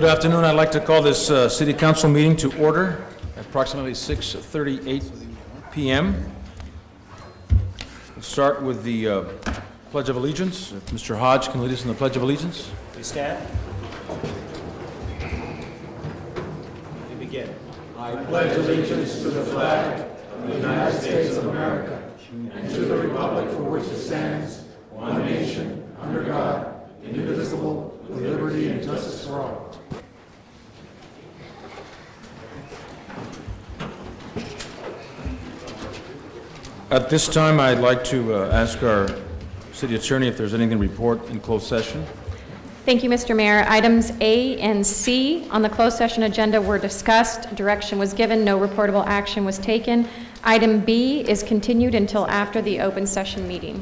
Good afternoon. I'd like to call this City Council meeting to order at approximately 6:38 p.m. We'll start with the Pledge of Allegiance. If Mr. Hodge can lead us in the Pledge of Allegiance. Please stand. We begin. I pledge allegiance to the flag of the United States of America and to the republic for which it stands, one nation, under God, indivisible, with liberty and justice for all. At this time, I'd like to ask our City Attorney if there's anything to report in closed session. Thank you, Mr. Mayor. Items A and C on the closed session agenda were discussed. Direction was given. No reportable action was taken. Item B is continued until after the open session meeting.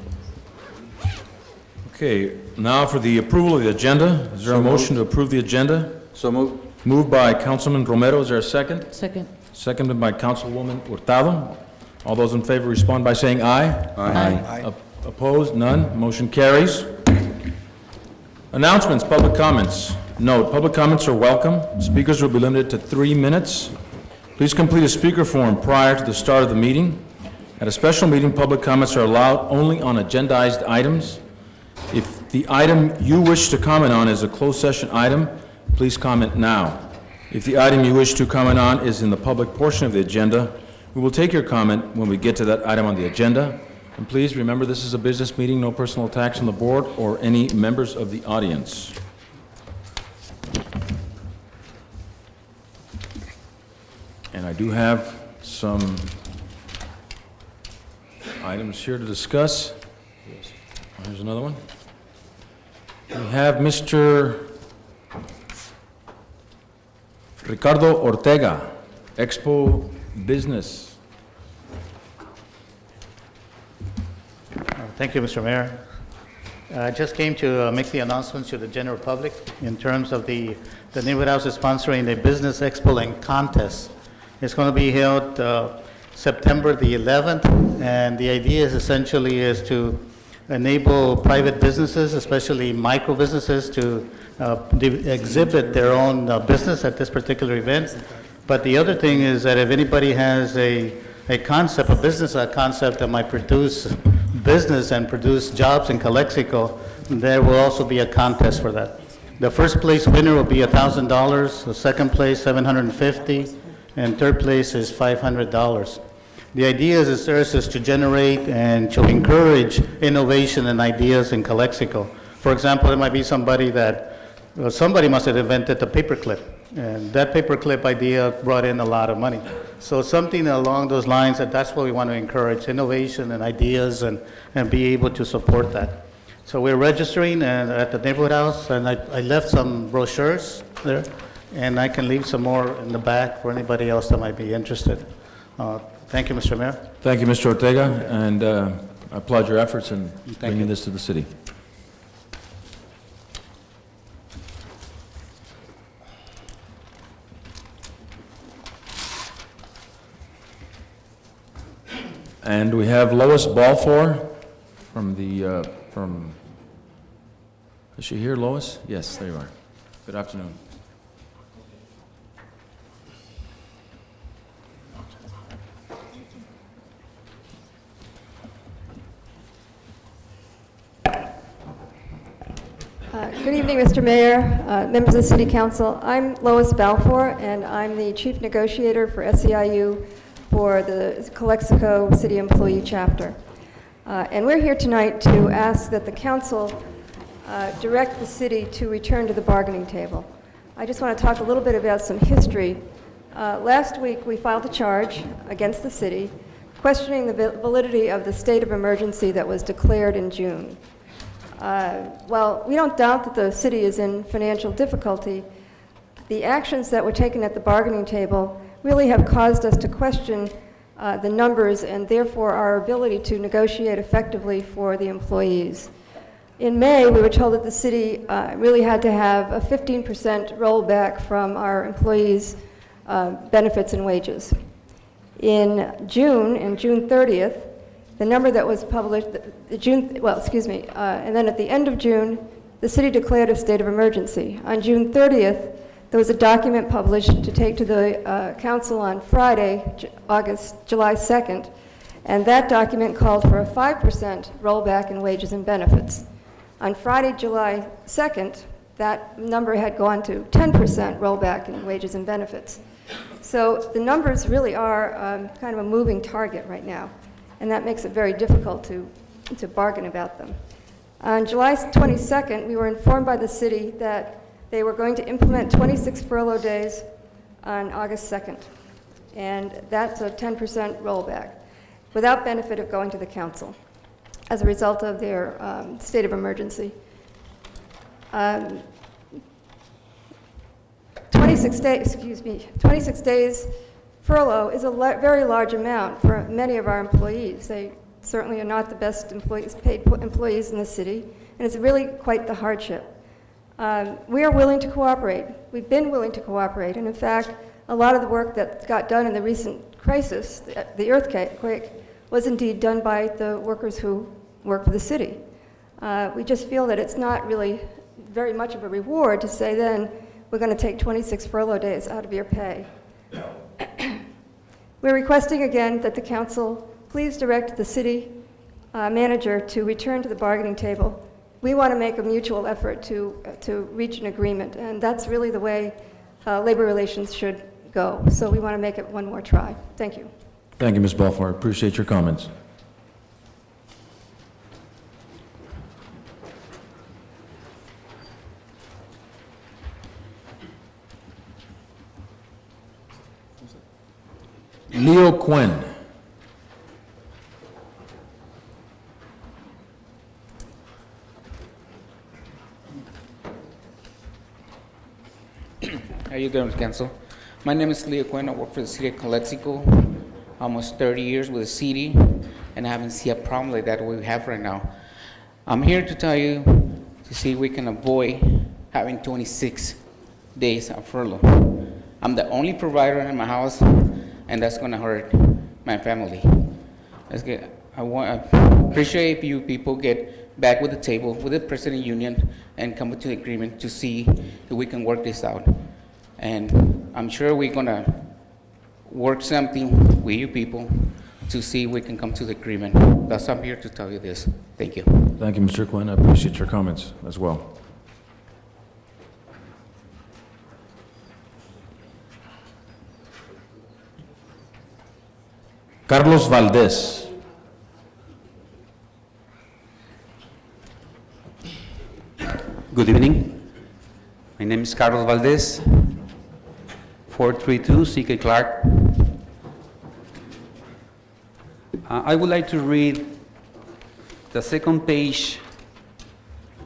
Okay, now for the approval of the agenda. Is there a motion to approve the agenda? So moved. Moved by Councilman Romero. Is there a second? Second. Seconded by Councilwoman Hurtado. All those in favor respond by saying aye. Aye. Opposed? None. Motion carries. Announcements, public comments. Note, public comments are welcome. Speakers will be limited to 3 minutes. Please complete a speaker form prior to the start of the meeting. At a special meeting, public comments are allowed only on agendized items. If the item you wish to comment on is a closed session item, please comment now. If the item you wish to comment on is in the public portion of the agenda, we will take your comment when we get to that item on the agenda. And please remember, this is a business meeting, no personal attacks on the board or any members of the audience. And I do have some items here to discuss. Here's another one. We have Mr. Ricardo Ortega, Expo Business. Thank you, Mr. Mayor. I just came to make the announcements to the general public in terms of the neighborhood house is sponsoring a business expo and contest. It's going to be held September the 11th, and the idea is essentially is to enable private businesses, especially micro businesses, to exhibit their own business at this particular event. But the other thing is that if anybody has a concept, a business concept that might produce business and produce jobs in Calexico, there will also be a contest for that. The first place winner will be $1,000, the second place $750, and third place is $500. The idea is to generate and to encourage innovation and ideas in Calexico. For example, there might be somebody that, somebody must have invented the paperclip, and that paperclip idea brought in a lot of money. So something along those lines, that's what we want to encourage, innovation and ideas, and be able to support that. So we're registering at the neighborhood house, and I left some brochures there, and I can leave some more in the back for anybody else that might be interested. Thank you, Mr. Mayor. Thank you, Mr. Ortega, and I applaud your efforts in bringing this to the city. And we have Lois Balfour from the, is she here, Lois? Yes, there you are. Good afternoon. Good evening, Mr. Mayor, members of the City Council. I'm Lois Balfour, and I'm the Chief Negotiator for SEIU for the Calexico City Employee Chapter. And we're here tonight to ask that the Council direct the City to return to the bargaining table. I just want to talk a little bit about some history. Last week, we filed a charge against the City questioning the validity of the state of emergency that was declared in June. Well, we don't doubt that the city is in financial difficulty. The actions that were taken at the bargaining table really have caused us to question the numbers and therefore our ability to negotiate effectively for the employees. In May, we were told that the city really had to have a 15% rollback from our employees' benefits and wages. In June 30th, the number that was published, and then at the end of June, the city declared a state of emergency. On June 30th, There was a document published to take to the council on Friday, July 2nd, and that document called for a 5% rollback in wages and benefits. On Friday, July 2nd, that number had gone to 10% rollback in wages and benefits. So the numbers really are kind of a moving target right now, and that makes it very difficult to bargain about them. On July 22nd, we were informed by the city that they were going to implement 26 furlough days on August 2nd, and that's a 10% rollback, without benefit of going to the council as a result of their state of emergency. 26 days furlough is a very large amount for many of our employees. They certainly are not the best paid employees in the city, and it's really quite the hardship. We are willing to cooperate. We've been willing to cooperate, and in fact, a lot of the work that got done in the recent crisis, the earthquake, was indeed done by the workers who work for the city. We just feel that it's not really very much of a reward to say then, we're going to take 26 furlough days out of your pay. We're requesting again that the council please direct the city manager to return to the bargaining table. We want to make a mutual effort to reach an agreement, and that's really the way labor relations should go. So we want to make it one more try. Thank you. Thank you, Ms. Balfour. I appreciate your comments. Leo Quinn. How you doing, Council? My name is Leo Quinn. I work for the city of Calexico, almost 30 years with the city, and I haven't seen a problem like that we have right now. I'm here to tell you to see if we can avoid having 26 days of furlough. I'm the only provider in my house, and that's going to hurt my family. I appreciate if you people get back with the table with the president union and come to an agreement to see if we can work this out. And I'm sure we're going to work something with you people to see if we can come to the agreement. That's why I'm here to tell you this. Thank you. Thank you, Mr. Quinn. I appreciate your comments as well. Carlos Valdez. Good evening. My name is Carlos Valdez, 432 C.K. Clark. I would like to read the second page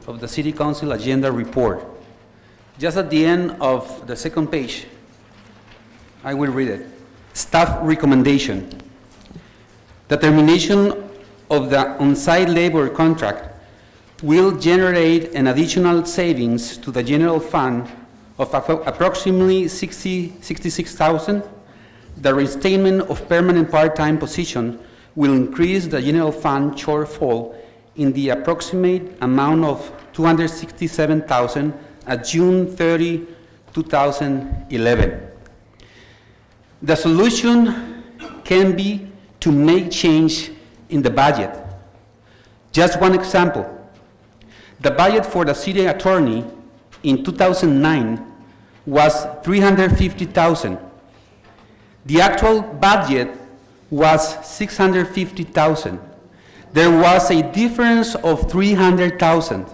of the City Council Agenda Report. Just at the end of the second page, I will read it. Staff recommendation. The termination of the on-site labor contract will generate an additional savings to the general fund of approximately $66,000. The reinstatement of permanent part-time position will increase the general fund shortfall in the approximate amount of $267,000 at June 30, 2011. The solution can be to make change in the budget. Just one example. The budget for the city attorney in 2009 was $350,000. The actual budget was $650,000. There was a difference of $300,000.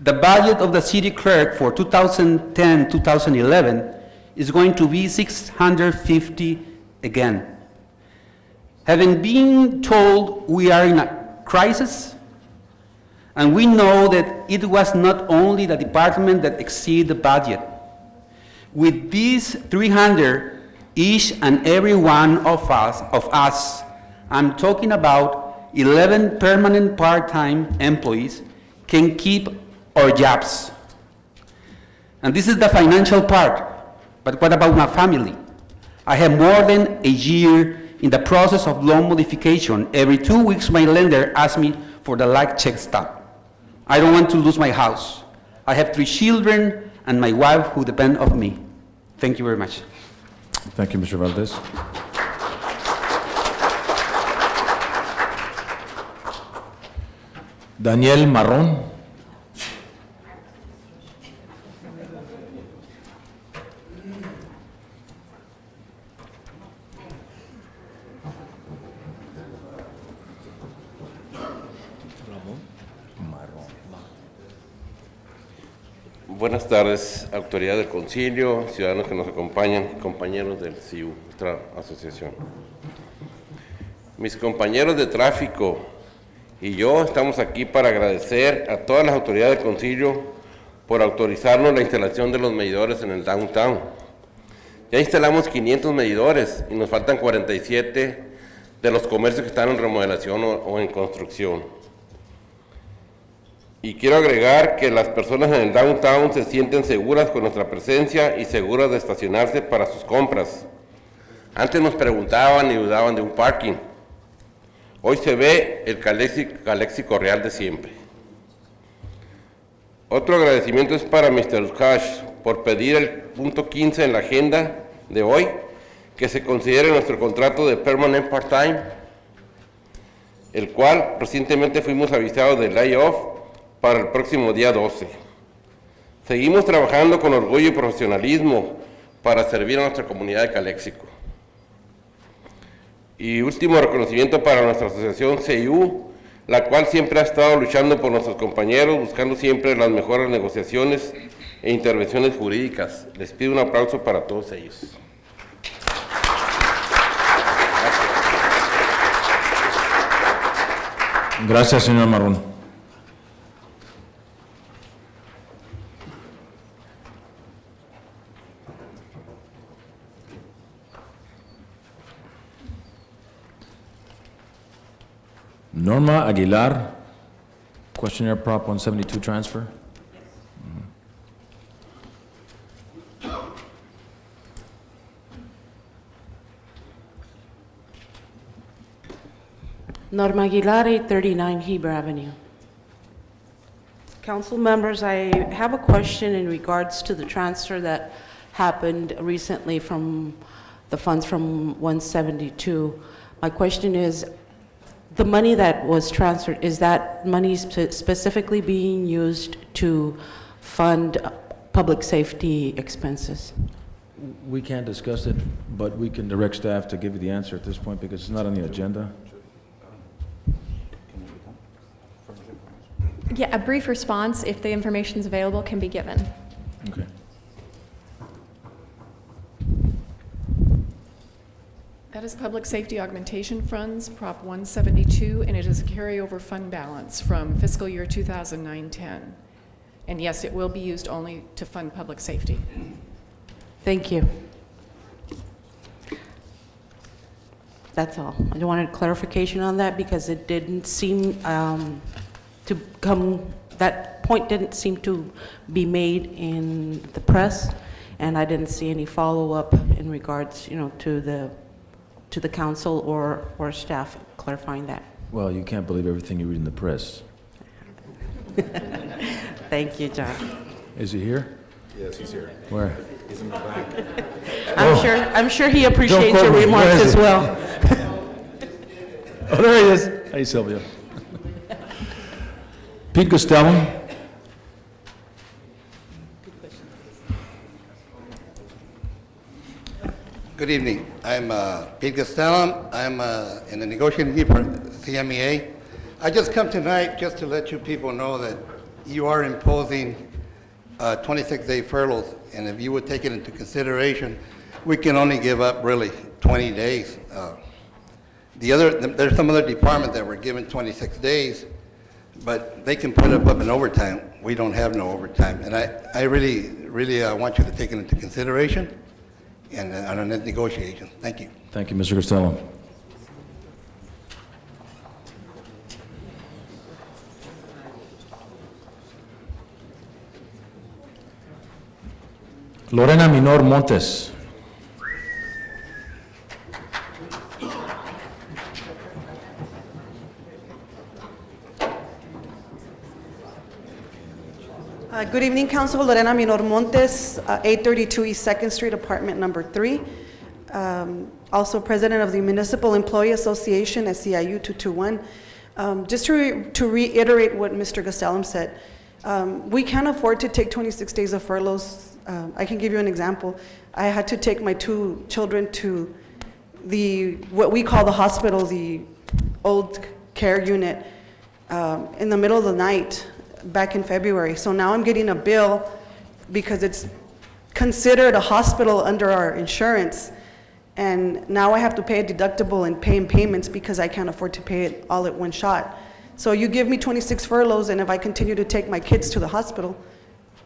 The budget of the city clerk for 2010-2011 is going to be $650,000 again. Having been told we are in a crisis, and we know that it was not only the department that exceeded the budget. With these 300, each and every one of us, I'm talking about 11 permanent part-time employees, can keep our jobs. And this is the financial part, but what about my family? I have more than a year in the process of loan modification. Every 2 weeks, my lender asks me for the check stub. I don't want to lose my house. I have 3 children and my wife who depend on me. Thank you very much. Thank you, Mr. Valdez. Daniel Marron. Buenas tardes, autoridad del concilio, ciudadanos que nos acompañan, compañeros del CIU, nuestra asociación. Mis compañeros de tráfico y yo estamos aquí para agradecer a todas las autoridades del concilio por autorizarnos la instalación de los medidores en el downtown. Ya instalamos 500 medidores y nos faltan 47 de los comercios que están en remodelación o en construcción. Y quiero agregar que las personas en el downtown se sienten seguras con nuestra presencia y seguras de estacionarse para sus compras. Antes nos preguntaban y dudaban de un parking. Hoy se ve el Calexico real de siempre. Otro agradecimiento es para Mr. Uskash por pedir el punto 15 en la agenda de hoy, que se considere nuestro contrato de permanent part-time, el cual recientemente fuimos avisados del layoff para el próximo día 12. Seguimos trabajando con orgullo y profesionalismo para servir a nuestra comunidad de Calexico. Y último reconocimiento para nuestra asociación CIU, la cual siempre ha estado luchando por nuestros compañeros, buscando siempre las mejores negociaciones e intervenciones jurídicas. Les pido un aplauso para todos ellos. Gracias, señor Marrón. Norma Aguilar, questionnaire Prop 172 transfer. Norma Aguilar, 839 Heber Avenue. Council members, I have a question in regards to the transfer that happened recently from the funds from 172. My question is, the money that was transferred, is that money specifically being used to fund public safety expenses? We can't discuss it, but we can direct staff to give you the answer at this point because it's not on the agenda. Yeah, a brief response, if the information is available, can be given. Okay. That is Public Safety Augmentation Funds, Prop 172, and it is a carryover fund balance from fiscal year 2009-10. And yes, it will be used only to fund public safety. Thank you. That's all. I wanted clarification on that because it didn't seem to come, that point didn't seem to be made in the press, and I didn't see any follow-up in regards, to the council or staff clarifying that. Well, you can't believe everything you read in the press. Thank you, John. Is he here? Yes, he's here. Where? He's in the back. I'm sure he appreciates quote your me. remarks Where is as he? well. Oh, there he is. Hey, Sylvia. Pete Costello. Good evening. I'm Pete Costello. I'm in the negotiating team for CMEA. I just come tonight just to let you people know that you are imposing 26-day furloughs, and if you would take it into consideration, we can only give up really 20 days. There's some other departments that were given 26 days, but they can put up an overtime. We don't have no overtime, and I really want you to take it into consideration and on our next negotiation. Thank you. Thank you, Mr. Costello. Lorena Minor Montes. Good evening, Council. Lorena Minor Montes, 832 East 2nd Street, apartment number 3. Also president of the Municipal Employee Association, SEIU 221. Just to reiterate what Mr. Gastelum said, we can't afford to take 26 days of furloughs. I can give you an example. I had to take my 2 children to what we call the hospital, the old care unit, in the middle of the night back in February. So now I'm getting a bill because it's considered a hospital under our insurance. And now I have to pay a deductible and pay in payments because I can't afford to pay it all at one shot. So you give me 26 furloughs, and if I continue to take my kids to the hospital,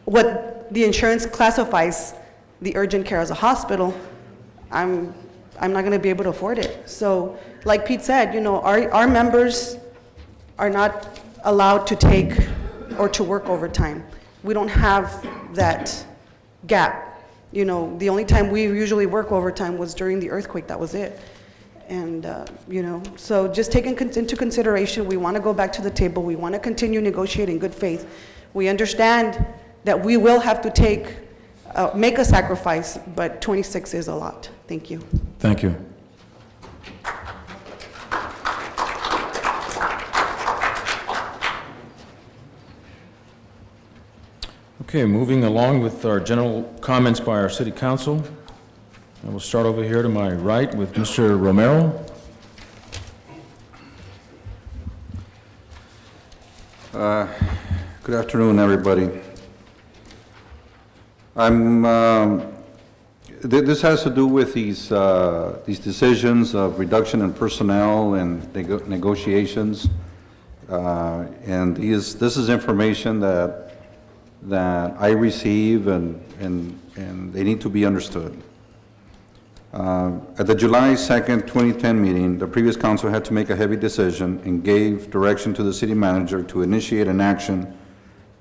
what the insurance classifies the urgent care as a hospital, I'm not going to be able to afford it. So like Pete said, our members are not allowed to take or to work overtime. We don't have that gap. The only time we usually work overtime was during the earthquake. That was it. And, so just taking into consideration, we want to go back to the table. We want to continue negotiating in good faith. We understand that we will have to make a sacrifice, but 26 is a lot. Thank you. Thank you. Okay, moving along with our general comments by our city council. I will start over here to my right with Mr. Romero. Good afternoon, everybody. This has to do with these decisions of reduction in personnel and negotiations, and this is information that I receive, and they need to be understood. At the July 2nd, 2010 meeting, the previous council had to make a heavy decision and gave direction to the city manager to initiate an action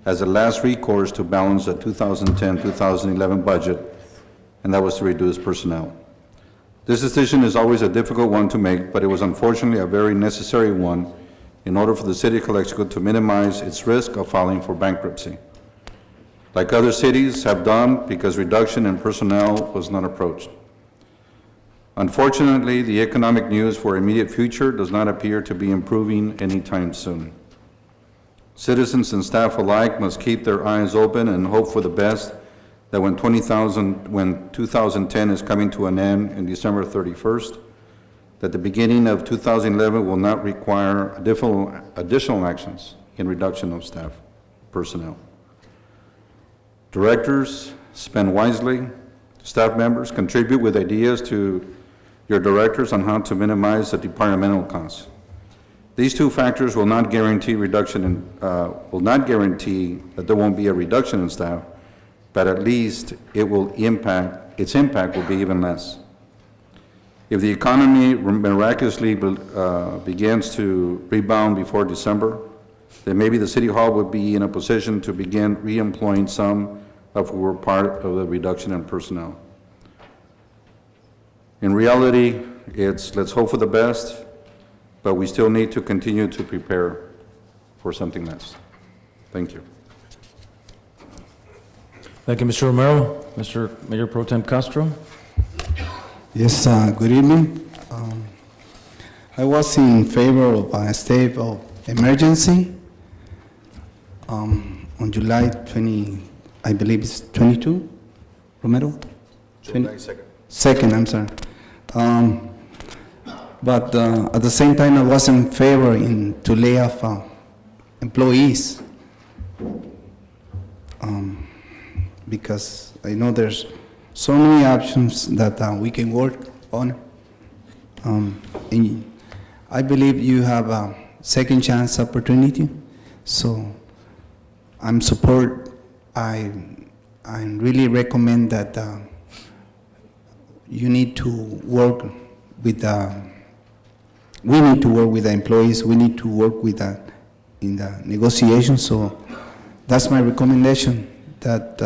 as a last recourse to balance the 2010-2011 budget, and that was to reduce personnel. This decision is always a difficult one to make, but it was unfortunately a very necessary one in order for the city of Calexico to minimize its risk of filing for bankruptcy, like other cities have done, because reduction in personnel was not approached. Unfortunately, the economic news for immediate future does not appear to be improving anytime soon. Citizens and staff alike must keep their eyes open and hope for the best, that when 2010 is coming to an end in December 31st, that the beginning of 2011 will not require additional actions in reduction of staff personnel. Directors, spend wisely. Staff members, contribute with ideas to your directors on how to minimize the departmental costs. These 2 factors will not guarantee that there won't be a reduction in staff, but at least its impact will be even less. If the economy miraculously begins to rebound before December, then maybe the City Hall would be in a position to begin re-employing some of who were part of the reduction in personnel. In reality, let's hope for the best, but we still need to continue to prepare for something less. Thank you. Thank you, Mr. Romero. Mr. Mayor Pro Tem Castro. Yes, good evening. I was in favor of a state of emergency on July 20, I believe it's 22, Romero? July 2nd. Second, I'm sorry. But at the same time, I was in favor to lay off employees because I know there's so many options that we can work on. And I believe you have a second chance opportunity, so I really recommend that you need to work with we need to work with the employees, we need to work with in the negotiations, so that's my recommendation, that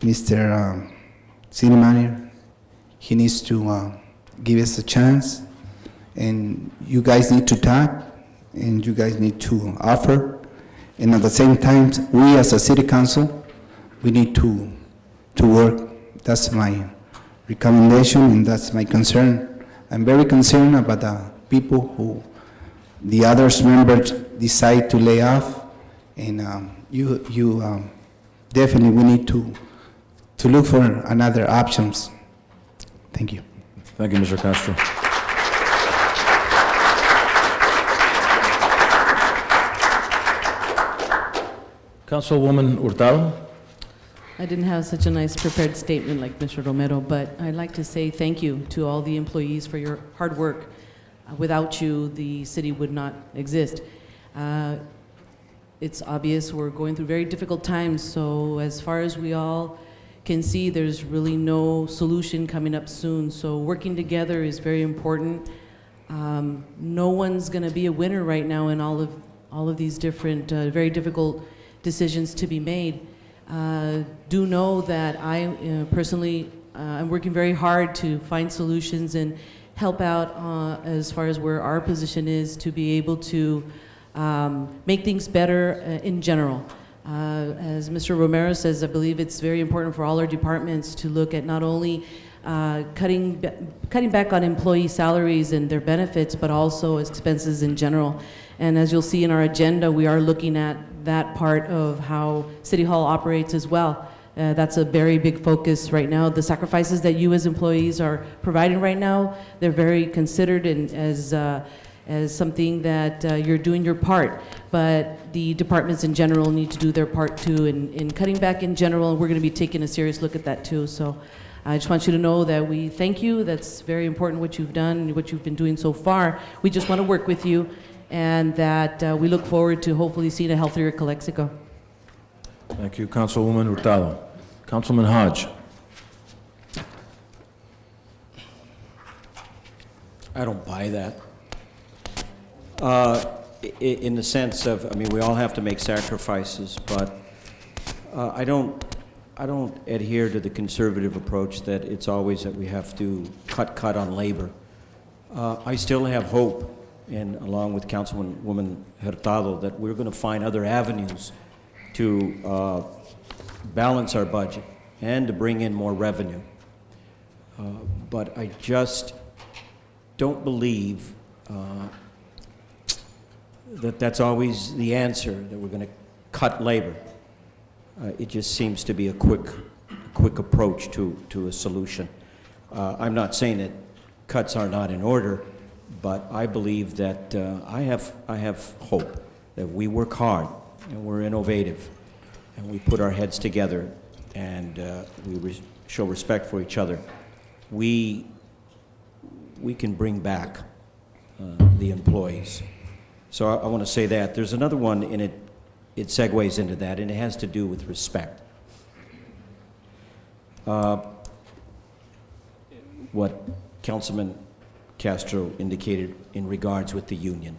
Mr. City Manager, he needs to give us a chance, and you guys need to talk and you guys need to offer. And at the same time, we as a city council, we need to work. That's my recommendation and that's my concern. I'm very concerned about the people who the others members decide to lay off, and definitely we need to look for another options. Thank you. Thank you, Mr. Castro. Councilwoman Hurtado? I didn't have such a nice prepared statement like Mr. Romero, but I'd like to say thank you to all the employees for your hard work. Without you, the city would not exist. It's obvious we're going through very difficult times, so as far as we all can see, there's really no solution coming up soon. So working together is very important. No one's going to be a winner right now in all of these different, very difficult decisions to be made. Do know that I personally, I'm working very hard to find solutions and help out as far as where our position is to be able to make things better in general. As Mr. Romero says, I believe it's very important for all our departments to look at not only cutting back on employee salaries and their benefits, but also expenses in general. And as you'll see in our agenda, we are looking at that part of how City Hall operates as well. That's a very big focus right now. The sacrifices that you as employees are providing right now, they're very considered and as something that you're doing your part. But the departments in general need to do their part too in cutting back in general, and we're going to be taking a serious look at that too. So I just want you to know that we thank you. That's very important what you've done and what you've been doing so far. We just want to work with you, and that we look forward to hopefully seeing a healthier Calexico. Thank you, Councilwoman Hurtado. Councilman Hodge. I don't buy that. In the sense of, I mean, we all have to make sacrifices, but I don't adhere to the conservative approach that it's always that we have to cut on labor. I still have hope, and along with Councilwoman Hurtado, that we're going to find other avenues to balance our budget and to bring in more revenue. But I just don't believe that that's always the answer, that we're going to cut labor. It just seems to be a quick approach to a solution. I'm not saying that cuts are not in order, but I believe that I have hope that we work hard and we're innovative and we put our heads together and we show respect for each other. We can bring back the employees. So I want to say that. There's another one, and it segues into that, and it has to do with respect. What Councilman Castro indicated in regards with the union.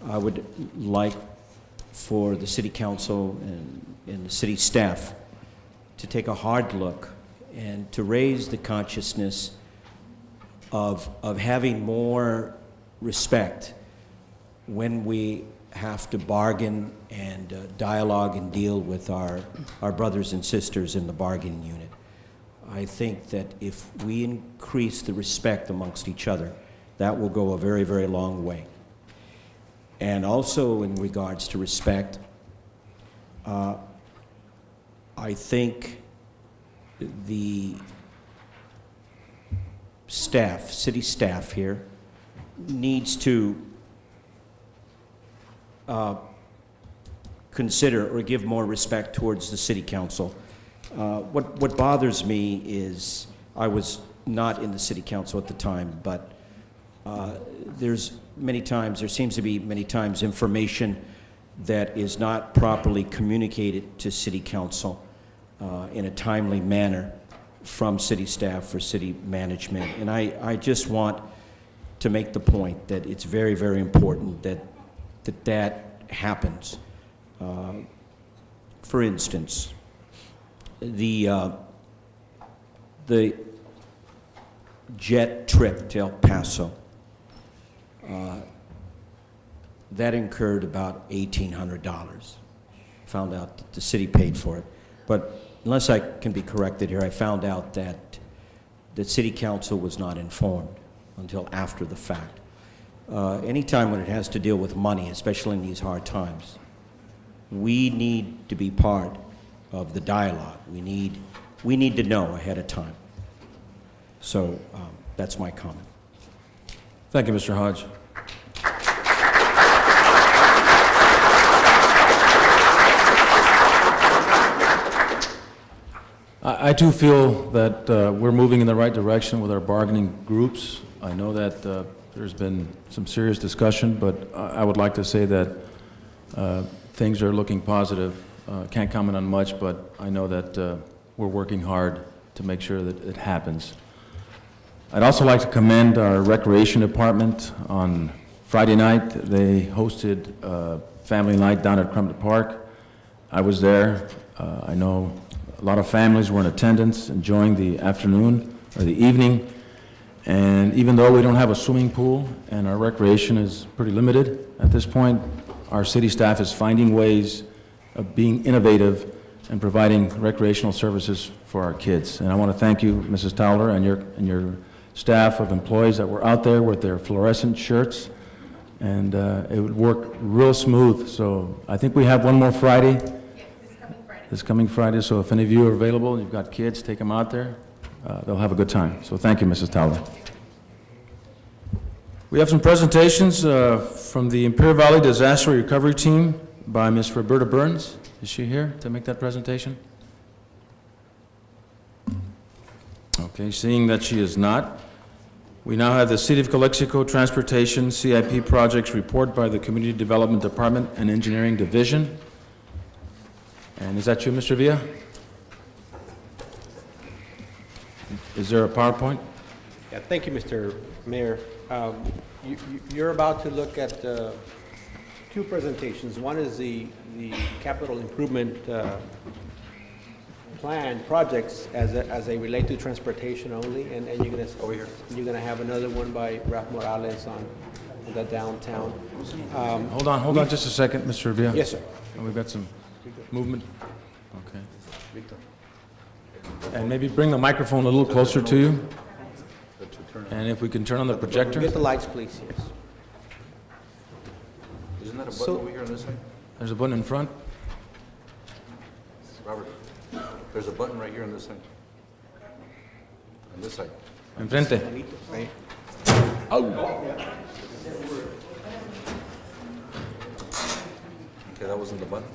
I would like for the City Council and the city staff to take a hard look and to raise the consciousness of having more respect when we have to bargain and dialogue and deal with our brothers and sisters in the bargaining unit. I think that if we increase the respect amongst each other, that will go a very, very long way. And also in regards to respect, I think the staff, city staff here, needs to consider or give more respect towards the City Council. What bothers me is, I was not in the City Council at the time, but there seems to be many times information that is not properly communicated to City Council in a timely manner from city staff or city management. And I just want to make the point that it's very, very important that happens. For instance, the jet trip to El Paso. that incurred about $1,800. Found out that the city paid for it. But unless I can be corrected here, I found out that the city council was not informed until after the fact. Anytime when it has to deal with money, especially in these hard times, we need to be part of the dialogue. We need to know ahead of time. So that's my comment. Thank you, Mr. Hodge. I too feel that we're moving in the right direction with our bargaining groups. I know that there's been some serious discussion, but I would like to say that things are looking positive. Can't comment on much, but I know that we're working hard to make sure that it happens. I'd also like to commend our recreation department. On Friday night, they hosted a family night down at Crumpton Park. I was there. I know a lot of families were in attendance, enjoying the afternoon or the evening. And even though we don't have a swimming pool and our recreation is pretty limited at this point, our city staff is finding ways of being innovative and providing recreational services for our kids. And I want to thank you, Mrs. Towler, and your staff of employees that were out there with their fluorescent shirts. And it would work real smooth. So I think we have one more Friday. This coming Friday, so if any of you are available and you've got kids, take them out there. They'll have a good time. So thank you, Mrs. Towler. We have some presentations from the Imperial Valley Disaster Recovery Team by Ms. Roberta Burns. Is she here to make that presentation? Okay, seeing that she is not, we now have the City of Calexico Transportation CIP Projects Report by the Community Development Department and Engineering Division. And is that you, Mr. Villa? Is there a PowerPoint? Yeah, thank you, Mr. Mayor. You're about to look at two presentations. One is the capital improvement plan projects as they relate to transportation only, and you're going to over here. You're going to have another one by Ralph Morales on the downtown. Hold on just a second, Mr. Villa. Yes, sir. We've got some movement. Okay. And maybe bring the microphone a little closer to you. And if we can turn on the projector. Get the lights, please. Yes. Isn't that a button over here on this side? There's a button in front. Robert, there's a button right here on this side. On this side. Enfrente. Oh. Okay, that wasn't the button.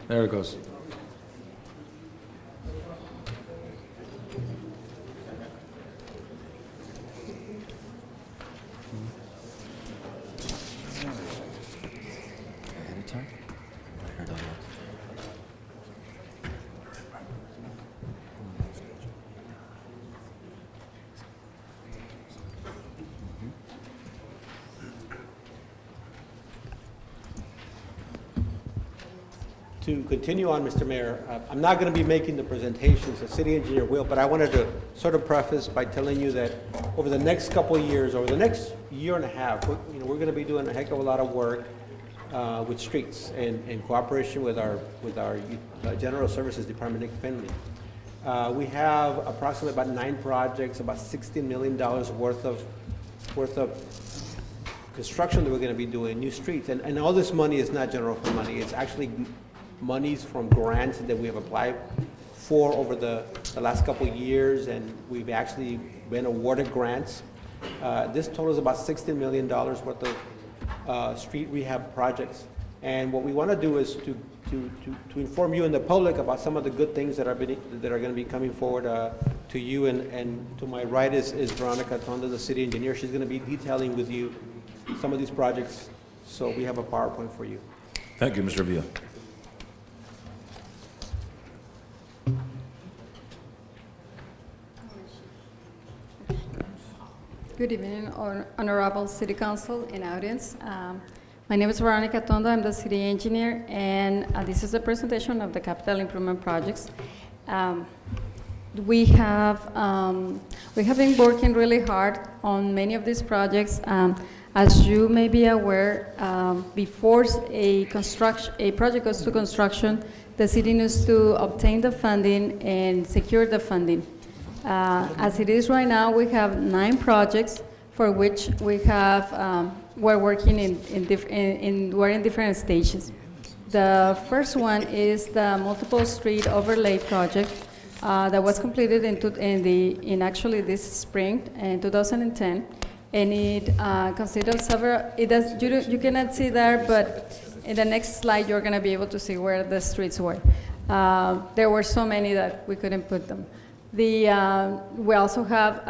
There it goes. To continue on, Mr. Mayor, I'm not going to be making the presentations, the city engineer will, but I wanted to sort of preface by telling you that over the next couple of years, over the next year and a half, we're going to be doing a heck of a lot of work with streets in cooperation with our General Services Department, Nick Finley. We have approximately about 9 projects, about $16 million worth of construction that we're going to be doing, new streets, and all this money is not general fund money. It's actually monies from grants that we have applied for over the last couple of years, and we've actually been awarded grants. This totals about $16 million worth of street rehab projects. And what we want to do is to inform you and the public about some of the good things that are going to be coming forward to you. And to my right is Veronica Tonda, the city engineer. She's going to be detailing with you some of these projects. So we have a PowerPoint for you. Thank you, Mr. Villa. Good evening, Honorable City Council and audience. My name is Veronica Tondo. I'm the city engineer, and this is a presentation of the capital improvement projects. We have We have been working really hard on many of these projects. As you may be aware, before a project goes to construction, the city needs to obtain the funding and secure the funding. As it is right now, we have 9 projects for which we have, we're working we're in different stages. The first one is the multiple street overlay project that was completed in actually this spring in 2010, and it considers several. You cannot see there, but in the next slide you're going to be able to see where the streets were. There were so many that we couldn't put them. We also have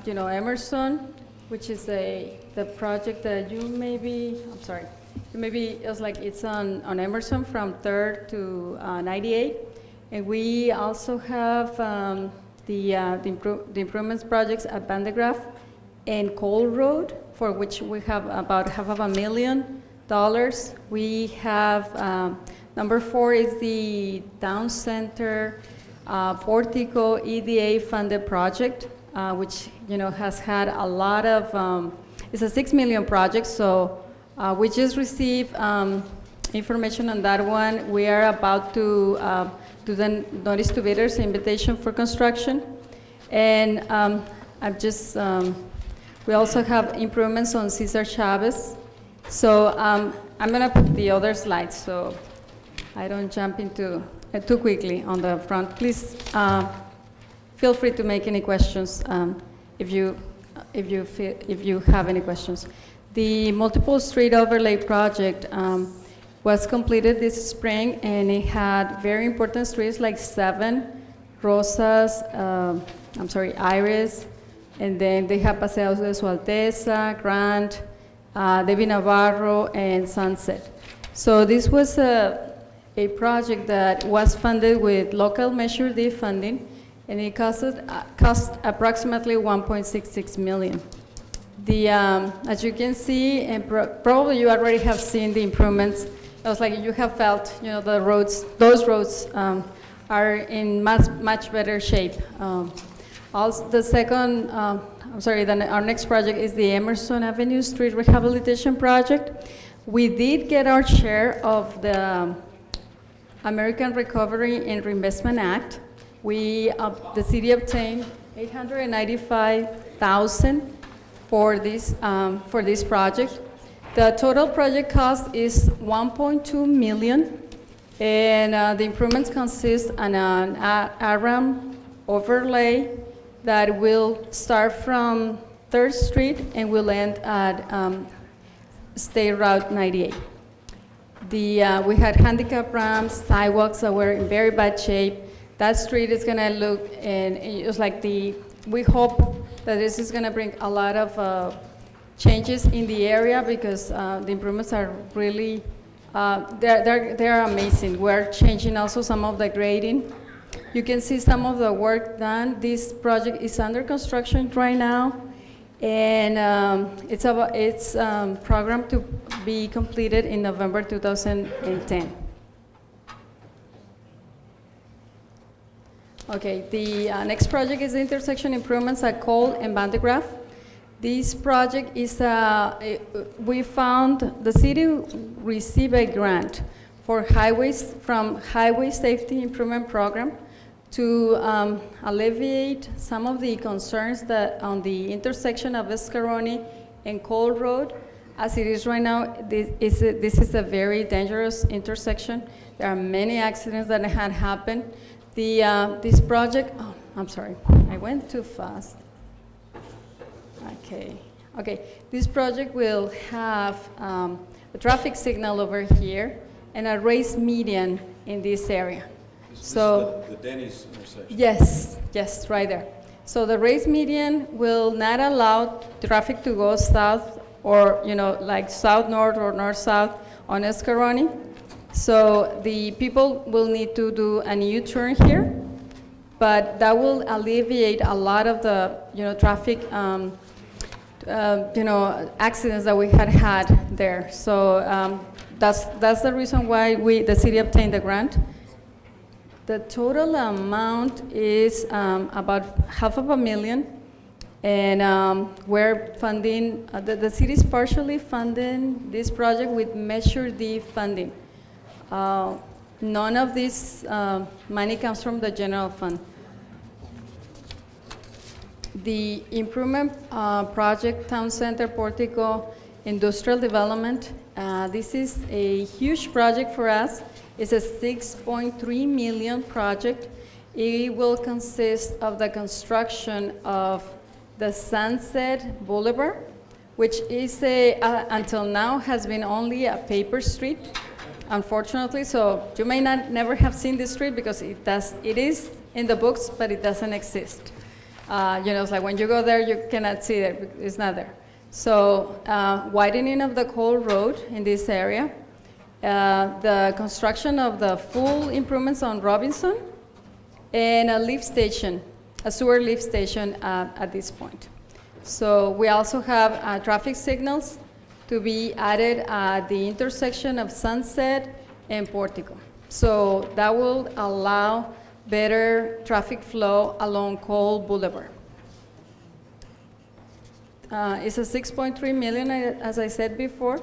Emerson, which is the project that you maybe, I'm sorry, it's on Emerson from 3rd to 98. And we also have the improvements projects at Vandegraff and Cole Road, for which we have about $500,000. We have, number 4 is the Town Center Portico EDA funded project, which has had a lot of, it's a $6 million project, so we just received information on that one. We are about to do the notice to bidders invitation for construction. And we also have improvements on Cesar Chavez. So I'm gonna put the other slides so I don't jump into too quickly on the front. Please feel free to make any questions if you have any questions. The multiple street overlay project was completed this spring, and it had very important streets like 7, Rosas, Iris, and then they have Paseos de Su Alteza, Grant, David Navarro, and Sunset. So this was a project that was funded with local Measure D funding, and it cost approximately $1.66 million. As you can see, and probably you already have seen the improvements. It was like you have felt, the roads, those roads are in much better shape. Also, the second, our next project is the Emerson Avenue Street Rehabilitation Project. We did get our share of the American Recovery and Reinvestment Act. The city obtained $895,000 for this project. The total project cost is $1.2 million, and the improvements consist on an ARAM overlay that will start from 3rd Street and will end at State Route 98. We had handicap ramps, sidewalks that were in very bad shape. That street is going to look, and it's like we hope that this is going to bring a lot of changes in the area, because the improvements are really, they're amazing. We're changing also some of the grading. You can see some of the work done. This project is under construction right now, and it's programmed to be completed in November 2010. Okay, the next project is the intersection improvements at Cole and Vandegraff. This project is, we found the city received a grant for highways from Highway Safety Improvement Program to alleviate some of the concerns that on the intersection of Escaroni and Cole Road. As it is right now, this is a very dangerous intersection. There are many accidents that had happened. This project, I'm sorry, I went too fast. Okay. This project will have a traffic signal over here and a raised median in this area. So the Denny's intersection. Yes, right there. So the raised median will not allow traffic to go south or, like south-north or north-south on Escaroni. So the people will need to do a U-turn here, but that will alleviate a lot of the, traffic, accidents that we had there. So that's the reason why the city obtained the grant. The total amount is about $500,000. And we're funding, the city is partially funding this project with Measure D funding. None of this money comes from the general fund. The improvement project, Town Center Portico Industrial Development, this is a huge project for us. It's a 6.3 million project. It will consist of the construction of the Sunset Boulevard, which is until now has been only a paper street, unfortunately. So you may never have seen this street because it is in the books, but it doesn't exist. It's like when you go there, you cannot see it, it's not there. So widening of the Cole Road in this area, the construction of the full improvements on Robinson, and a lift station, a sewer lift station at this point. So we also have traffic signals to be added at the intersection of Sunset and Portico. So that will allow better traffic flow along Cole Boulevard. It's a 6.3 million, as I said before,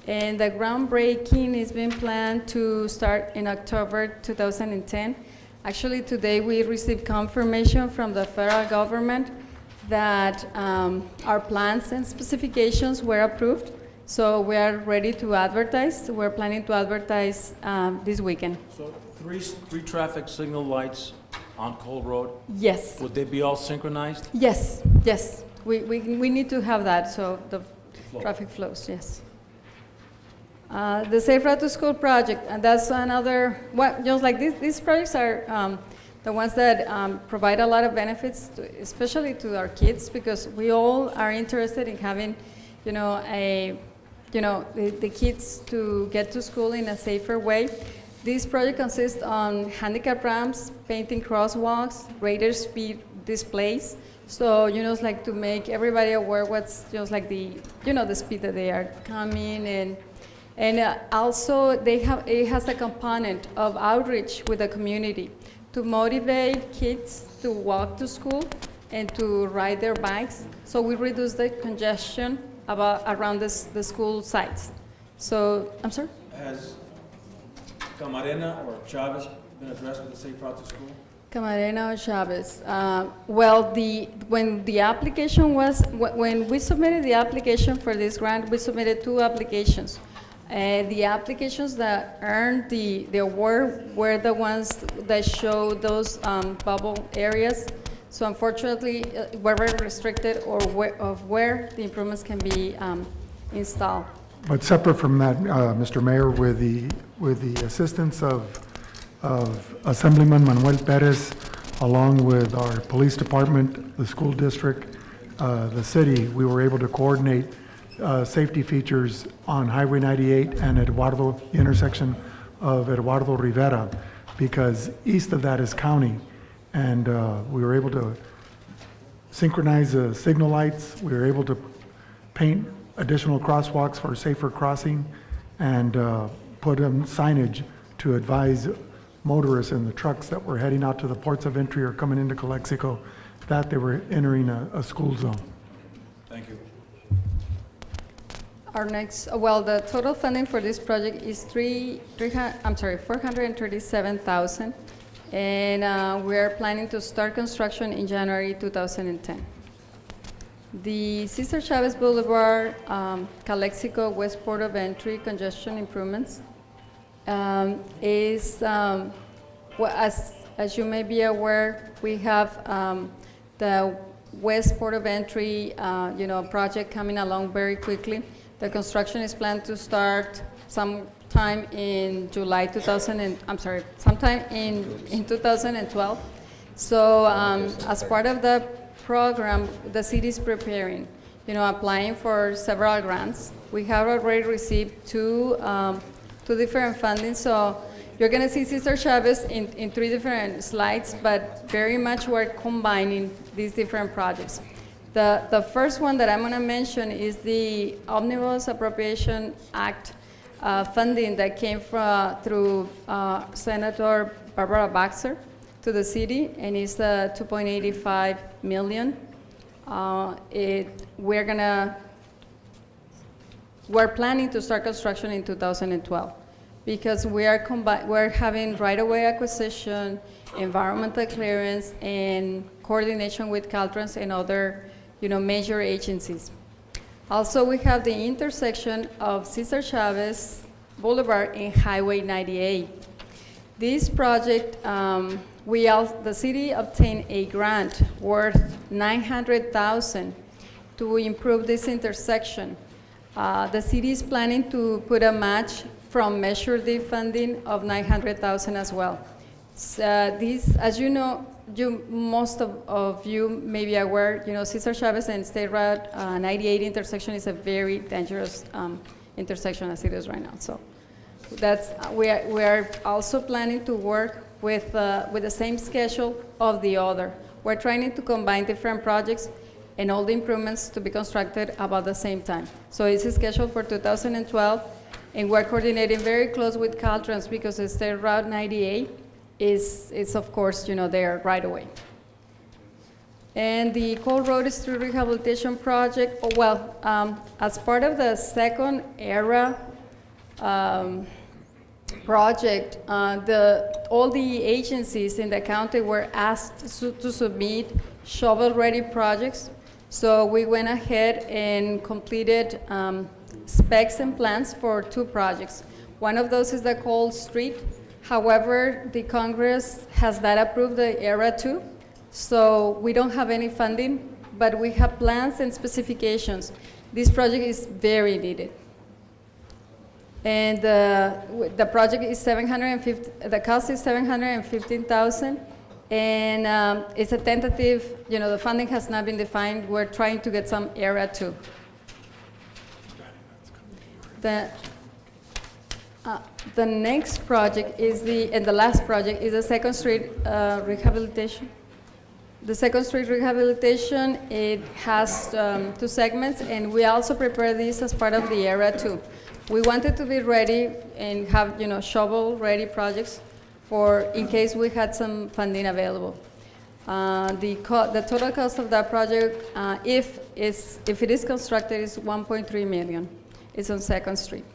and the groundbreaking is being planned to start in October 2010. Actually, today we received confirmation from the federal government that our plans and specifications were approved, so we are ready to advertise. We're planning to advertise this weekend. So three traffic signal lights on Cole Road? Yes. Would they be all synchronized? Yes, yes. We need to have that, so the traffic flows, yes. The Safe Route to School project, and that's another, just like these projects are the ones that provide a lot of benefits, especially to our kids, because we all are interested in having, the kids to get to school in a safer way. This project consists on handicap ramps, painting crosswalks, radar speed displays. So, it's like to make everybody aware what's just like the speed that they are coming, and also it has a component of outreach with the community to motivate kids to walk to school and to ride their bikes. So we reduce the congestion around the school sites. So, I'm sorry? Has Camarena or Chavez been addressed with the Safe Route to School? Camarena or Chavez. When we submitted the application for this grant, we submitted 2 applications. The applications that earned the award were the ones that showed those bubble areas. So unfortunately, we're very restricted of where the improvements can be installed. But separate from that, Mr. Mayor, with the assistance of Assemblyman Manuel Perez, along with our police department, the school district, the city, we were able to coordinate safety features on Highway 98 and Eduardo, the intersection of Eduardo Rivera, because east of that is county. And we were able to synchronize the signal lights. We were able to paint additional crosswalks for safer crossing and put signage to advise motorists in the trucks that were heading out to the ports of entry or coming into Calexico that they were entering a school zone. Thank you. The total funding for this project is $437,000, and we are planning to start construction in January 2010. The Cesar Chavez Boulevard, Calexico West Port of Entry congestion improvements is, as you may be aware, we have the West Port of Entry, project coming along very quickly. The construction is planned to start sometime in 2012. So as part of the program, the city is preparing, applying for several grants. We have already received two different fundings. So you're going to see Cesar Chavez in 3 different slides, but very much we're combining these different projects. The first one that I'm going to mention is the Omnibus Appropriation Act funding that came through Senator Barbara Baxter to the city, and it's $2.85 million. We're planning to start construction in 2012 because we're having right-of-way acquisition, environmental clearance, and coordination with Caltrans and other, major agencies. Also, we have the intersection of Cesar Chavez Boulevard and Highway 98. This project, the city obtained a grant worth $900,000 to improve this intersection. The city is planning to put a match from Measure D funding of $900,000 as well. So as you know, most of you may be aware, Cesar Chavez and State Route 98 intersection is a very dangerous intersection as it is right now. So we are also planning to work with the same schedule of the other. We're trying to combine different projects and all the improvements to be constructed about the same time. So it's scheduled for 2012, and we're coordinating very close with Caltrans because the State Route 98 is of course, there right away. And the Coal Road Street Rehabilitation Project, as part of the second era project, all the agencies in the county were asked to submit shovel-ready projects. So we went ahead and completed specs and plans for 2 projects. One of those is the Coal Street. However, the Congress has not approved the Era 2, so we don't have any funding, but we have plans and specifications. This project is very needed. And the project is the cost is $715,000, and it's a tentative, the funding has not been defined. We're trying to get some Era 2. The next project and the last project is the Second Street rehabilitation. The Second Street rehabilitation, it has 2 segments, and we also prepare this as part of the Era 2. We wanted to be ready and have, shovel-ready projects in case we had some funding available. The total cost of that project, if it is constructed, is $1.3 million. It's on Second Street.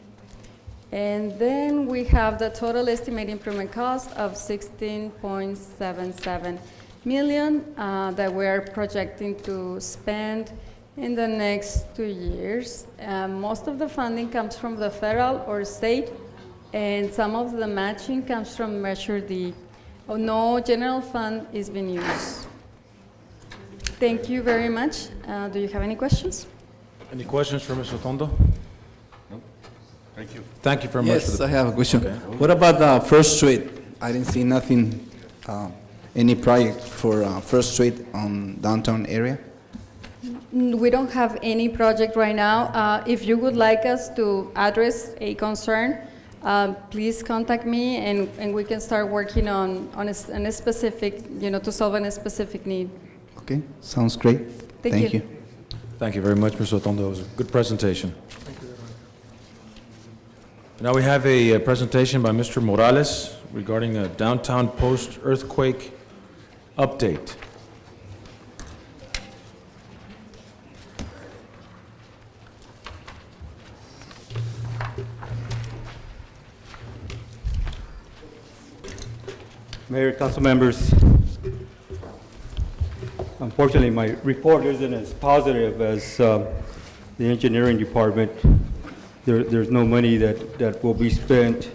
And then we have the total estimated improvement cost of $16.77 million that we're projecting to spend in the next 2 years. Most of the funding comes from the federal or state, and some of the matching comes from Measure D. No general fund is being used. Thank you very much. Do you have any questions? Any questions for Mr. Tondo? Thank you. Thank you very much. Yes, I have a question. Okay. What about First Street? I didn't see nothing, any project for First Street on downtown area? We don't have any project right now. If you would like us to address a concern, please contact me, and we can start working on a specific, to solve a specific need. Okay, sounds great. Thank you. Thank you very much, Mr. Otondo. It was a good presentation. Now we have a presentation by Mr. Morales regarding a downtown post-earthquake update. Mayor, council members, unfortunately, my report isn't as positive as the engineering department. There's no money that will be spent,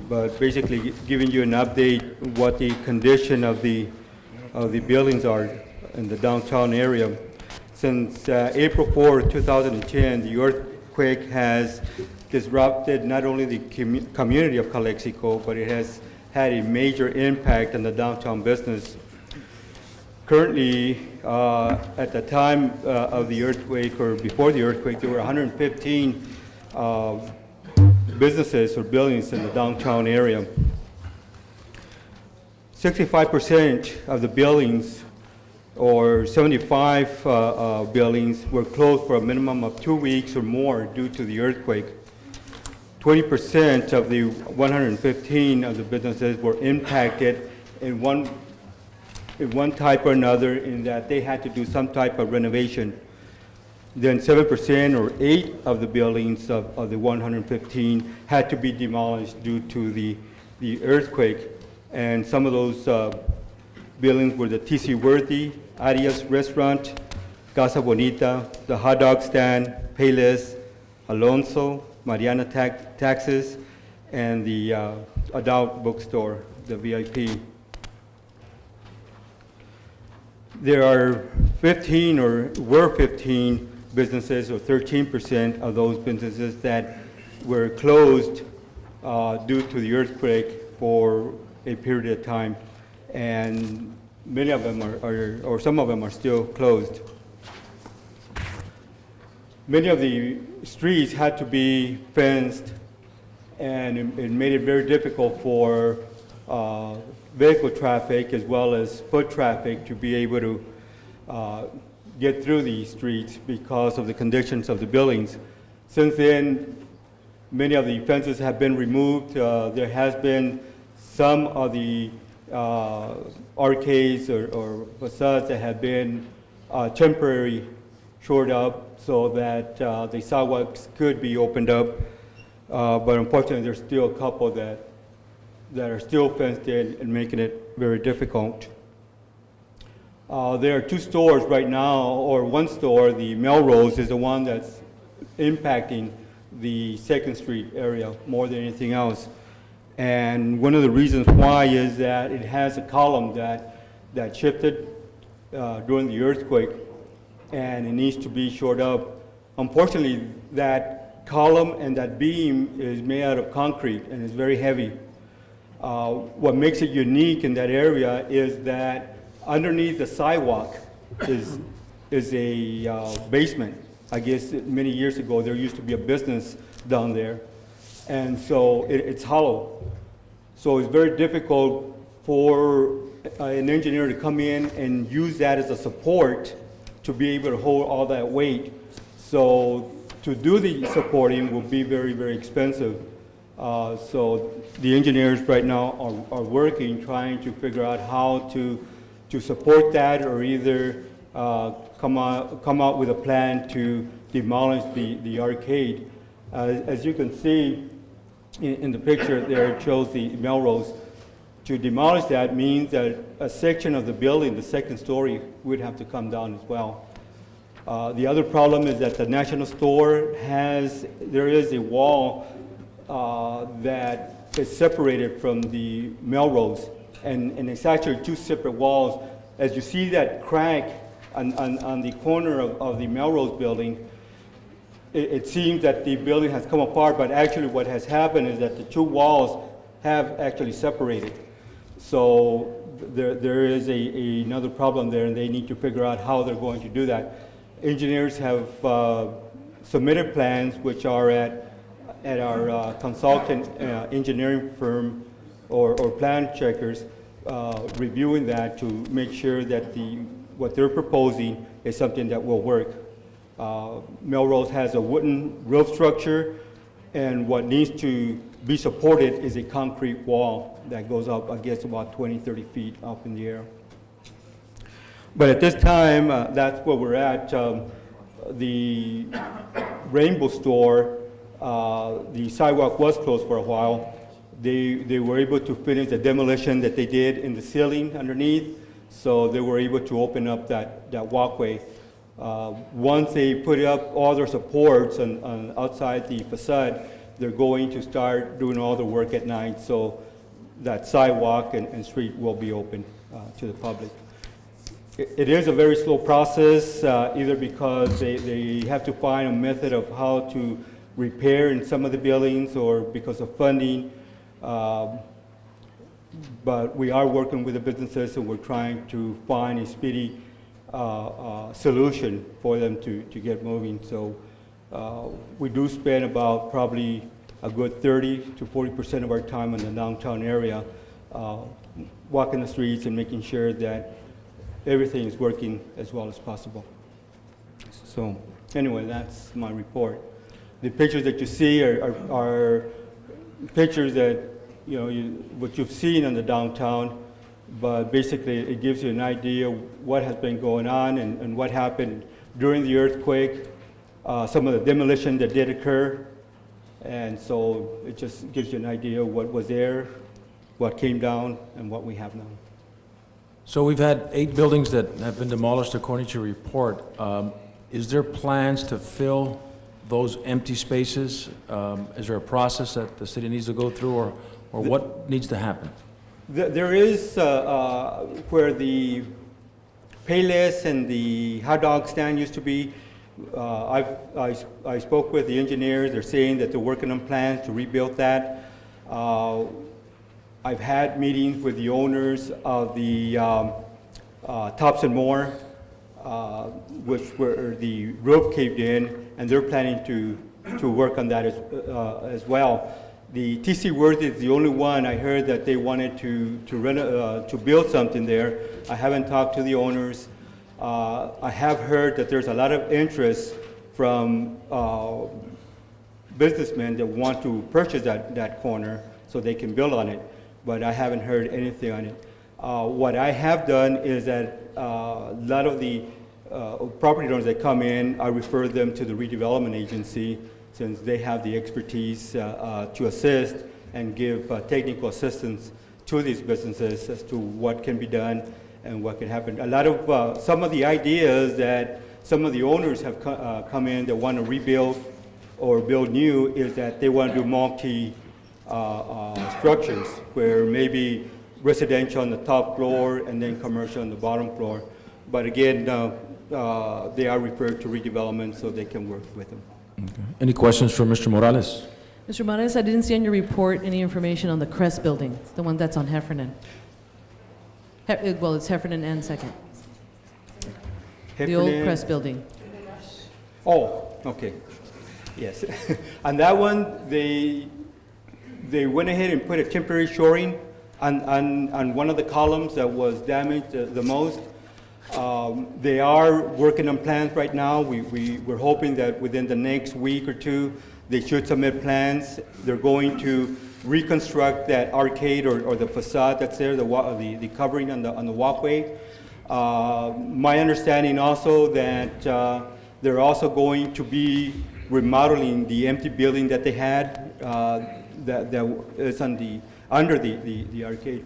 but basically giving you an update what the condition of the buildings are in the downtown area. Since April 4, 2010, the earthquake has disrupted not only the community of Calexico, but it has had a major impact on the downtown business. Currently, at the time of the earthquake or before the earthquake, there were 115 businesses or buildings in the downtown area. 65% of the buildings, or 75 buildings, were closed for a minimum of 2 weeks or more due to the earthquake. 20% of the 115 of the businesses were impacted in one in one type or another in that they had to do some type of renovation. Then 7% or 8 of the buildings of the 115 had to be demolished due to the earthquake. And some of those buildings were the T.C. Worthy, Arias Restaurant, Casa Bonita, the hot dog stand, Payless, Alonso, Mariana Taxes, and the adult bookstore, the VIP. There are 15 or were 15 businesses, or 13% of those businesses that were closed due to the earthquake for a period of time. And many of them or some of them are still closed. Many of the streets had to be fenced, and it made it very difficult for vehicle traffic as well as foot traffic to be able to get through these streets because of the conditions of the buildings. Since then, many of the fences have been removed. There has been some of the arcades or facades that have been temporarily shored up so that the sidewalks could be opened up. But unfortunately, there's still a couple that are still fenced in and making it very difficult. There are 2 stores right now, or 1 store, the Melrose is the one that's impacting the 2nd Street area more than anything else. And one of the reasons why is that it has a column that shifted during the earthquake, and it needs to be shored up. Unfortunately, that column and that beam is made out of concrete and is very heavy. What makes it unique in that area is that underneath the sidewalk is a basement. I guess many years ago there used to be a business down there, and so it's hollow. So it's very difficult for an engineer to come in and use that as a support to be able to hold all that weight. So to do the supporting will be very, very expensive. So the engineers right now are working, trying to figure out how to support that, or either come out with a plan to demolish the arcade. As you can see in the picture there, it shows the Melrose. To demolish that means that a section of the building, the 2nd story, would have to come down as well. The other problem is that the National Store there is a wall that is separated from the Melrose, and it's actually 2 separate walls. As you see that crack on the corner of the Melrose building, it seems that the building has come apart, but actually what has happened is that the 2 walls have actually separated. So there is another problem there, and they need to figure out how they're going to do that. Engineers have submitted plans which are at our consultant engineering firm or plan checkers, reviewing that to make sure that what they're proposing is something that will work. Melrose has a wooden roof structure, and what needs to be supported is a concrete wall that goes up, I guess, about 20, 30 feet up in the air. But at this time, that's where we're at. The Rainbow Store, the sidewalk was closed for a while. They were able to finish the demolition that they did in the ceiling underneath, so they were able to open up that walkway. Once they put up all their supports on outside the facade, they're going to start doing all the work at night, so that sidewalk and street will be open to the public. It is a very slow process, either because they have to find a method of how to repair in some of the buildings, or because of funding. But we are working with the businesses, and we're trying to find a speedy solution for them to get moving. So we do spend about probably a good 30 to 40% of our time in the downtown area, walking the streets and making sure that everything is working as well as possible. So anyway, that's my report. The pictures that you see are pictures that, what you've seen in the downtown. but basically it gives you an idea what has been going on and what happened during the earthquake, some of the demolition that did occur, and so it just gives you an idea of what was there, what came down, and what we have now. So we've had 8 buildings that have been demolished according to your report. Is there plans to fill those empty spaces? Is there a process that the city needs to go through, or what needs to happen? There is where the Payless and the hot dog stand used to be. I spoke with the engineers. They're saying that they're working on plans to rebuild that. I've had meetings with the owners of the Tops and More, which where the roof caved in, and they're planning to work on that as well. The TC Worth is the only one I heard that they wanted to build something there. I haven't talked to the owners. I have heard that there's a lot of interest from businessmen that want to purchase that corner so they can build on it, but I haven't heard anything on it. What I have done is that a lot of the property owners that come in, I refer them to the redevelopment agency, since they have the expertise to assist and give technical assistance to these businesses as to what can be done and what can happen. A lot of, some of the ideas that some of the owners have come in that want to rebuild or build new is that they want to do multi structures, where maybe residential on the top floor and then commercial on the bottom floor. But again, they are referred to redevelopment so they can work with them. Okay. Any questions for Mr. Morales? Mr. Morales, I didn't see on your report any information on the Crest building, the one that's on Heffernan. Well, it's Heffernan and Second. The old Crest building. Oh, okay. Yes. On that one, they went ahead and put a temporary shoring on one of the columns that was damaged the most. They are working on plans right now. We're hoping that within the next week or two, they should submit plans. They're going to reconstruct that arcade or the facade that's there, the covering on the walkway. My understanding also that they're also going to be remodeling the empty building that they had that is under the arcade.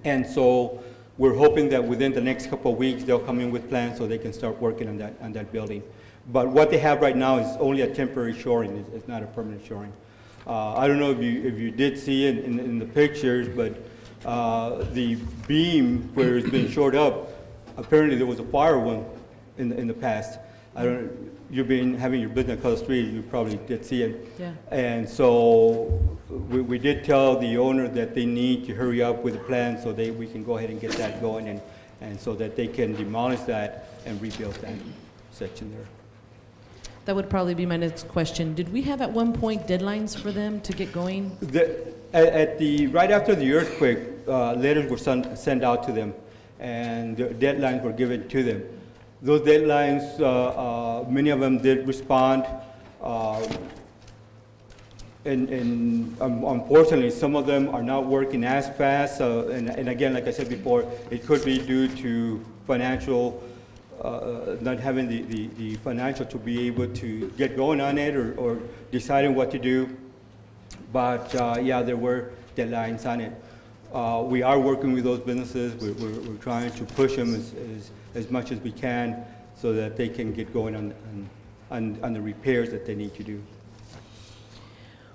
And so we're hoping that within the next couple of weeks, they'll come in with plans so they can start working on that building. But what they have right now is only a temporary shoring. It's not a permanent shoring. I don't know if you did see it in the pictures, but the beam where it's been shored up, apparently there was a fire one in the past. I don't. You've been having your business across the street, you probably did see it. Yeah. And so we did tell the owner that they need to hurry up with the plan so we can go ahead and get that going and so that they can demolish that and rebuild that section there. That would probably be my next question. Did we have at one point deadlines for them to get going? Right after the earthquake, letters were sent out to them and the deadlines were given to them. Those deadlines, many of them did respond, and unfortunately, some of them are not working as fast. And again, like I said before, it could be due to financial, not having the financial to be able to get going on it or deciding what to do. But yeah, there were deadlines on it. We are working with those businesses. We're trying to push them as much as we can so that they can get going on the repairs that they need to do.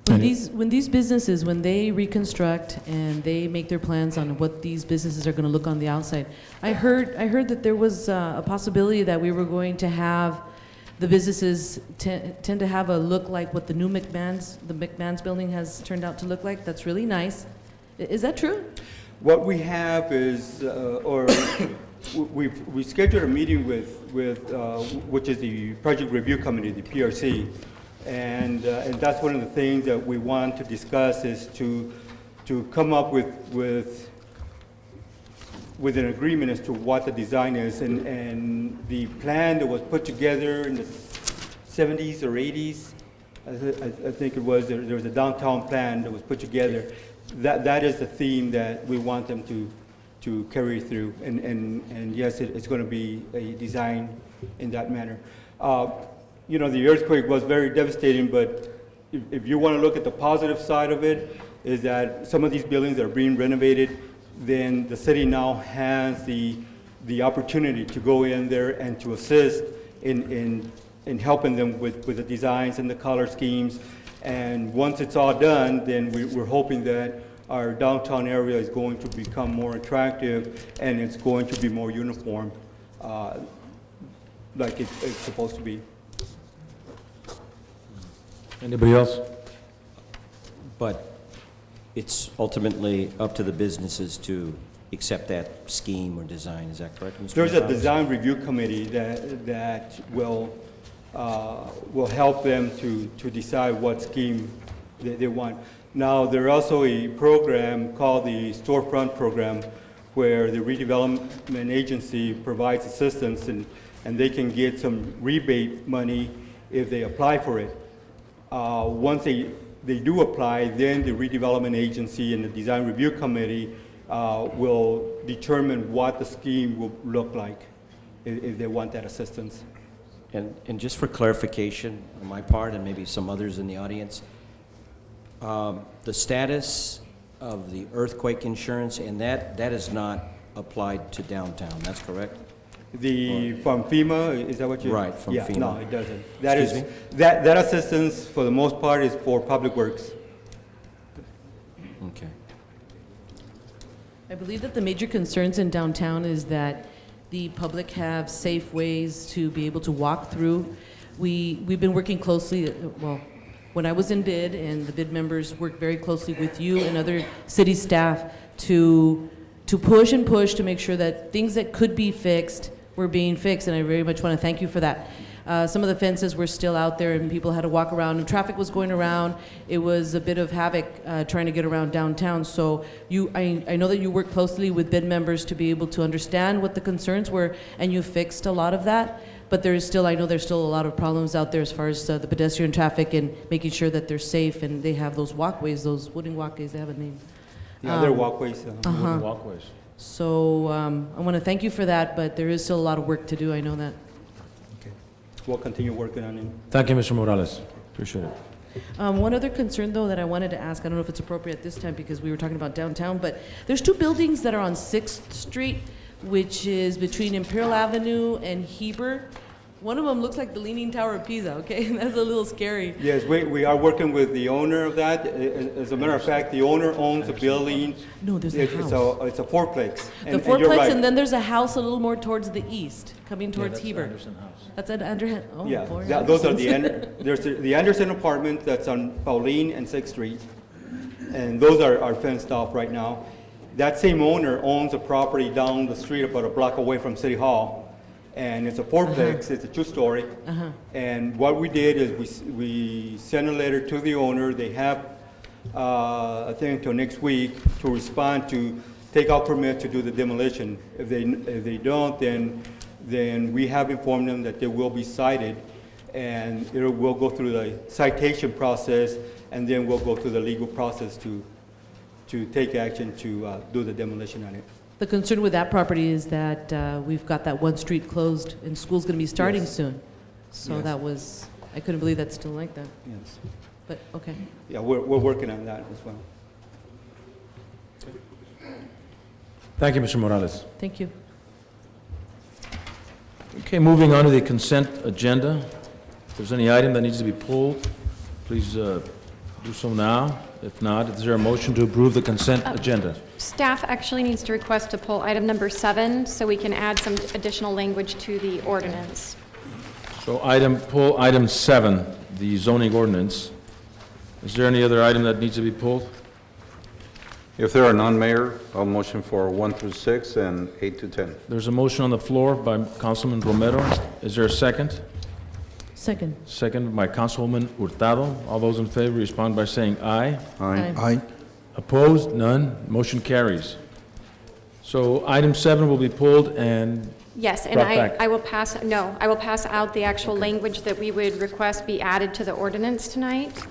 When these businesses, when they reconstruct and they make their plans on what these businesses are going to look on the outside, I heard that there was a possibility that we were going to have the businesses tend to have a look like what the new McMahon's building has turned out to look like. That's really nice. Is that true? What we have is, we scheduled a meeting with which is the Project Review Committee, the PRC, and that's one of the things that we want to discuss is to come up with an agreement as to what the design is, and the plan that was put together in the 70s or 80s, I think it was, there was a downtown plan that was put together. That is the theme that we want them to to carry through. And yes, it's going to be a design in that manner. You know, the earthquake was very devastating, but if you want to look at the positive side of it, is that some of these buildings are being renovated, then the city now has the opportunity to go in there and to assist in helping them with the designs and the color schemes. And once it's all done, then we're hoping that our downtown area is going to become more attractive and it's going to be more uniform, like it's supposed to be. Anybody else? But it's ultimately up to the businesses to accept that scheme or design, is that correct, Mr. There's a Gonzalez? design review committee that will help them to decide what scheme they want. Now, there's also a program called the Storefront Program where the redevelopment agency provides assistance and they can get some rebate money if they apply for it. Once they do apply, then the redevelopment agency and the design review committee will determine what the scheme will look like if they want that assistance. And just for clarification on my part, and maybe some others in the audience, the status of the earthquake insurance, and that is not applied to downtown, that's correct? From FEMA, is that what you? Right, from FEMA. No, it doesn't. Excuse me? That assistance, for the most part, is for public works. Okay. I believe that the major concerns in downtown is that the public have safe ways to be able to walk through. We've been working closely, well, when I was in bid, and the bid members worked very closely with you and other city staff to push and push to make sure that things that could be fixed were being fixed, and I very much want to thank you for that. Some of the fences were still out there and people had to walk around and traffic was going around. It was a bit of havoc trying to get around downtown. So I know that you worked closely with bid members to be able to understand what the concerns were, and you fixed a lot of that. But I know there's still a lot of problems out there as far as the pedestrian traffic and making sure that they're safe and they have those walkways, those wooden walkways, they have a name. Yeah, they're walkways. Wooden walkways. So I want to thank you for that, but there is still a lot of work to do, I know that. We'll continue working on it. Thank you, Mr. Morales. Appreciate it. One other concern, though, that I wanted to ask, I don't know if it's appropriate this time because we were talking about downtown, but there's two buildings that are on 6th Street, which is between Imperial Avenue and Heber. One of them looks like the Leaning Tower of Pisa, okay? That's a little scary. Yes, we are working with the owner of that. As a matter of fact, the owner owns a building. No, there's a house. It's a fourplex. The fourplex, and then there's a house a little more towards the east, coming towards Heber. That's at Anderson. Oh, Yeah, Lord, those are Anderson's. there's the Anderson apartment that's on Pauline and 6th Street, and those are fenced off right now. That same owner owns a property down the street about a block away from City Hall, and it's a fourplex, it's a two-story. And what we did is we sent a letter to the owner. They have, I think, until next week to respond to take out permit to do the demolition. If they don't, then we have informed them that they will be cited, and we'll go through the citation process, and then we'll go through the legal process to take action to do the demolition on it. The concern with that property is that we've got that one street closed and school's going to be starting soon. So Yes. I couldn't believe that's still like that. Yes. But, okay. Yeah, we're working on that as well. Thank you, Mr. Morales. Thank you. Okay, moving on to the consent agenda. If there's any item that needs to be pulled, please do so now. If not, is there a motion to approve the consent agenda? Staff actually needs to request to pull item number 7 so we can add some additional language to the ordinance. So pull item 7, the zoning ordinance. Is there any other item that needs to be pulled? If there are none, Mayor, I'll motion for 1 through 6 and 8 to 10. There's a motion on the floor by Councilman Romero. Is there a second? Second. Second by Councilwoman Hurtado. All those in favor respond by saying aye. Aye. Aye. Opposed? None. Motion carries. So item 7 will be pulled and Yes, and brought back. I will pass out the actual language that we would request be added to the ordinance tonight.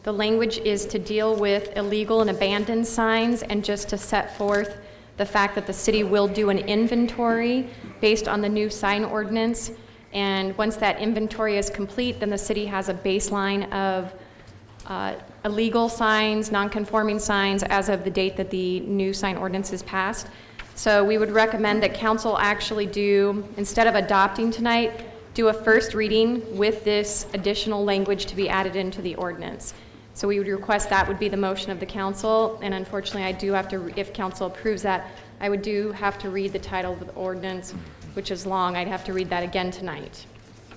The language is to deal with illegal and abandoned signs and just to set forth the fact that the city will do an inventory based on the new sign ordinance. And once that inventory is complete, then the city has a baseline of illegal signs, non-conforming signs as of the date that the new sign ordinance is passed. So we would recommend that council actually do, instead of adopting tonight, do a first reading with this additional language to be added into the ordinance. So we would request that would be the motion of the council, and unfortunately I do have to, if council approves that, I would have to read the title of the ordinance, which is long. I'd have to read that again tonight.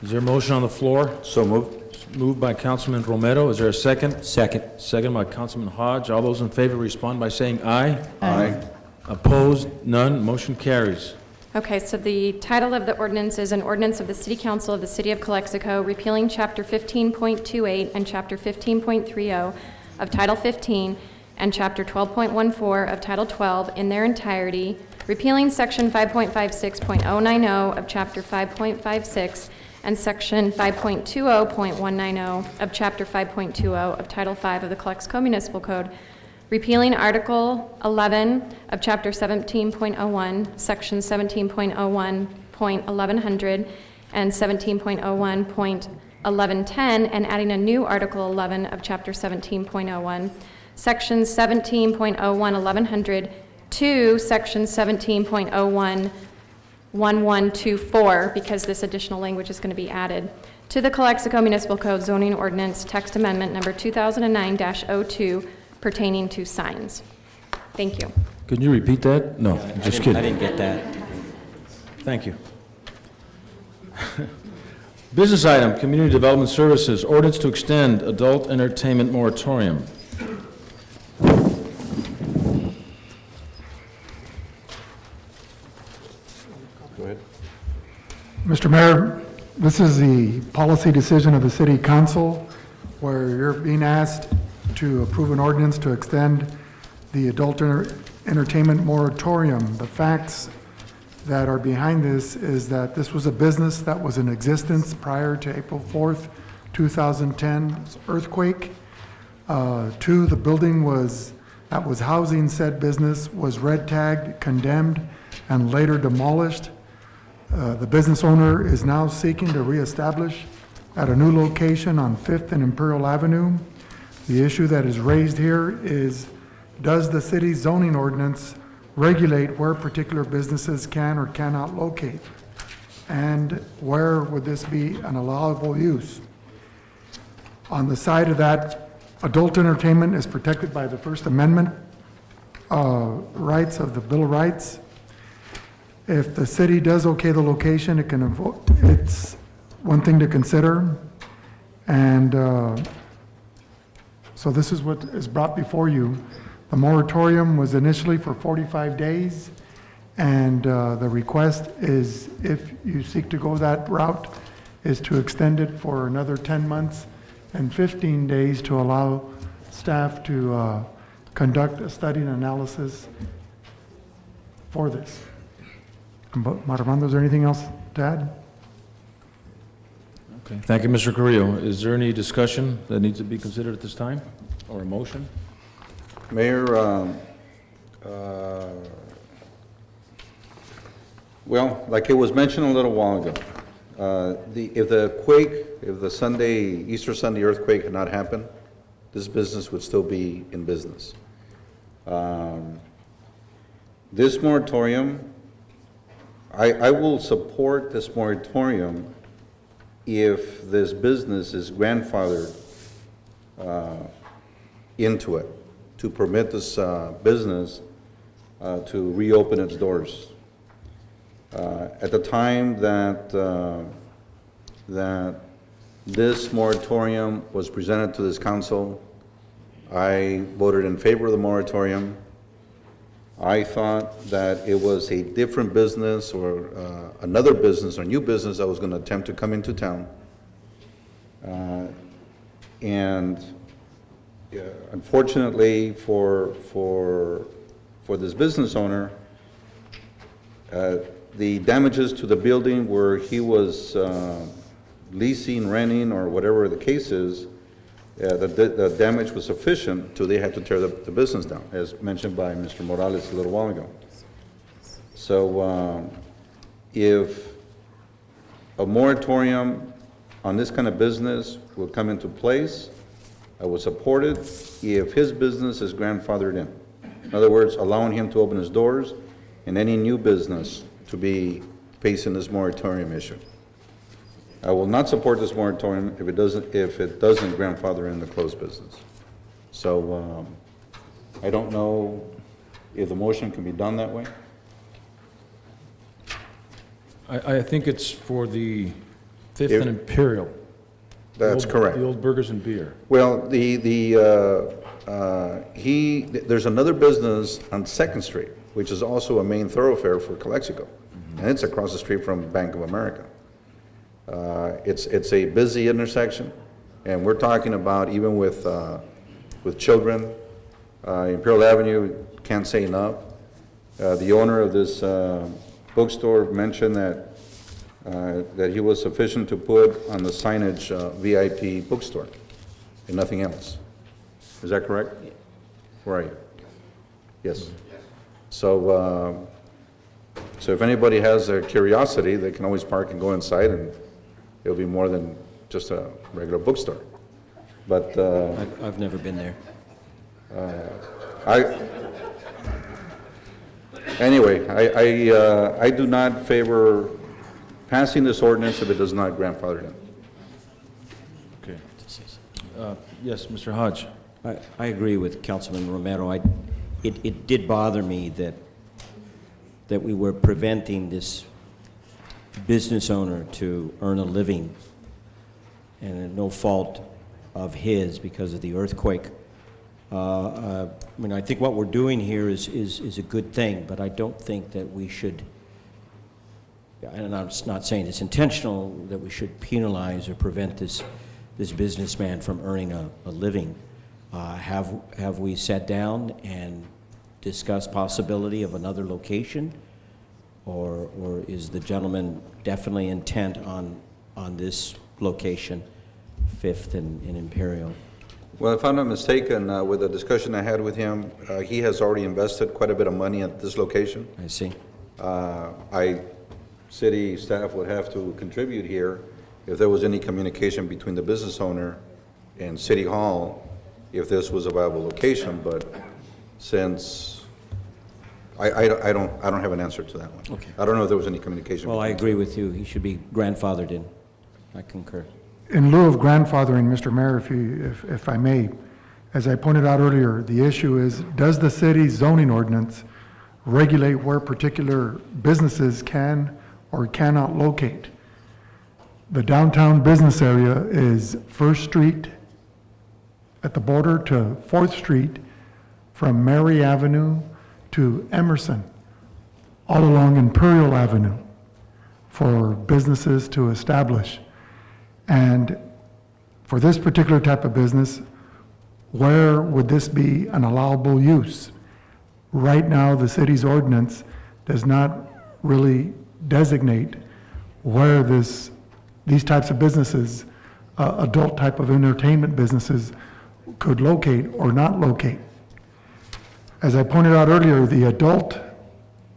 Is there a motion on the floor? So moved. Moved by Councilman Romero. Is there a second? Second. Second by Councilman Hodge. All those in favor respond by saying aye. Aye. Opposed? None. Motion carries. Okay, so the title of the ordinance is an ordinance of the City Council of the City of Calexico repealing Chapter 15.28 and Chapter 15.30 of Title 15 and Chapter 12.14 of Title 12 in their entirety, repealing Section 5.56.090 of Chapter 5.56 and Section 5.20.190 of Chapter 5.20 of Title 5 of the Calexico Municipal Code, repealing Article 11 of Chapter 17.01, Section 17.01.1100 and 17.01.1110, and adding a new Article 11 of Chapter 17.01, Section 17.01.1100 to Section 17.01.1124, because this additional language is going to be added to the Calexico Municipal Code zoning ordinance text amendment number 2009-02 pertaining to signs. Thank you. Could you repeat that? No, just kidding. I didn't get that. Thank you. Business item, Community Development Services, ordinance to extend adult entertainment moratorium. Go ahead. Mr. Mayor, this is the policy decision of the City Council where you're being asked to approve an ordinance to extend the adult entertainment moratorium. The facts that are behind this is that this was a business that was in existence prior to April 4th, 2010 earthquake. Two, the building that was housing said business was red tagged, condemned, and later demolished. The business owner is now seeking to reestablish at a new location on 5th and Imperial Avenue. The issue that is raised here is, does the city's zoning ordinance regulate where particular businesses can or cannot locate? And where would this be an allowable use? On the side of that, adult entertainment is protected by the First Amendment rights of the Bill of Rights. If the city does okay the location, it's one thing to consider. And so this is what is brought before you. The moratorium was initially for 45 days, and the request is, if you seek to go that route, is to extend it for another 10 months and 15 days to allow staff to conduct a study and analysis for this. But, Armando, is there anything else to add? Okay, thank you, Mr. Carrillo. Is there any discussion that needs to be considered at this time, or a motion? Mayor, well, like it was mentioned a little while ago, if the Easter Sunday earthquake had not happened, this business would still be in business. This moratorium, I will support this moratorium if this business is grandfathered into it, to permit this business to reopen its doors. At the time that this moratorium was presented to this council, I voted in favor of the moratorium. I thought that it was a different business or another business or new business that was going to attempt to come into town. Unfortunately for this business owner, the damages to the building where he was leasing, renting, or whatever the case is, the damage was sufficient till they had to tear the business down, as mentioned by Mr. Morales a little while ago. So if a moratorium on this kind of business will come into place, I will support it if his business is grandfathered in. In other words, allowing him to open his doors and any new business to be facing this moratorium issue. I will not support this moratorium if it doesn't grandfather in the closed business. So I don't know if the motion can be done that way. I think it's for the Fifth and Imperial. That's correct. The old Burgers and Beer. Well, there's another business on Second Street, which is also a main thoroughfare for Calexico, and it's across the street from Bank of America. It's a busy intersection, and we're talking about even with children, Imperial Avenue, can't say enough. The owner of this bookstore mentioned that he was sufficient to put on the signage VIP bookstore and nothing else. Is that correct? Where are you? Yes. So if anybody has a curiosity, they can always park and go inside, and it'll be more than just a regular bookstore. But I've never been there. Anyway, I do not favor passing this ordinance if it does not grandfather in. Okay. Yes, Mr. Hodge. I agree with Councilman Romero. It did bother me that we were preventing this business owner to earn a living, and no fault of his because of the earthquake. I mean, I think what we're doing here is a good thing, but I don't think that we should, and I'm not saying it's intentional, that we should penalize or prevent this businessman from earning a living. Have we sat down and discussed possibility of another location, or is the gentleman definitely intent on this location, Fifth and Imperial? Well, if I'm not mistaken, with the discussion I had with him, he has already invested quite a bit of money at this location. I see. City staff would have to contribute here if there was any communication between the business owner and City Hall, if this was a viable location, but since I don't have an answer to that one. Okay. I don't know if there was any communication. Well, I agree with you. He should be grandfathered in. I concur. In lieu of grandfathering, Mr. Mayor, if I may, as I pointed out earlier, the issue is, does the city's zoning ordinance regulate where particular businesses can or cannot locate? The downtown business area is First Street at the border to 4th Street, from Mary Avenue to Emerson, all along Imperial Avenue for businesses to establish. And for this particular type of business, where would this be an allowable use? Right now, the city's ordinance does not really designate where these types of businesses, adult type of entertainment businesses, could locate or not locate. As I pointed out earlier, the adult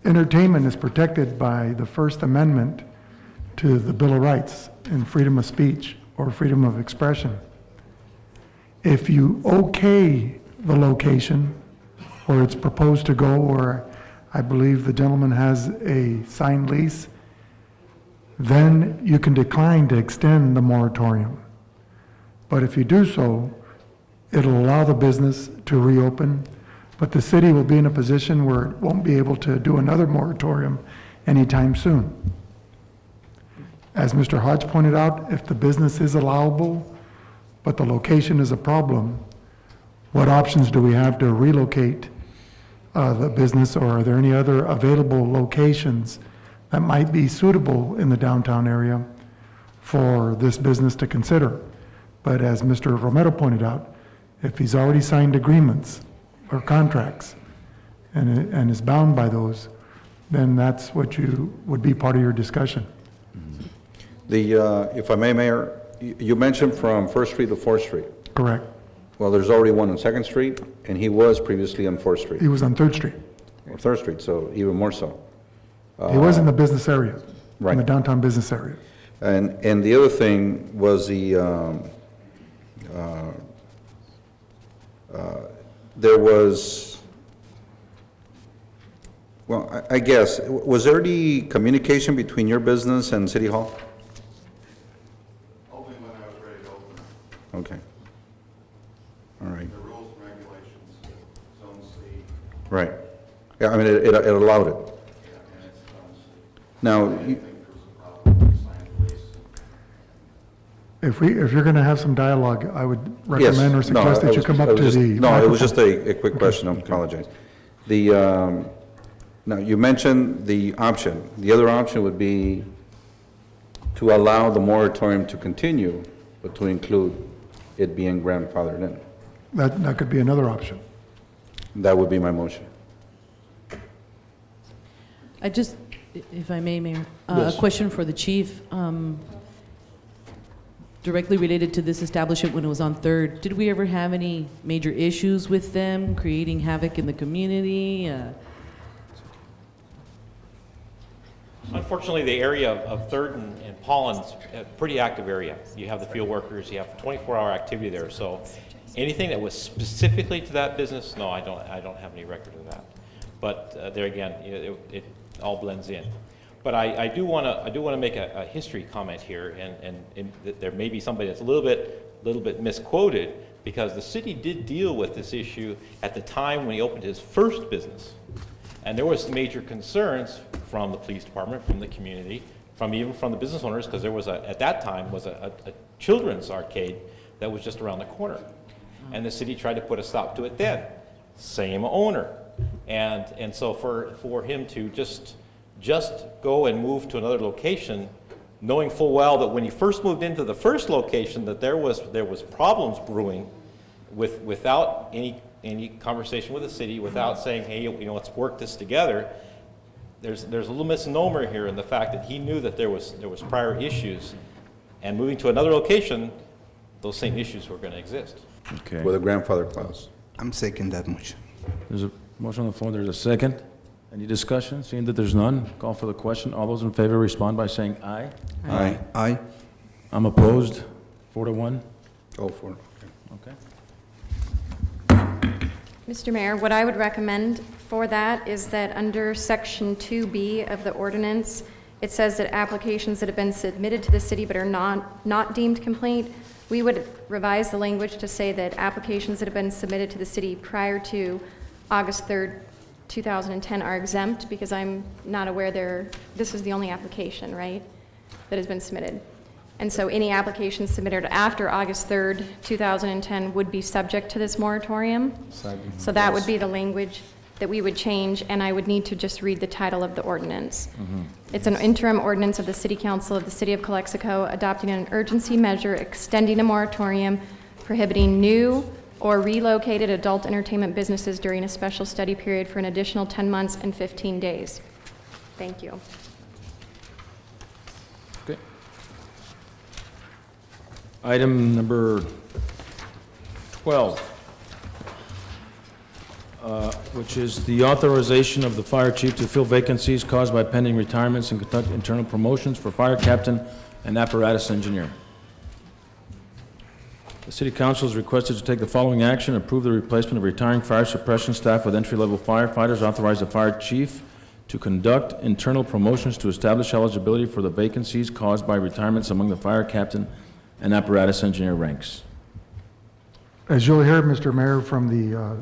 entertainment is protected by the First Amendment to the Bill of Rights and freedom of speech or freedom of expression. If you okay the location where it's proposed to go, or I believe the gentleman has a signed lease, then you can decline to extend the moratorium. But if you do so, it'll allow the business to reopen, but the city will be in a position where it won't be able to do another moratorium anytime soon. As Mr. Hodge pointed out, if the business is allowable, but the location is a problem, what options do we have to relocate the business, or are there any other available locations that might be suitable in the downtown area for this business to consider? But as Mr. Romero pointed out, if he's already signed agreements or contracts and is bound by those, then that's what would be part of your discussion. If I may, Mayor, you mentioned from First Street to 4th Street. Correct. Well, there's already one on 2nd Street, and he was previously on 4th Street. He was on 3rd Street. Or 3rd Street, so even more so. He was in the business area, in Right. the downtown business area. And the other thing was there was, well, I guess, was there any communication between your business and City Hall? Only when I was ready to open it. Okay. All right. The rules and regulations, Zone C. Right. Yeah, I mean, it allowed it. Yeah, and it's Zone C. Now, I didn't think there was a problem with signing the lease. If you're going to have some dialogue, I would yes, recommend or no, suggest I that you was- come I up was to just- the No, it was microphone. just a quick question, I apologize. The, now, you mentioned the option. The other option would be to allow the moratorium to continue, but to include it being grandfathered in. That could be another option. That would be my motion. I just, if I may, Mayor, Yes. a question for the chief, directly related to this establishment when it was on Third. Did we ever have any major issues with them creating havoc in the community? Unfortunately, the area of Third and Pollen's a pretty active area. You have the field workers, you have 24-hour activity there. So anything that was specifically to that business, no, I don't have any record of that. But there again, it all blends in. But I do want to make a history comment here, and there may be somebody that's a little bit misquoted, because the city did deal with this issue at the time when he opened his first business. And there was major concerns from the police department, from the community, even from the business owners, because there was at that time was a children's arcade that was just around the corner. And the city tried to put a stop to it then. Same owner. And so for him to just go and move to another location, knowing full well that when he first moved into the first location that there was problems brewing without any conversation with the city, without saying, hey, let's work this together. There's a little misnomer here in the fact that he knew that there was prior issues, and moving to another location, those same issues were going to exist. Okay. With a grandfather clause. I'm second that motion. There's a motion on the floor, there's a second. Any discussion? Seeing that there's none, call for the question. All those in favor respond by saying aye. Aye. Aye. I'm opposed, 4-1. Go for it. Okay. Mr. Mayor, what I would recommend for that is that under Section 2B of the ordinance, it says that applications that have been submitted to the city but are not deemed complete, we would revise the language to say that applications that have been submitted to the city prior to August 3rd, 2010 are exempt, because I'm not aware this is the only application, right, that has been submitted. And so any applications submitted after August 3rd, 2010 would be subject to this moratorium. So that would be the language that we would change, and I would need to just read the title of the ordinance. It's an interim ordinance of the City Council of the City of Calexico adopting an urgency measure extending a moratorium prohibiting new or relocated adult entertainment businesses during a special study period for an additional 10 months and 15 days. Thank you. Okay. Item number 12, which is the authorization of the fire chief to fill vacancies caused by pending retirements and conduct internal promotions for fire captain and apparatus engineer. The City Council is requested to take the following action: approve the replacement of retiring fire suppression staff with entry-level firefighters, authorize the fire chief to conduct internal promotions to establish eligibility for the vacancies caused by retirements among the fire captain and apparatus engineer ranks. As you'll hear, Mr. Mayor, from the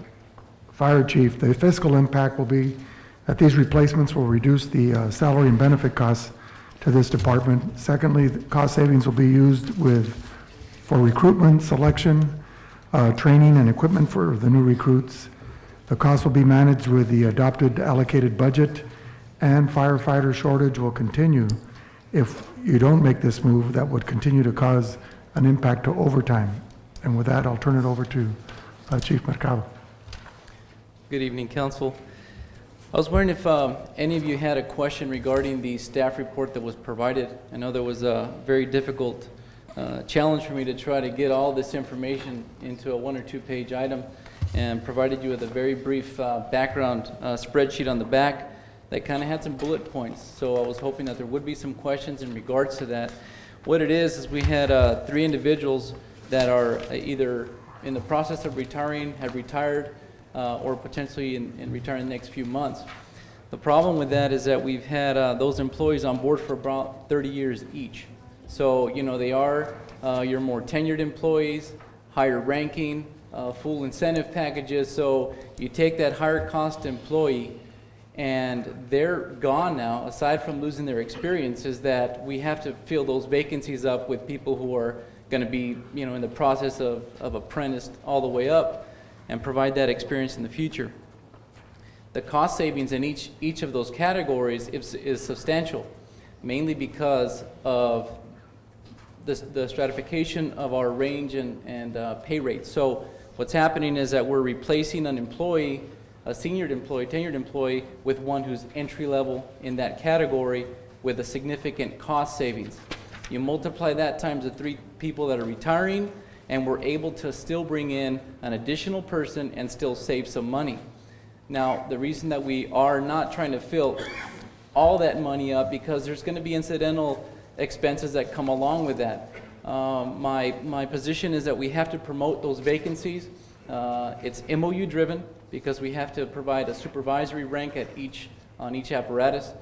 fire chief, the fiscal impact will be that these replacements will reduce the salary and benefit costs to this department. Secondly, the cost savings will be used for recruitment, selection, training, and equipment for the new recruits. The cost will be managed with the adopted allocated budget, and firefighter shortage will continue. If you don't make this move, that would continue to cause an impact to overtime. And with that, I'll turn it over to Chief Mercado. Good evening, Council. I was wondering if any of you had a question regarding the staff report that was provided. I know there was a very difficult challenge for me to try to get all this information into a 1 or 2 page item, and provided you with a very brief background spreadsheet on the back that kind of had some bullet points. So I was hoping that there would be some questions in regards to that. What it is we had 3 individuals that are either in the process of retiring, have retired, or potentially in retiring in the next few months. The problem with that is that we've had those employees on board for about 30 years each. So, you know, they are your more tenured employees, higher ranking, full incentive packages. So you take that higher cost employee and they're gone now, aside from losing their experience, is that we have to fill those vacancies up with people who are going to be, you know, in the process of apprenticed all the way up and provide that experience in the future. The cost savings in each of those categories is substantial, mainly because of the stratification of our range and pay rates. So what's happening is that we're replacing an employee, a tenured employee, with one who's entry level in that category with a significant cost savings. You multiply that times the 3 people that are retiring, and we're able to still bring in an additional person and still save some money. Now, the reason that we are not trying to fill all that money up, because there's going to be incidental expenses that come along with that. My position is that we have to promote those vacancies. It's MOU driven, because we have to provide a supervisory rank on each apparatus,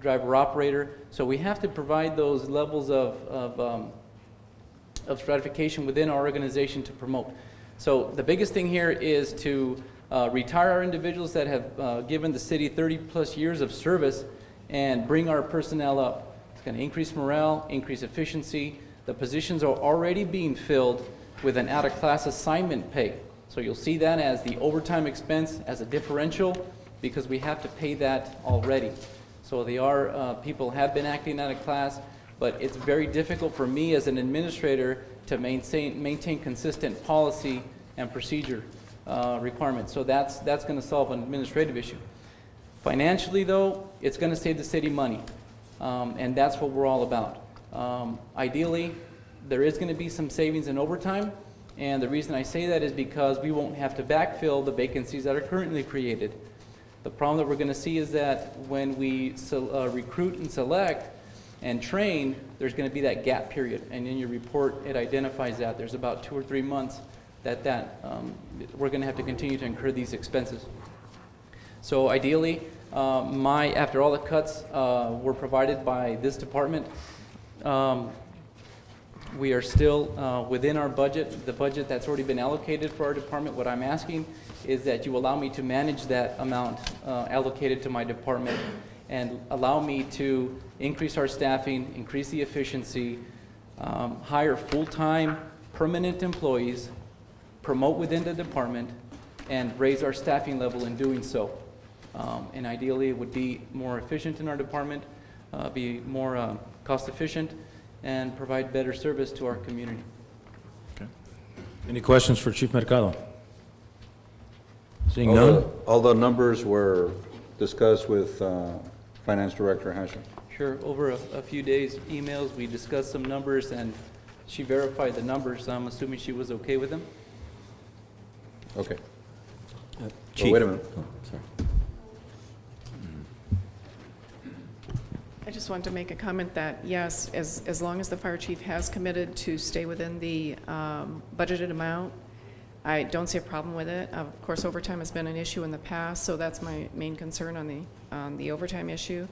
driver operator. So we have to provide those levels of stratification within our organization to promote. So the biggest thing here is to retire our individuals that have given the city 30+ years of service and bring our personnel up. It's going to increase morale, increase efficiency. The positions are already being filled with an out-of-class assignment pay. So you'll see that as the overtime expense as a differential, because we have to pay that already. So people have been acting out of class, but it's very difficult for me as an administrator to maintain consistent policy and procedure requirements. So that's going to solve an administrative issue. Financially, though, it's going to save the city money, and that's what we're all about. Ideally, there is going to be some savings in overtime, and the reason I say that is because we won't have to backfill the vacancies that are currently created. The problem that we're going to see is that when we recruit and select and train, there's going to be that gap period, and in your report it identifies that. There's about 2 or 3 months that we're going to have to continue to incur these expenses. So ideally, after all the cuts were provided by this department, we are still within our budget, the budget that's already been allocated for our department. What I'm asking is that you allow me to manage that amount allocated to my department and allow me to increase our staffing, increase the efficiency, hire full-time permanent employees, promote within the department, and raise our staffing level in doing so. And ideally, it would be more efficient in our department, be more cost efficient, and provide better service to our community. Okay. Any questions for Chief Mercado? Seeing none? All the numbers were discussed with Finance Director Hashem. Sure. Over a few days, emails, we discussed some numbers, and she verified the numbers. I'm assuming she was okay with them. Okay. Chief. Wait a minute. Oh, sorry. I just wanted to make a comment that, yes, as long as the fire chief has committed to stay within the budgeted amount, I don't see a problem with it. Of course, overtime has been an issue in the past, so that's my main concern on the overtime issue.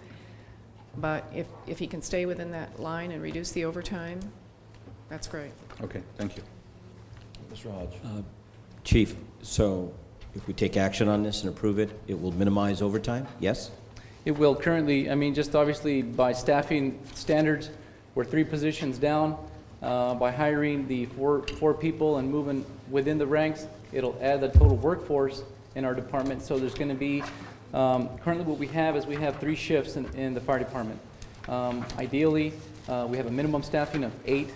But if he can stay within that line and reduce the overtime, that's great. Okay, thank you. Mr. Hodge. Chief, so if we take action on this and approve it, it will minimize overtime? Yes? It will currently, I mean, just obviously by staffing standards, we're 3 positions down. By hiring the four people and moving within the ranks, it'll add the total workforce in our department. So there's going to be, currently what we have is we have 3 shifts in the fire department. Ideally, we have a minimum staffing of 8.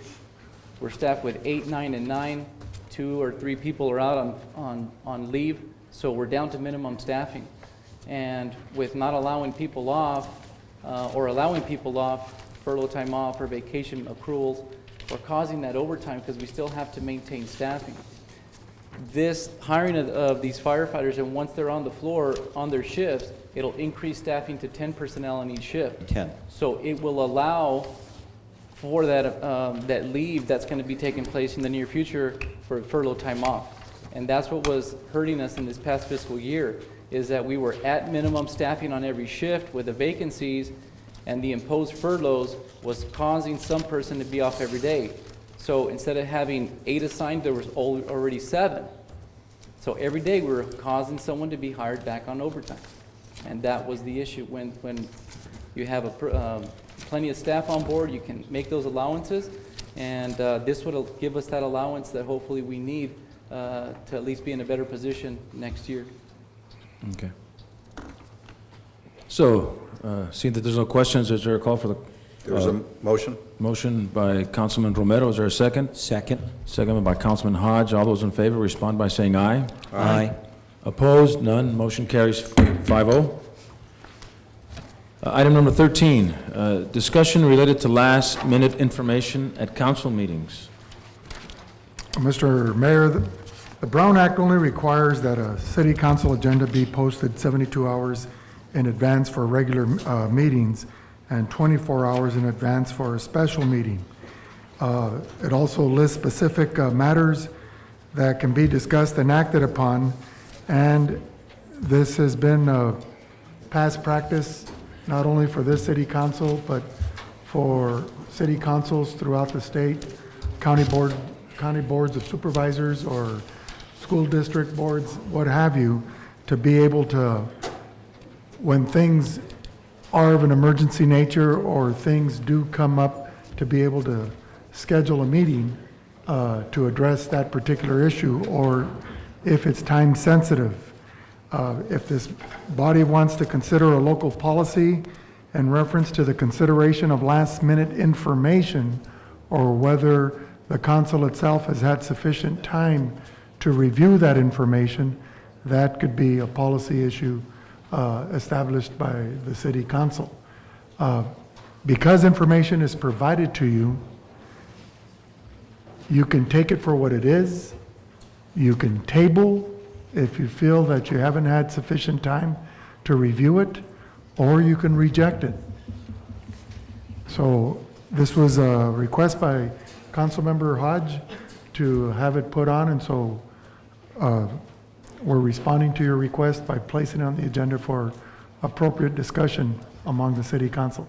We're staffed with 8, 9, and 9. 2 or 3 people are out on leave, so we're down to minimum staffing. And with not allowing people off, or allowing people off, furlough time off or vacation accruals, we're causing that overtime because we still have to maintain staffing. this hiring of these firefighters, and once they're on the floor on their shifts, it'll increase staffing to 10 personnel on each shift. 10. So it will allow for that, that leave that's going to be taking place in the near future for furlough time off. And that's what was hurting us in this past fiscal year, is that we were at minimum staffing on every shift with the vacancies, and the imposed furloughs was causing some person to be off every day. So instead of having 8 assigned, there was already 7. So every day we were causing someone to be hired back on overtime. And that was the issue. When you have plenty of staff on board, you can make those allowances, and this would give us that allowance that hopefully we need to at least be in a better position next year. Okay. So, seeing that there's no questions, is there a call for the... There's a motion? Motion by Councilman Romero. Is there a second? Second. Second by Councilman Hodge. All those in favor respond by saying aye. Aye. Opposed? None. Motion carries 5-0. Item number 13, discussion related to last-minute information at council meetings. Mr. Mayor, the Brown Act only requires that a city council agenda be posted 72 hours in advance for regular meetings and 24 hours in advance for a special meeting. It also lists specific matters that can be discussed and acted upon, and this has been past practice not only for this city council, but for city councils throughout the state, county boards of supervisors or school district boards, what have you, to be able to, when things are of an emergency nature or things do come up, to be able to schedule a meeting to address that particular issue, or if it's time sensitive. If this body wants to consider a local policy in reference to the consideration of last-minute information, or whether the council itself has had sufficient time to review that information, that could be a policy issue established by the city council. Because information is provided to you, you can take it for what it is, you can table if you feel that you haven't had sufficient time to review it, or you can reject it. So this was a request by Councilmember Hodge to have it put on, and so we're responding to your request by placing it on the agenda for appropriate discussion among the city council.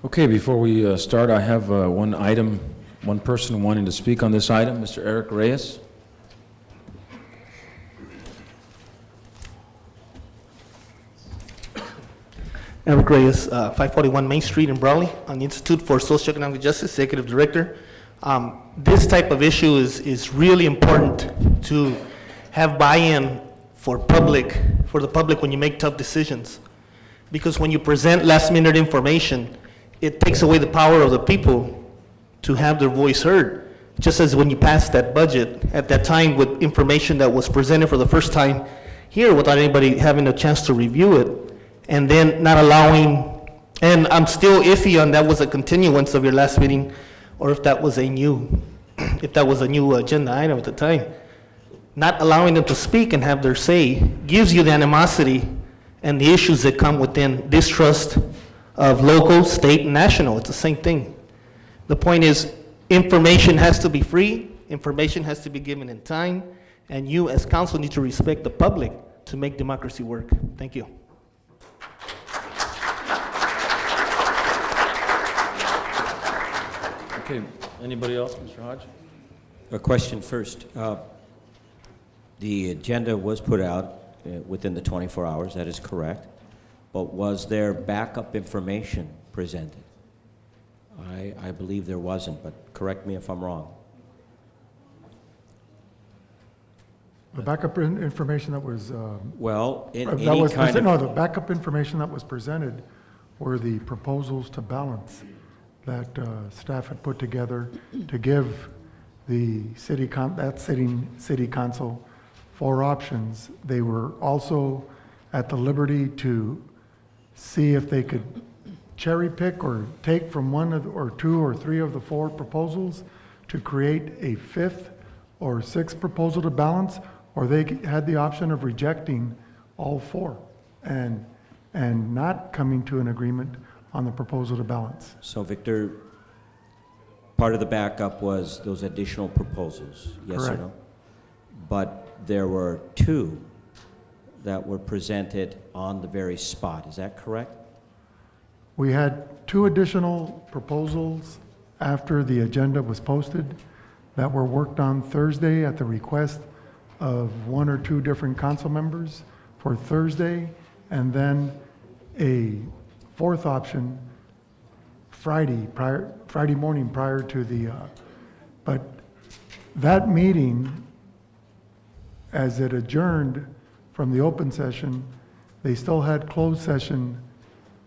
Okay, before we start, I have one person wanting to speak on this item, Mr. Eric Reyes. Eric Reyes, 541 Main Street in Brawley, on the Institute for Socioeconomic Justice, Executive Director. This type of issue is really important to have buy-in for the public when you make tough decisions. Because when you present last-minute information, it takes away the power of the people to have their voice heard. Just as when you passed that budget at that time with information that was presented for the first time here without anybody having a chance to review it, and then not allowing, and I'm still iffy on that was a continuance of your last meeting, or if that was a new agenda item at the time. Not allowing them to speak and have their say gives you the animosity and the issues that come within distrust of local, state, and national. It's the same thing. The point is, information has to be free, information has to be given in time, and you as council need to respect the public to make democracy work. Thank you. Okay, anybody else, Mr. Hodge? A question first. The agenda was put out within the 24 hours, that is correct. But was there backup information presented? I believe there wasn't, but correct me if I'm wrong. The backup information that was... Well, in that any was kind of... No, the backup information that was presented were the proposals to balance that staff had put together to give the city council 4 options. They were also at the liberty to see if they could cherry pick or take from one of or 2 or 3 of the 4 proposals to create a 5th or 6 proposal to balance, or they had the option of rejecting all 4 and not coming to an agreement on the proposal to balance. So Victor, part of the backup was those additional proposals, yes or Correct. no? But there were 2 that were presented on the very spot, is that correct? We had 2 additional proposals after the agenda was posted that were worked on Thursday at the request of 1 or 2 different council members for Thursday, and then a 4th option Friday morning prior to the, but that meeting, as it adjourned from the open session, they still had closed session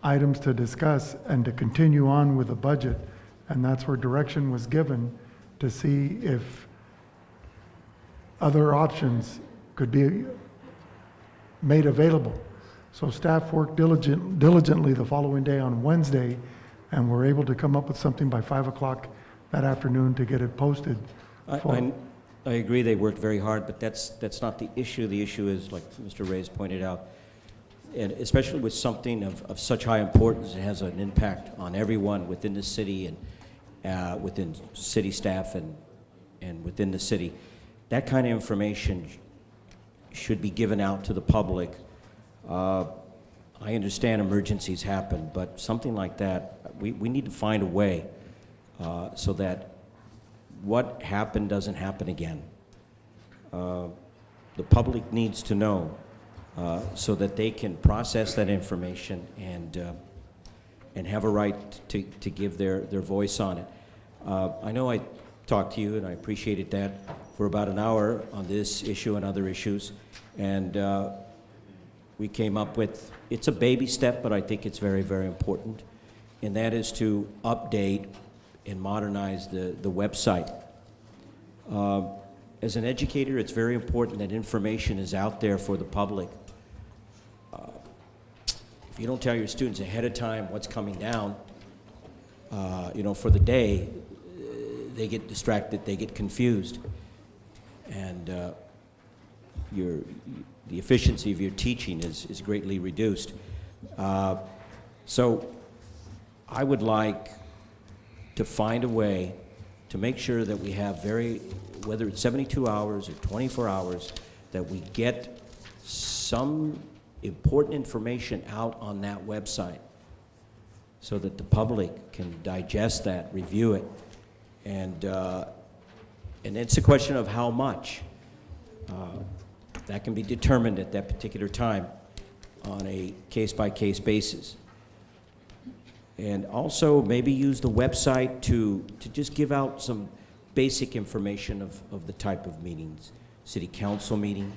items to discuss and to continue on with the budget, and that's where direction was given to see if other options could be made available. So staff worked diligently the following day on Wednesday, and were able to come up with something by 5 o'clock that afternoon to get it posted. I agree they worked very hard, but that's not the issue. The issue is, like Mr. Reyes pointed out, and especially with something of such high importance, it has an impact on everyone within the city and within city staff and within the city. That kind of information should be given out to the public. I understand emergencies happen, but something like that, we need to find a way so that what happened doesn't happen again. The public needs to know so that they can process that information and have a right to give their voice on it. I know I talked to you, and I appreciated that, for about an hour on this issue and other issues, and we came up with, it's a baby step, but I think it's very, very important, and that is to update and modernize the website. As an educator, it's very important that information is out there for the public. If you don't tell your students ahead of time what's coming down, for the day, they get distracted, they get confused, and the efficiency of your teaching is greatly reduced. So I would like to find a way to make sure that we have whether it's 72 hours or 24 hours, that we get some important information out on that website so that the public can digest that, review it, and it's a question of how much. That can be determined at that particular time on a case-by-case basis. And also maybe use the website to just give out some basic information of the type of meetings. City council meeting,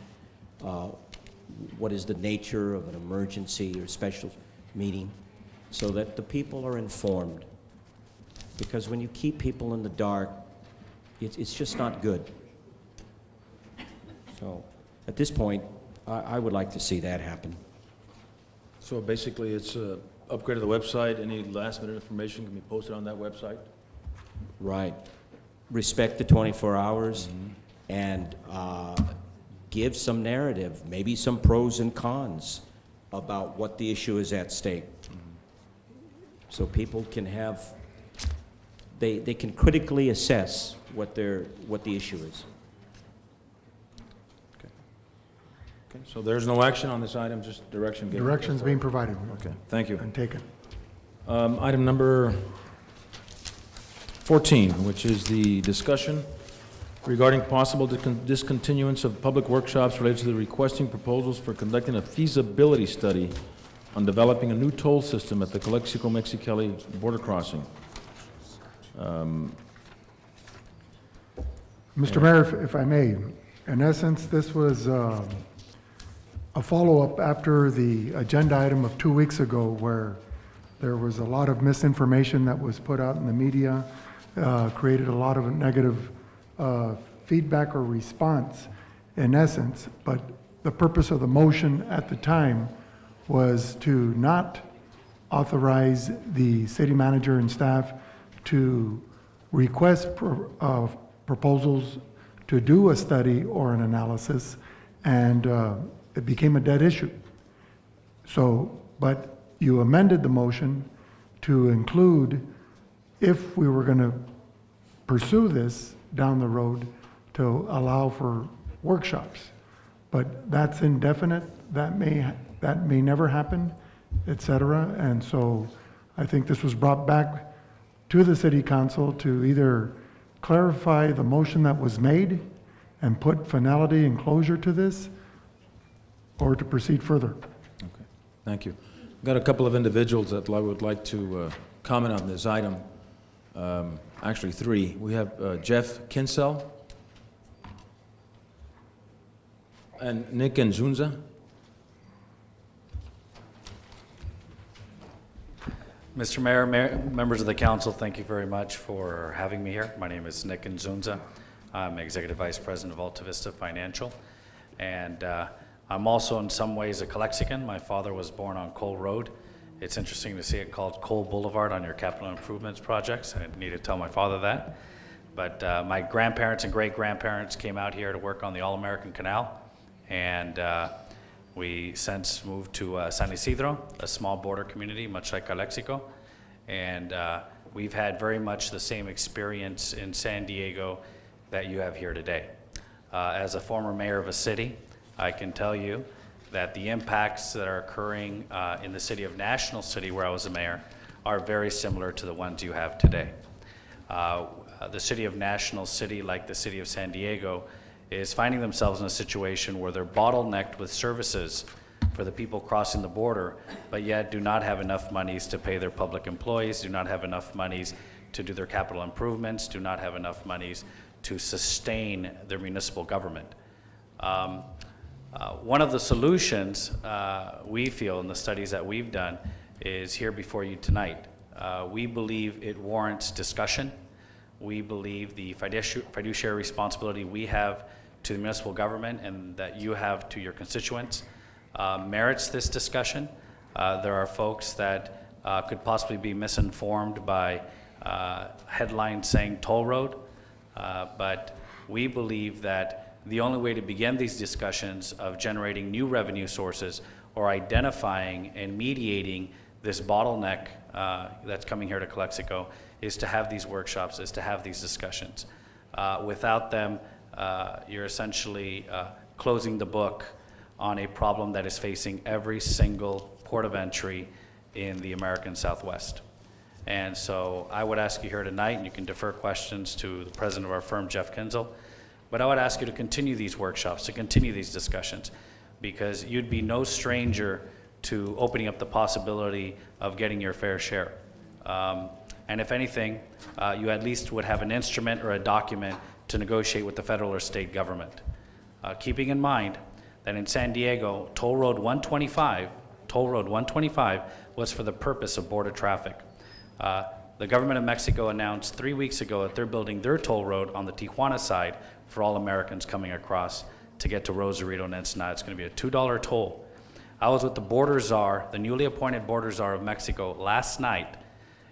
what is the nature of an emergency or special meeting, so that the people are informed. Because when you keep people in the dark, it's just not good. So at this point, I would like to see that happen. So basically, it's a upgrade of the website. Any last-minute information can be posted on that website? Right. Respect the 24 hours and give some narrative, maybe some pros and cons about what the issue is at stake. So people can have, they can critically assess what the issue is. Okay, so there's no action on this item, just direction given? Direction's being provided. Okay, thank you. And taken. Item number 14, which is the discussion regarding possible discontinuance of public workshops related to the requesting proposals for conducting a feasibility study on developing a new toll system at the Calexico Mexicali border crossing. Mr. Mayor, if I may, in essence, this was a follow-up after the agenda item of 2 weeks ago, where there was a lot of misinformation that was put out in the media, created a lot of negative feedback or response, in essence. But the purpose of the motion at the time was to not authorize the city manager and staff to request proposals to do a study or an analysis, and it became a dead issue. So, but you amended the motion to include, if we were going to pursue this down the road, to allow for workshops. But that's indefinite, that may never happen, et cetera. And so I think this was brought back to the city council to either clarify the motion that was made and put finality and closure to this, or to proceed further. Okay, thank you. We've got a couple of individuals that I would like to comment on this item. Actually, three. We have Jeff Kinsell and Nick Nzunza. Mr. Mayor, members of the council, thank you very much for having me here. My name is Nick Nzunza. I'm Executive Vice President of Alta Vista Financial. And I'm also in some ways a Calexican. My father was born on Cole Road. It's interesting to see it called Cole Boulevard on your capital improvements projects. I need to tell my father that. But my grandparents and great-grandparents came out here to work on the All-American Canal. And we since moved to San Isidro, a small border community, much like Calexico. And we've had very much the same experience in San Diego that you have here today. As a former mayor of a city, I can tell you that the impacts that are occurring in the city of National City, where I was a mayor, are very similar to the ones you have today. The city of National City, like the city of San Diego, is finding themselves in a situation where they're bottlenecked with services for the people crossing the border, but yet do not have enough monies to pay their public employees, do not have enough monies to do their capital improvements, do not have enough monies to sustain their municipal government. One of the solutions we feel in the studies that we've done is here before you tonight. We believe it warrants discussion. We believe the fiduciary responsibility we have to the municipal government and that you have to your constituents merits this discussion. There are folks that could possibly be misinformed by headlines saying toll road, but we believe that the only way to begin these discussions of generating new revenue sources or identifying and mediating this bottleneck that's coming here to Calexico is to have these workshops, is to have these discussions. Without them, you're essentially closing the book on a problem that is facing every single port of entry in the American Southwest. And so I would ask you here tonight, and you can defer questions to the president of our firm, Jeff Kinsell, but I would ask you to continue these workshops, to continue these discussions, because you'd be no stranger to opening up the possibility of getting your fair share. And if anything, you at least would have an instrument or a document to negotiate with the federal or state government. Keeping in mind that in San Diego, Toll Road 125 was for the purpose of border traffic. The government of Mexico announced 3 weeks ago that they're building their toll road on the Tijuana side for all Americans coming across to get to Rosarito and Ensenada. It's going to be a $2 toll. I was with the border czar, the newly appointed border czar of Mexico, last night,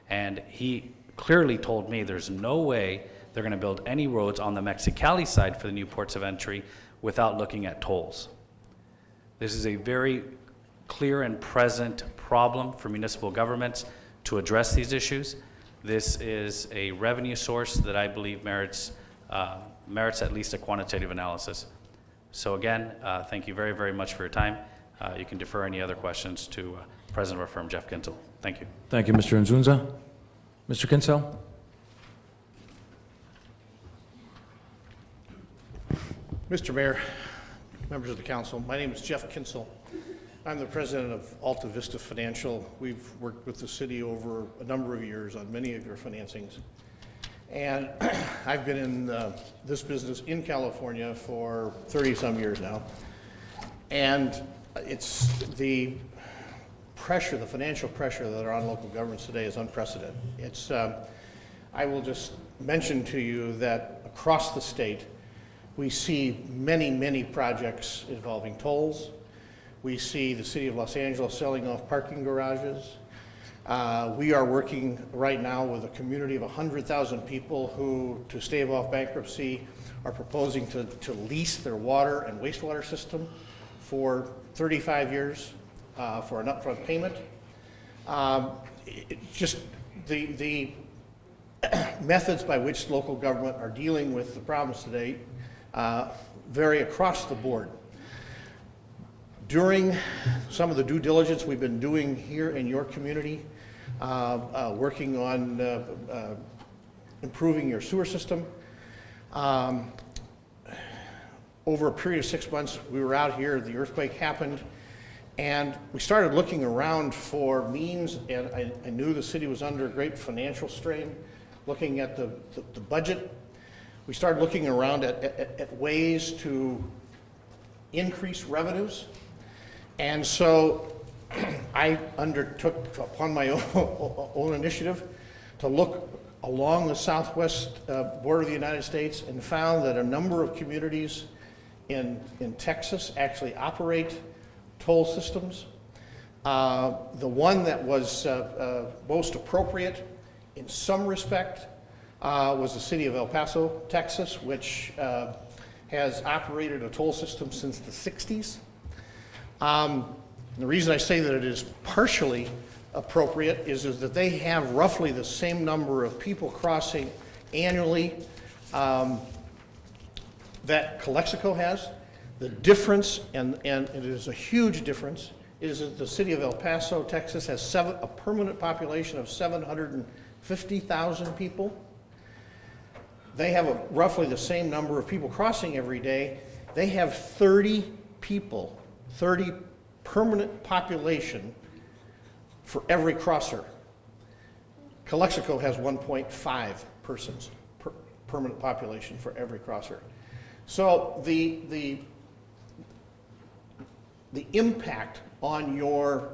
and he clearly told me there's no way they're going to build any roads on the Mexicali side for the new ports of entry without looking at tolls. This is a very clear and present problem for municipal governments to address these issues. This is a revenue source that I believe merits at least a quantitative analysis. So again, thank you very, very much for your time. You can defer any other questions to President of our firm, Jeff Kinsell. Thank you. Thank you, Mr. Nzunza. Mr. Kinsell? Mr. Mayor, members of the council, my name is Jeff Kinsell. I'm the president of Alta Vista Financial. We've worked with the city over a number of years on many of your financings. And I've been in this business in California for 30-some years now. And it's the pressure, the financial pressure that are on local governments today is unprecedented. It's, I will just mention to you that across the state, we see many, many projects involving tolls. We see the city of Los Angeles selling off parking garages. We are working right now with a community of 100,000 people who, to stave off bankruptcy, are proposing to lease their water and wastewater system for 35 years for an upfront payment. Just the methods by which local government are dealing with the problems today vary across the board. During some of the due diligence we've been doing here in your community, working on improving your sewer system, over a period of 6 months, we were out here, the earthquake happened, and we started looking around for means, and I knew the city was under great financial strain, looking at the budget. We started looking around at ways to increase revenues. And so I undertook upon my own initiative to look along the southwest border of the United States and found that a number of communities in Texas actually operate toll systems. The one that was most appropriate in some respect was the city of El Paso, Texas, which has operated a toll system since the 60s. The reason I say that it is partially appropriate is that they have roughly the same number of people crossing annually that Calexico has. The difference, and it is a huge difference, is that the city of El Paso, Texas has a permanent population of 750,000 people. They have roughly the same number of people crossing every day. They have 30 people, 30 permanent population for every crosser. Calexico has 1.5 persons per permanent population for every crosser. So the impact on your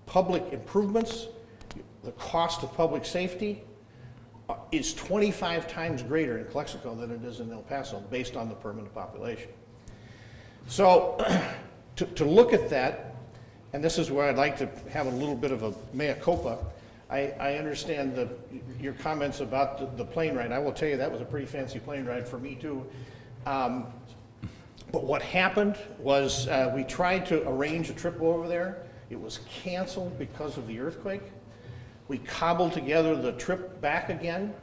public improvements, the cost of public safety, is 25 times greater in Calexico than it is in El Paso, based on the permanent population. So to look at that, and this is where I'd like to have a little bit of a mea culpa, I understand your comments about the plane ride. I will tell you that was a pretty fancy plane ride for me too. But what happened was we tried to arrange a trip over there. It was canceled because of the earthquake. We cobbled together the trip back again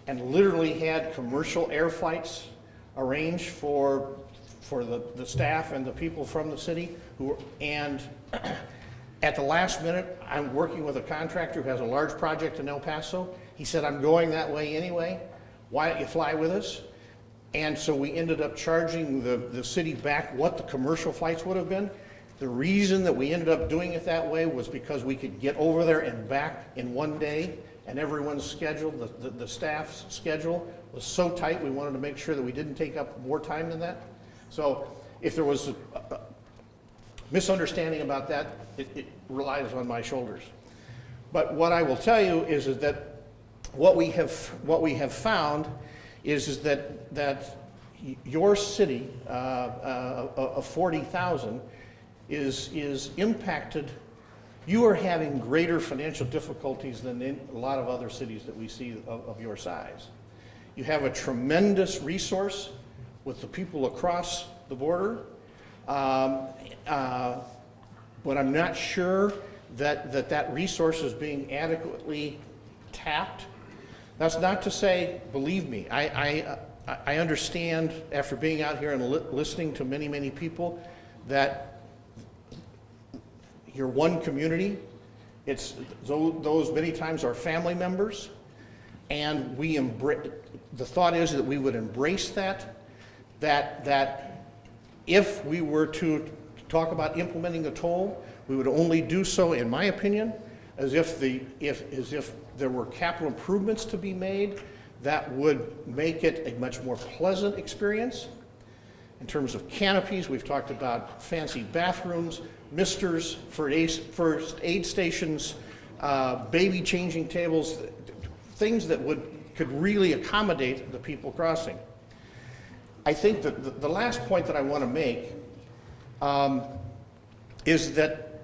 and literally had commercial air flights arranged for the staff and the people from the city and at the last minute, I'm working with a contractor who has a large project in El Paso. He said, I'm going that way anyway. Why don't you fly with us? And so we ended up charging the city back what the commercial flights would have been. The reason that we ended up doing it that way was because we could get over there and back in one day, and everyone's schedule, the staff's schedule was so tight, we wanted to make sure that we didn't take up more time than that. So if there was a misunderstanding about that, it relies on my shoulders. But what I will tell you is that what we have found is that your city of 40,000 is impacted. You are having greater financial difficulties than in a lot of other cities that we see of your size. You have a tremendous resource with the people across the border, but I'm not sure that resource is being adequately tapped. That's not to say, believe me, I understand after being out here and listening to many, many people that you're one community. It's those many times are family members, and we embrace. The thought is that we would embrace that if we were to talk about implementing a toll, we would only do so, in my opinion, as if there were capital improvements to be made that would make it a much more pleasant experience. In terms of canopies, we've talked about fancy bathrooms, misters, first aid stations, baby changing tables, things that could really accommodate the people crossing. I think that the last point that I want to make is that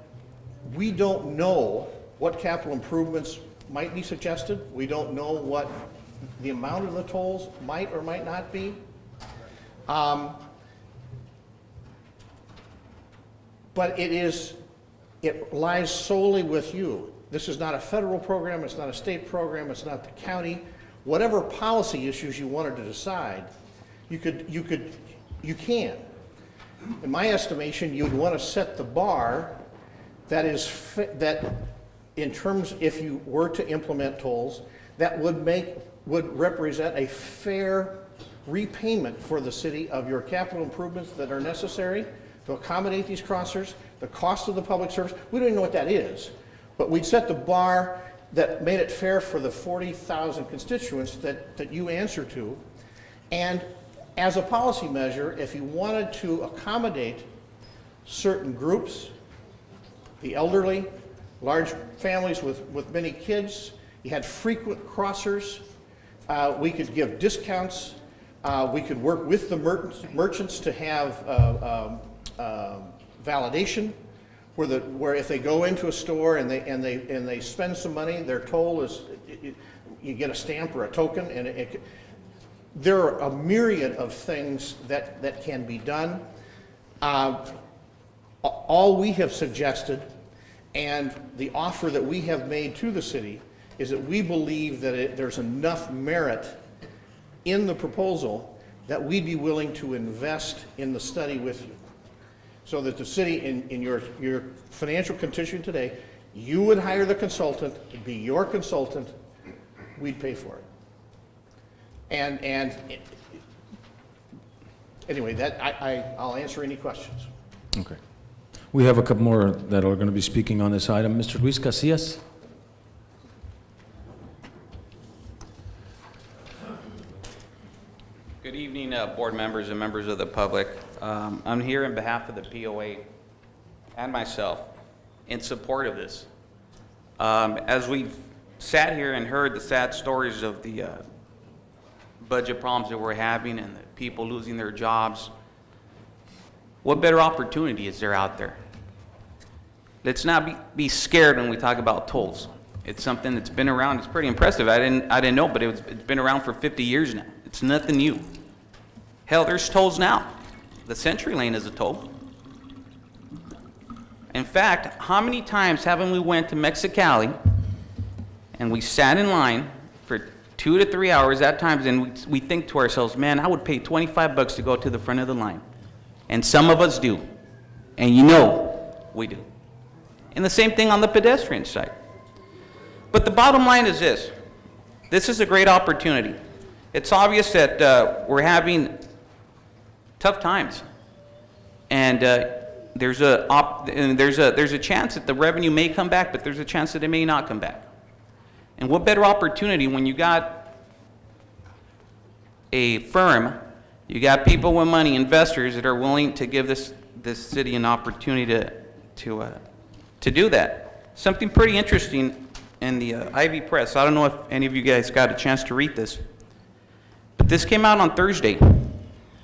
we don't know what capital improvements might be suggested. We don't know what the amount of the tolls might or might not be. But it lies solely with you. This is not a federal program, it's not a state program, it's not the county. Whatever policy issues you wanted to decide, you can. In my estimation, you'd want to set the bar that in terms, if you were to implement tolls, that would represent a fair repayment for the city of your capital improvements that are necessary to accommodate these crossers, the cost of the public service. We don't even know what that is, but we'd set the bar that made it fair for the 40,000 constituents that you answer to. And as a policy measure, if you wanted to accommodate certain groups, the elderly, large families with many kids, you had frequent crossers, we could give discounts, we could work with the merchants to have validation, where if they go into a store and they spend some money, their toll is, you get a stamp or a token, and there are a myriad of things that can be done. All we have suggested, and the offer that we have made to the city, is that we believe that there's enough merit in the proposal that we'd be willing to invest in the study with you. So that the city, in your financial condition today, you would hire the consultant, it'd be your consultant, we'd pay for it. And anyway, I'll answer any questions. Okay. We have a couple more that are going to be speaking on this item. Mr. Luis Casillas? Good evening, board members and members of the public. I'm here on behalf of the POA and myself in support of this. As we've sat here and heard the sad stories of the budget problems that we're having and the people losing their jobs, what better opportunity is there out there? Let's not be scared when we talk about tolls. It's something that's been around. It's pretty impressive. I didn't know, but it's been around for 50 years now. It's nothing new. Hell, there's tolls now. The Century Lane is a toll. In fact, how many times haven't we went to Mexicali and we sat in line for 2 to 3 hours at times, and we think to ourselves, man, I would pay $25 to go to the front of the line. And some of us do. And you know we do. And the same thing on the pedestrian side. But the bottom line is this. This is a great opportunity. It's obvious that we're having tough times. And there's a chance that the revenue may come back, but there's a chance that it may not come back. And what better opportunity when you got a firm, you got people with money, investors that are willing to give this city an opportunity to do that. Something pretty interesting in the Ivy Press. I don't know if any of you guys got a chance to read this, but this came out on Thursday.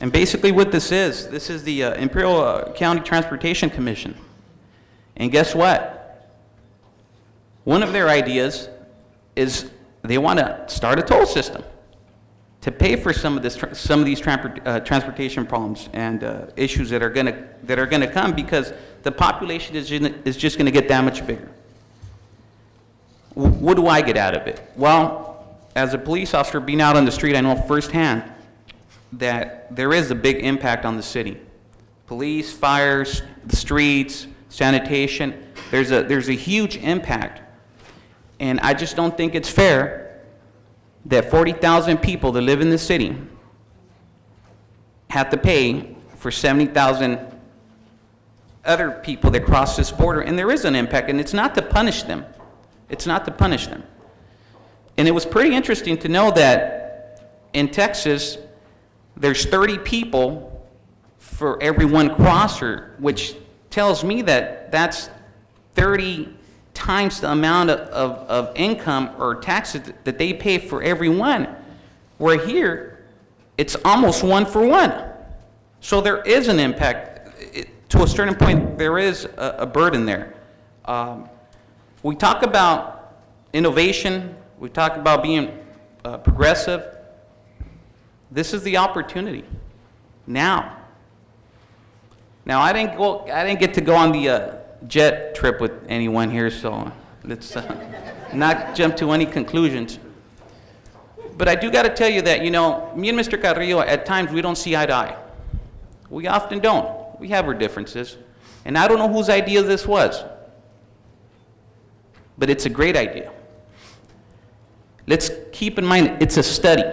And basically what this is the Imperial County Transportation Commission. And guess what? One of their ideas is they want to start a toll system to pay for some of these transportation problems and issues that are going to come, because the population is just going to get that much bigger. What do I get out of it? Well, as a police officer being out on the street, I know firsthand that there is a big impact on the city. Police, fires, the streets, sanitation, there's a huge impact. And I just don't think it's fair that 40,000 people that live in the city have to pay for 70,000 other people that cross this border. And there is an impact, and it's not to punish them. It's not to punish them. And it was pretty interesting to know that in Texas, there's 30 people for every one crosser, which tells me that that's 30 times the amount of income or taxes that they pay for every one. Where here, it's almost 1 for 1. So there is an impact. To a certain point, there is a burden there. We talk about innovation, we talk about being progressive. This is the opportunity now. Now, I didn't get to go on the jet trip with anyone here, so let's not jump to any conclusions. But I do got to tell you that, you know, me and Mr. Carrillo, at times, we don't see eye to eye. We often don't. We have our differences. And I don't know whose idea this was, but it's a great idea. Let's keep in mind, it's a study.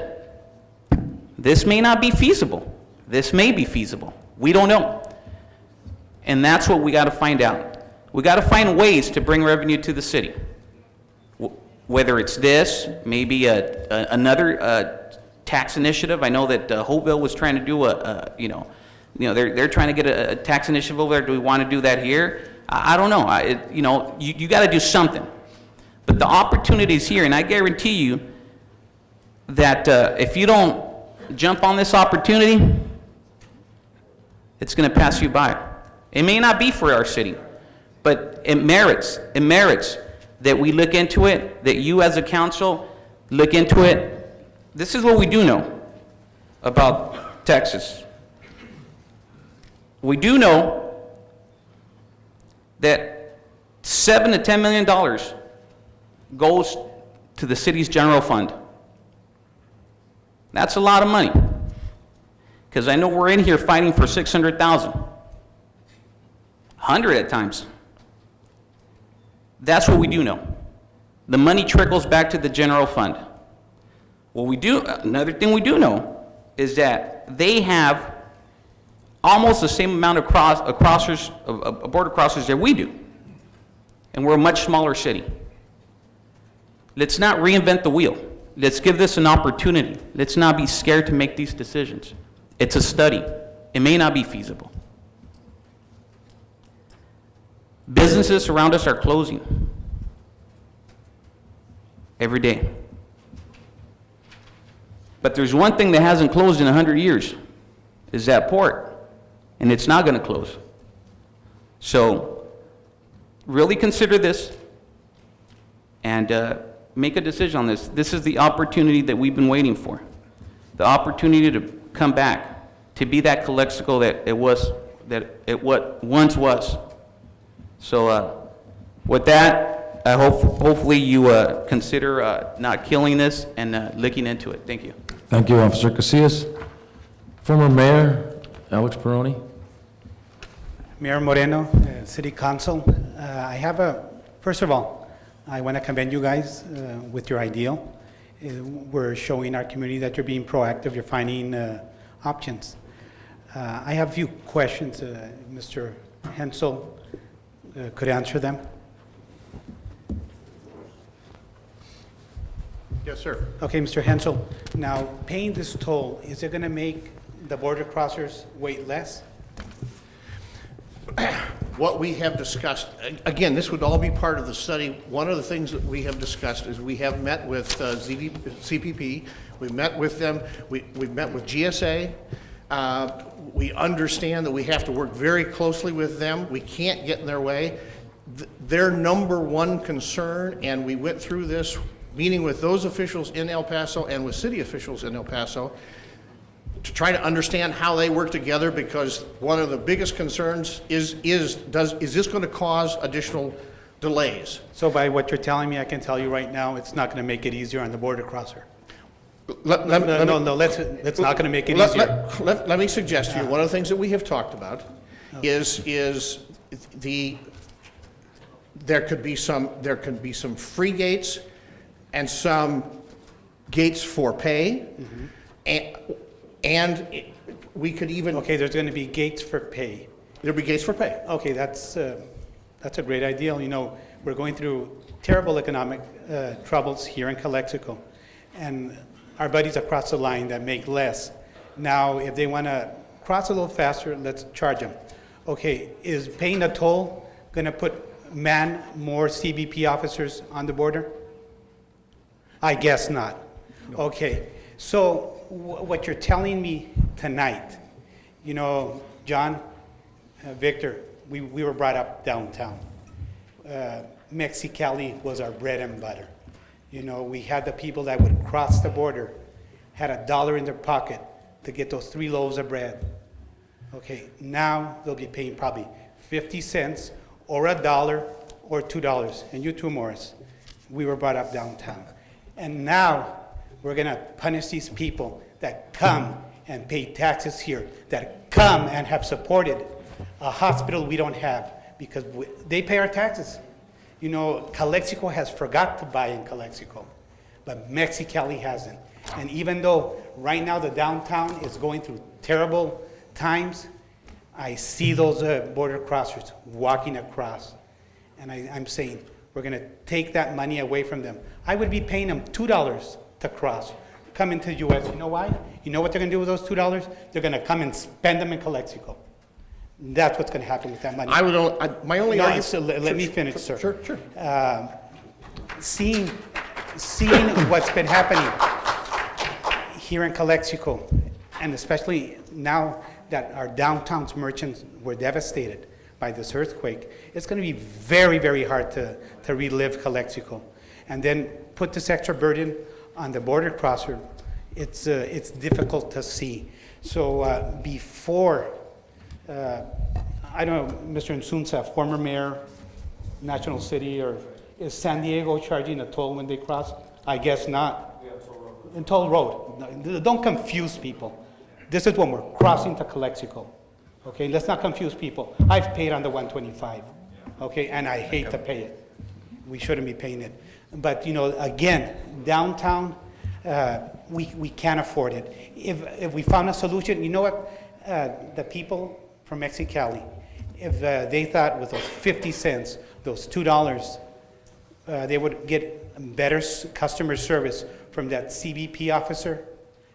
This may not be feasible. This may be feasible. We don't know. And that's what we got to find out. We got to find ways to bring revenue to the city. Whether it's this, maybe another tax initiative. I know that Hopeville was trying to do they're trying to get a tax initiative over there. Do we want to do that here? I don't know. You got to do something. But the opportunity is here, and I guarantee you that if you don't jump on this opportunity, it's going to pass you by. It may not be for our city, but it merits that we look into it, that you as a council look into it. This is what we do know about Texas. We do know that $7 to $10 million goes to the city's general fund. That's a lot of money. Because I know we're in here fighting for 600,000. 100 at times. That's what we do know. The money trickles back to the general fund. Another thing we do know is that they have almost the same amount of border crossers that we do. And we're a much smaller city. Let's not reinvent the wheel. Let's give this an opportunity. Let's not be scared to make these decisions. It's a study. It may not be feasible. Businesses around us are closing every day. But there's one thing that hasn't closed in 100 years, is that port. And it's not going to close. So really consider this and make a decision on this. This is the opportunity that we've been waiting for. The opportunity to come back, to be that Calexico that it once was. So with that, I hopefully you consider not killing this and looking into it. Thank you. Thank you, Officer Casillas. Former Mayor Alex Peroni. Mayor Moreno, City Council, first of all, I want to commend you guys with your ideal. We're showing our community that you're being proactive, you're finding options. I have a few questions. Mr. Hensel could answer them. Yes, sir. Okay, Mr. Hensel, now paying this toll, is it going to make the border crossers wait less? What we have discussed, again, this would all be part of the study. One of the things that we have discussed is we have met with CPP, we've met with them, we've met with GSA. We understand that we have to work very closely with them. We can't get in their way. Their number one concern, and we went through this meeting with those officials in El Paso and with city officials in El Paso, to try to understand how they work together, because one of the biggest concerns is this going to cause additional delays? So by what you're telling me, I can tell you right now, it's not going to make it easier on the border crosser. Let's not going to make it easier. Let me suggest to you, one of the things that we have talked about is there could be some free gates and some gates for pay, and we could even... Okay, there's going to be gates for pay. There'll be gates for pay. Okay, that's a great idea. You know, we're going through terrible economic troubles here in Calexico, and our buddies across the line that make less. Now, if they want to cross a little faster, let's charge them. Okay, is paying a toll going to put more CBP officers on the border? I guess not. No. Okay, so what you're telling me tonight, you know, John, Victor, we were brought up downtown. Mexicali was our bread and butter. You know, we had the people that would cross the border, had $1 in their pocket to get those 3 loaves of bread. Okay, now they'll be paying probably 50 cents or $1 or $2. And you too, Morris. We were brought up downtown. And now we're gonna punish these people that come and pay taxes here, that come and have supported a hospital we don't have because they pay our taxes. You know, Calexico has forgot to buy in Calexico, but Mexicali hasn't. And even though right now the downtown is going through terrible times, I see those border crossers walking across. And I'm saying, we're gonna take that money away from them. I would be paying them $2 to cross, come into the US. You know why? You know what they're gonna do with those $2? They're gonna come and spend them in Calexico. That's what's gonna happen with that money. My only No, argument. so let me finish, sir. Sure, sure. Seeing what's been happening here in Calexico, and especially now that our downtown's merchants were devastated by this earthquake, it's going to be very, very hard to relive Calexico. And then put this extra burden on the border crosser, it's difficult to see. So before, I don't know, Mr. Insunza, former mayor, National City, or is San Diego charging a toll when they cross? I guess not. In toll road. No, don't confuse people. This is when we're crossing to Calexico. Okay, let's not confuse people. I've paid on the 125, okay, and I hate to pay it. We shouldn't be paying it. But, you know, again, downtown, we can't afford it. If we found a solution, you know what, the people from Mexicali, if they thought with those 50 cents, those $2, they would get better customer service from that CBP officer,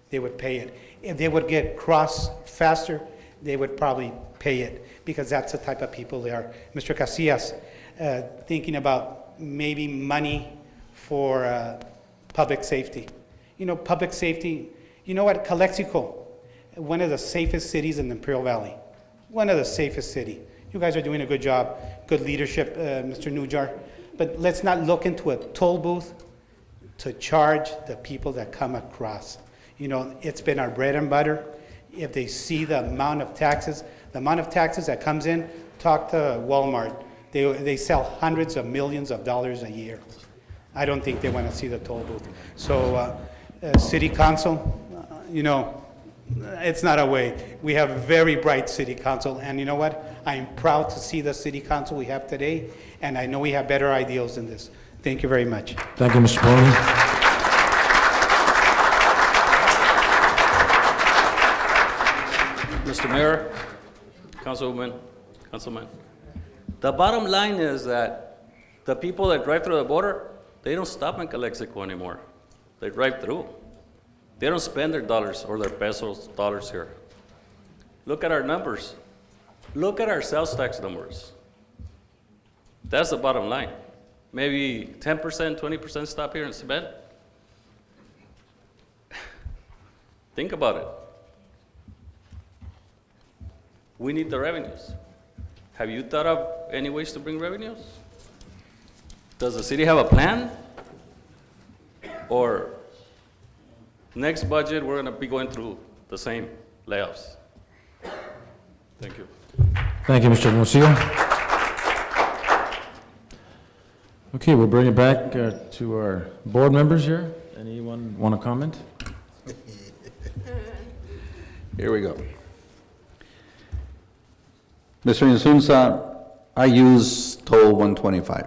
they would pay it. If they would get cross faster, they would probably pay it, because that's the type of people they are. Mr. Casillas, thinking about maybe money for public safety. You know, public safety, you know what, Calexico, one of the safest cities in the Imperial Valley, one of the safest cities. You guys are doing a good job, good leadership, Mr. Nujar, but let's not look into a toll booth to charge the people that come across. You know, it's been our bread and butter. If they see the amount of taxes that comes in, talk to Walmart. They sell hundreds of millions of dollars a year. I don't think they want to see the toll booth. So, City Council, you know, it's not a way. We have a very bright City Council, and you know what? I'm proud to see the City Council we have today, and I know we have better ideals than this. Thank you very much. Thank you, Mr. Pony. Mr. Mayor, Councilman, the bottom line is that the people that drive through the border, they don't stop in Calexico anymore. They drive through. They don't spend their dollars or their pesos, dollars here. Look at our numbers. Look at our sales tax numbers. That's the bottom line. Maybe 10%, 20% stop here and spend. Think about it. We need the revenues. Have you thought of any ways to bring revenues? Does the city have a plan? Or next budget, we're gonna be going through the same layoffs? Thank you. Thank you, Mr. Hermosillo. Okay, we'll bring it back to our board members here. Anyone want to comment? Here we go. Mr. Insunza, I use toll 125.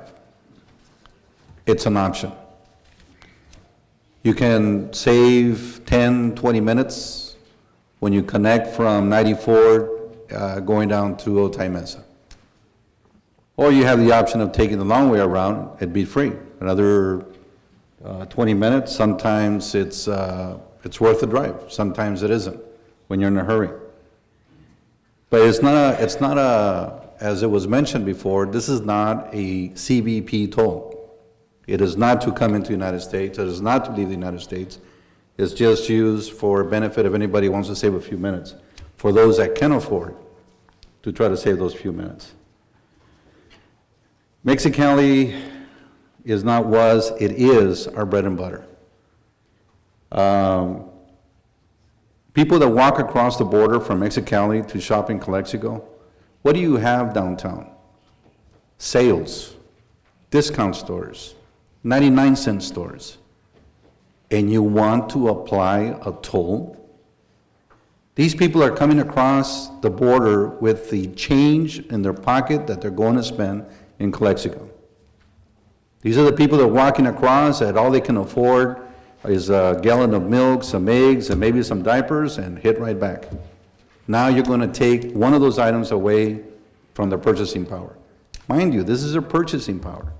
It's an option. You can save 10, 20 minutes when you connect from 94 going down to Otay Mesa. Or you have the option of taking the long way around, it'd be free. Another 20 minutes, sometimes it's worth the drive, sometimes it isn't when you're in a hurry. But it's not a, as it was mentioned before, this is not a CBP toll. It is not to come into the United States, it is not to leave the United States. It's just used for benefit if anybody wants to save a few minutes, for those that can afford to try to save those few minutes. Mexicali is not was, it is our bread and butter. People that walk across the border from Mexicali to shop in Calexico, what do you have downtown? Sales, discount stores, 99-cent stores. And you want to apply a toll? These people are coming across the border with the change in their pocket that they're going to spend in Calexico. These are the people that are walking across that all they can afford is a gallon of milk, some eggs, and maybe some diapers, and hit right back. Now you're going to take one of those items away from their purchasing power. Mind you, this is their purchasing power.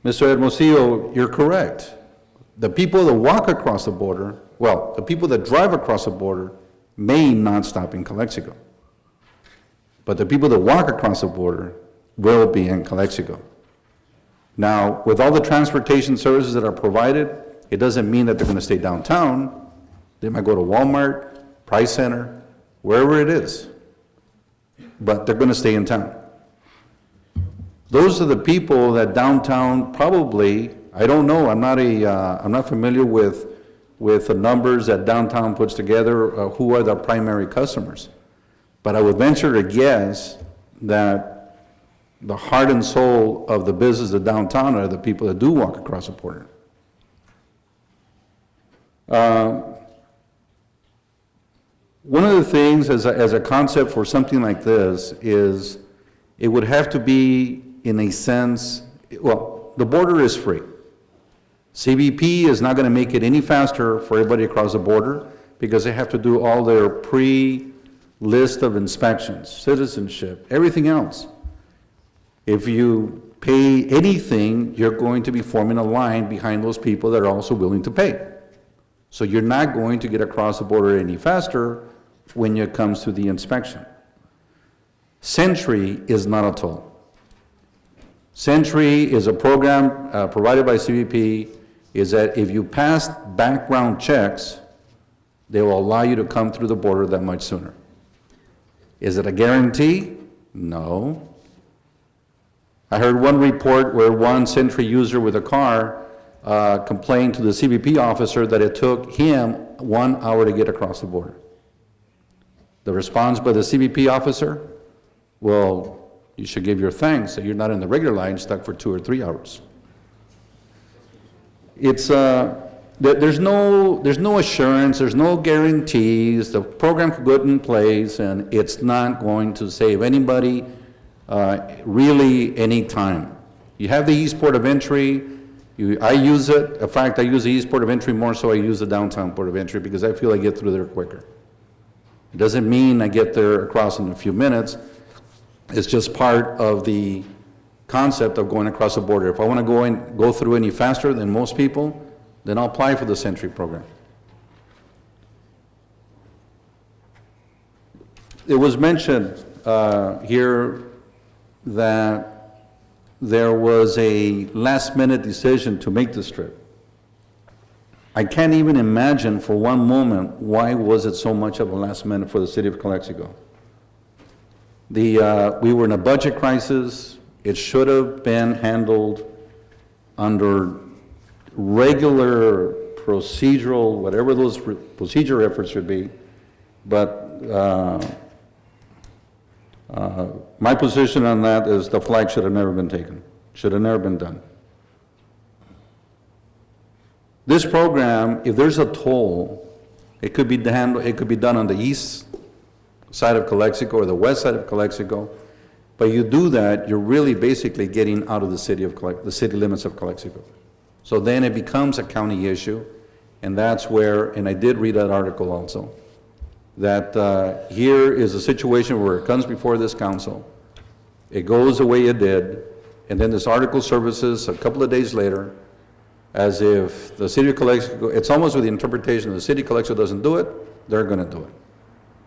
Mr. Hermosillo, you're correct. The people that walk across the border, well, the people that drive across the border may not stop in Calexico. But the people that walk across the border will be in Calexico. Now, with all the transportation services that are provided, it doesn't mean that they're going to stay downtown. They might go to Walmart, Price Center, wherever it is. But they're going to stay in town. Those are the people that downtown probably, I don't know, I'm not familiar with the numbers that downtown puts together, who are the primary customers. But I would venture to guess that the heart and soul of the business of downtown are the people that do walk across the border. One of the things as a concept for something like this is it would have to be, in a sense, well, the border is free. CBP is not going to make it any faster for everybody across the border because they have to do all their pre-list of inspections, citizenship, everything else. If you pay anything, you're going to be forming a line behind those people that are also willing to pay. So you're not going to get across the border any faster when it comes to the inspection. Sentry is not a toll. Sentry is a program provided by CBP, is that if you pass background checks, they will allow you to come through the border that much sooner. Is it a guarantee? No. I heard one report where one Sentry user with a car complained to the CBP officer that it took him 1 hour to get across the border. The response by the CBP officer, well, you should give your thanks that you're not in the regular line stuck for 2 or 3 hours. It's, there's no assurance, there's no guarantees, the program could go in place and it's not going to save anybody really any time. You have the East Port of Entry, I use it, in fact I use the East Port of Entry more so I use the downtown Port of Entry because I feel I get through there quicker. It doesn't mean I get there across in a few minutes, it's just part of the concept of going across the border. If I want to go through any faster than most people, then I'll apply for the Sentry program. It was mentioned here that there was a last-minute decision to make this trip. I can't even imagine for one moment why was it so much of a last minute for the city of Calexico. We were in a budget crisis. It should have been handled under regular procedural, whatever those procedure efforts should be, but my position on that is the flag should have never been taken, should have never been done. This program, if there's a toll, it could be done on the east side of Calexico or the west side of Calexico, but you do that, you're really basically getting out of the city limits of Calexico. So then it becomes a county issue, and that's where, and I did read that article also, that here is a situation where it comes before this council, it goes the way it did, and then this article surfaces a couple of days later, as if the city of Calexico, it's almost with the interpretation of the city of Calexico doesn't do it, they're going to do it.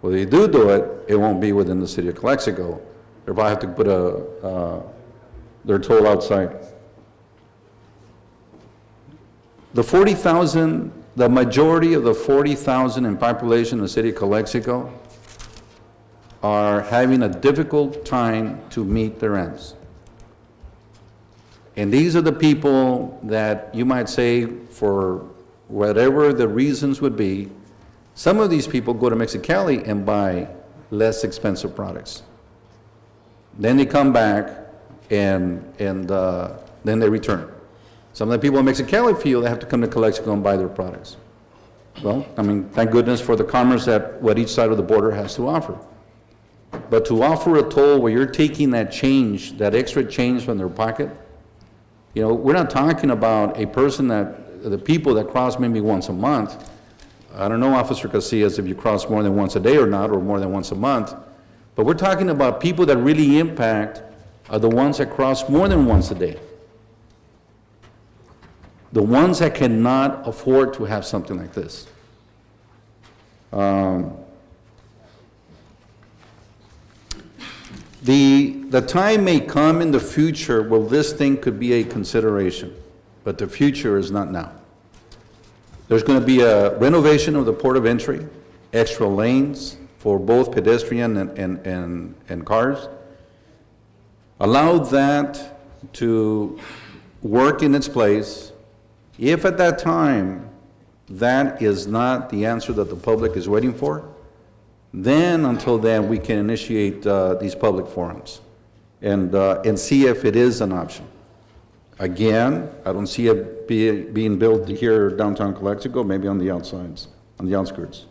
Well, if they do it, it won't be within the city of Calexico. They'll probably have to put their toll outside. The 40,000, the majority of the 40,000 in population in the city of Calexico are having a difficult time to meet their ends. And these are the people that you might say, for whatever the reasons would be, some of these people go to Mexicali and buy less expensive products. Then they come back and then they return. Some of the people in Mexicali feel they have to come to Calexico and buy their products. Well, I mean, thank goodness for the commerce that what each side of the border has to offer. But to offer a toll where you're taking that change, that extra change from their pocket, you know, we're not talking about a person that, the people that cross maybe once a month. I don't know, Officer Casillas, if you cross more than once a day or not, or more than once a month, but we're talking about people that really impact are the ones that cross more than once a day. The ones that cannot afford to have something like this. The time may come in the future where this thing could be a consideration, but the future is not now. There's going to be a renovation of the port of entry, extra lanes for both pedestrian and cars. Allow that to work in its place. If at that time that is not the answer that the public is waiting for, then until then we can initiate these public forums and see if it is an option. Again, I don't see it being built here downtown Calexico, maybe on the outsides, on the outskirts.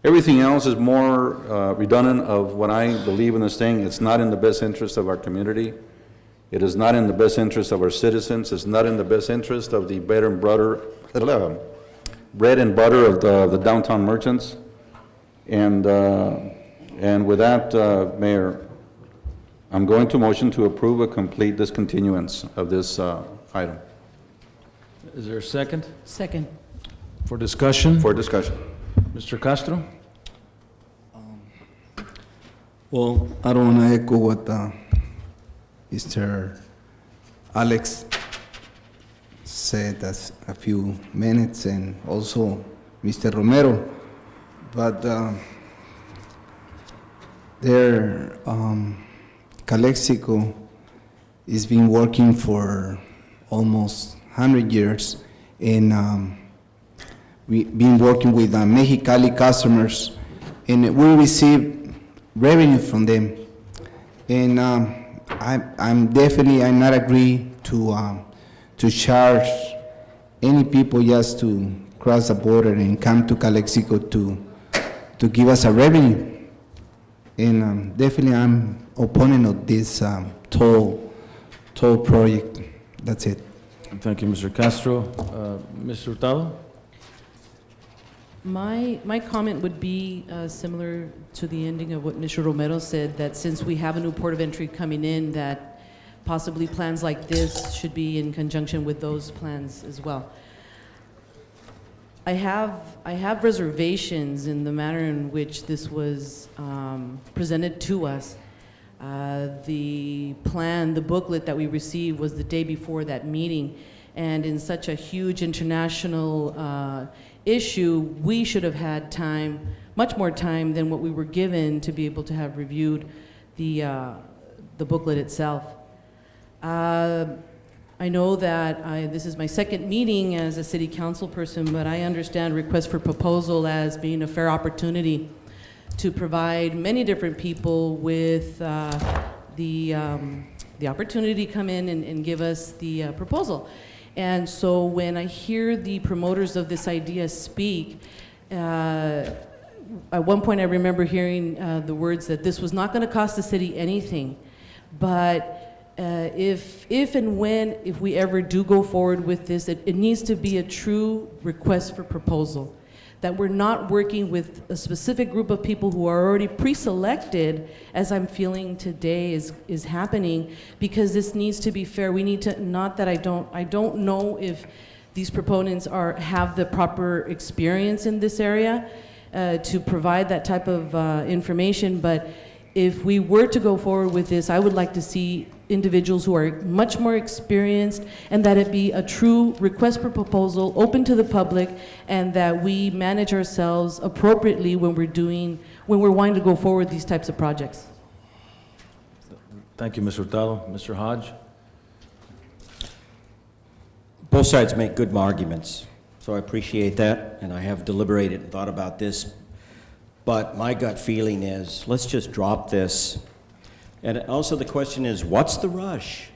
Everything else is more redundant of what I believe in this thing. It's not in the best interest of our community. It is not in the best interest of our citizens. It's not in the best interest of the bread and butter of the downtown merchants. And with that, Mayor, I'm going to motion to approve a complete discontinuance of this item. Is there a second? Second. For discussion? For discussion. Mr. Castro? Well, I don't want to echo what Mr. Alex said a few minutes, and also Mr. Romero, but Calexico has been working for almost 100 years, and we've been working with Mexicali customers, and we receive revenue from them. And I'm not agree to charge any people just to cross the border and come to Calexico to give us a revenue. And definitely I'm opponent of this toll project. That's it. Thank you, Mr. Castro. Mr. Hurtado? My comment would be similar to the ending of what Mr. Romero said, that since we have a new port of entry coming in, that possibly plans like this should be in conjunction with those plans as well. I have reservations in the manner in which this was presented to us. The plan, the booklet that we received was the day before that meeting, and in such a huge international issue, we should have had time, much more time than what we were given to be able to have reviewed the booklet itself. I know that this is my second meeting as a city council person, but I understand request for proposal as being a fair opportunity to provide many different people with the opportunity to come in and give us the proposal. And so when I hear the promoters of this idea speak, at one point I remember hearing the words that this was not going to cost the city anything, but if we ever do go forward with this, it needs to be a true request for proposal, that we're not working with a specific group of people who are already pre-selected, as I'm feeling today is happening, because this needs to be fair. We need to, not that I don't know if these proponents have the proper experience in this area to provide that type of information, but if we were to go forward with this, I would like to see individuals who are much more experienced, and that it be a true request for proposal, open to the public, and that we manage ourselves appropriately when we're doing when we're wanting to go forward with these types of projects. Thank you, Ms. Hurtado. Mr. Hodge? Both sides make good arguments, so I appreciate that, and I have deliberated and thought about this. But my gut feeling is, let's just drop this. And also the question is, what's the rush?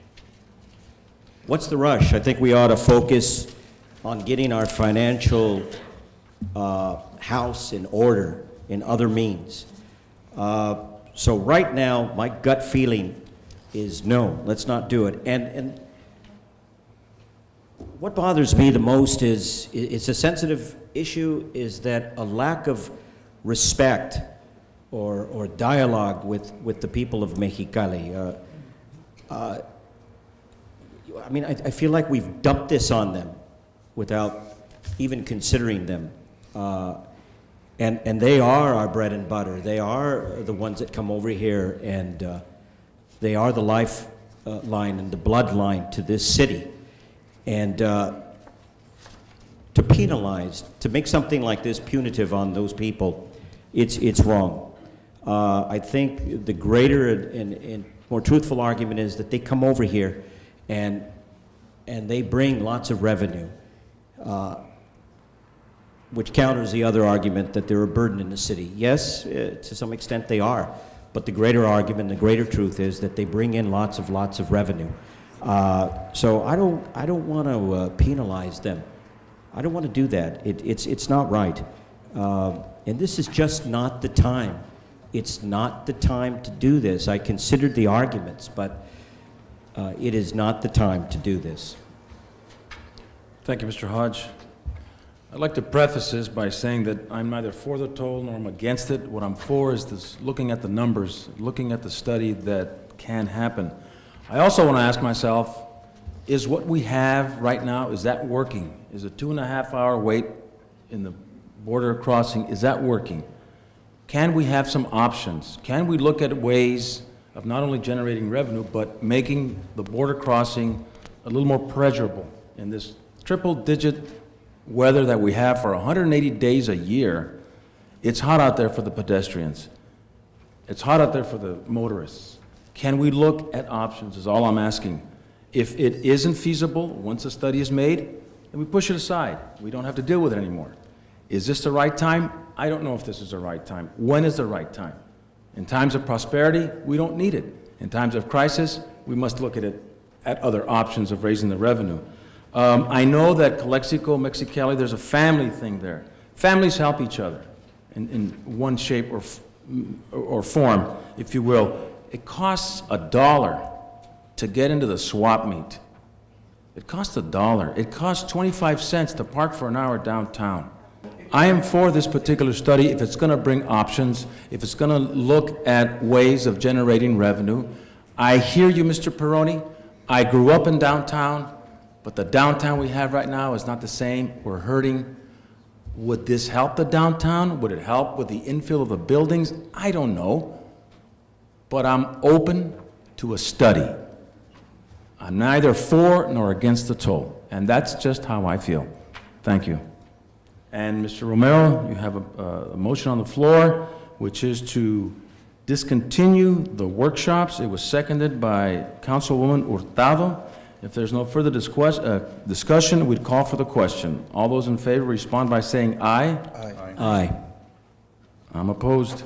What's the rush? I think we ought to focus on getting our financial house in order in other means. So right now, my gut feeling is no, let's not do it. And what bothers me the most is, it's a sensitive issue, is that a lack of respect or dialogue with the people of Mexicali. I mean, I feel like we've dumped this on them without even considering them. And they are our bread and butter. They are the ones that come over here, and they are the lifeline and the bloodline to this city. And to penalize, to make something like this punitive on those people, it's wrong. I think the greater and more truthful argument is that they come over here and they bring lots of revenue, which counters the other argument that they're a burden in the city. Yes, to some extent they are, but the greater argument, the greater truth is that they bring in lots of revenue. So I don't want to penalize them. I don't want to do that. It's not right. And this is just not the time. It's not the time to do this. I considered the arguments, but it is not the time to do this. Thank you, Mr. Hodge. I'd like to preface this by saying that I'm neither for the toll nor I'm against it. What I'm for is this, looking at the numbers, looking at the study that can happen. I also want to ask myself, is what we have right now, is that working? Is a 2.5-hour wait in the border crossing, is that working? Can we have some options? Can we look at ways of not only generating revenue, but making the border crossing a little more pleasurable in this triple-digit weather that we have for 180 days a year? It's hot out there for the pedestrians. It's hot out there for the motorists. Can we look at options is all I'm asking. If it isn't feasible, once a study is made, then we push it aside. We don't have to deal with it anymore. Is this the right time? I don't know if this is the right time. When is the right time? In times of prosperity, we don't need it. In times of crisis, we must look at it, at other options of raising the revenue. I know that Calexico, Mexicali, there's a family thing there. Families help each other in one shape or form, if you will. It costs $1 to get into the swap meet. It costs $1. It costs 25 cents to park for an hour downtown. I am for this particular study if it's going to bring options, if it's going to look at ways of generating revenue. I hear you, Mr. Peroni. I grew up in downtown, but the downtown we have right now is not the same. We're hurting. Would this help the downtown? Would it help with the infill of the buildings? I don't know. But I'm open to a study. I'm neither for nor against the toll, and that's just how I feel. Thank you. And Mr. Romero, you have a motion on the floor, which is to discontinue the workshops. It was seconded by Councilwoman Hurtado. If there's no further discussion, we'd call for the question. All those in favor respond by saying aye. Aye. Aye. I'm opposed.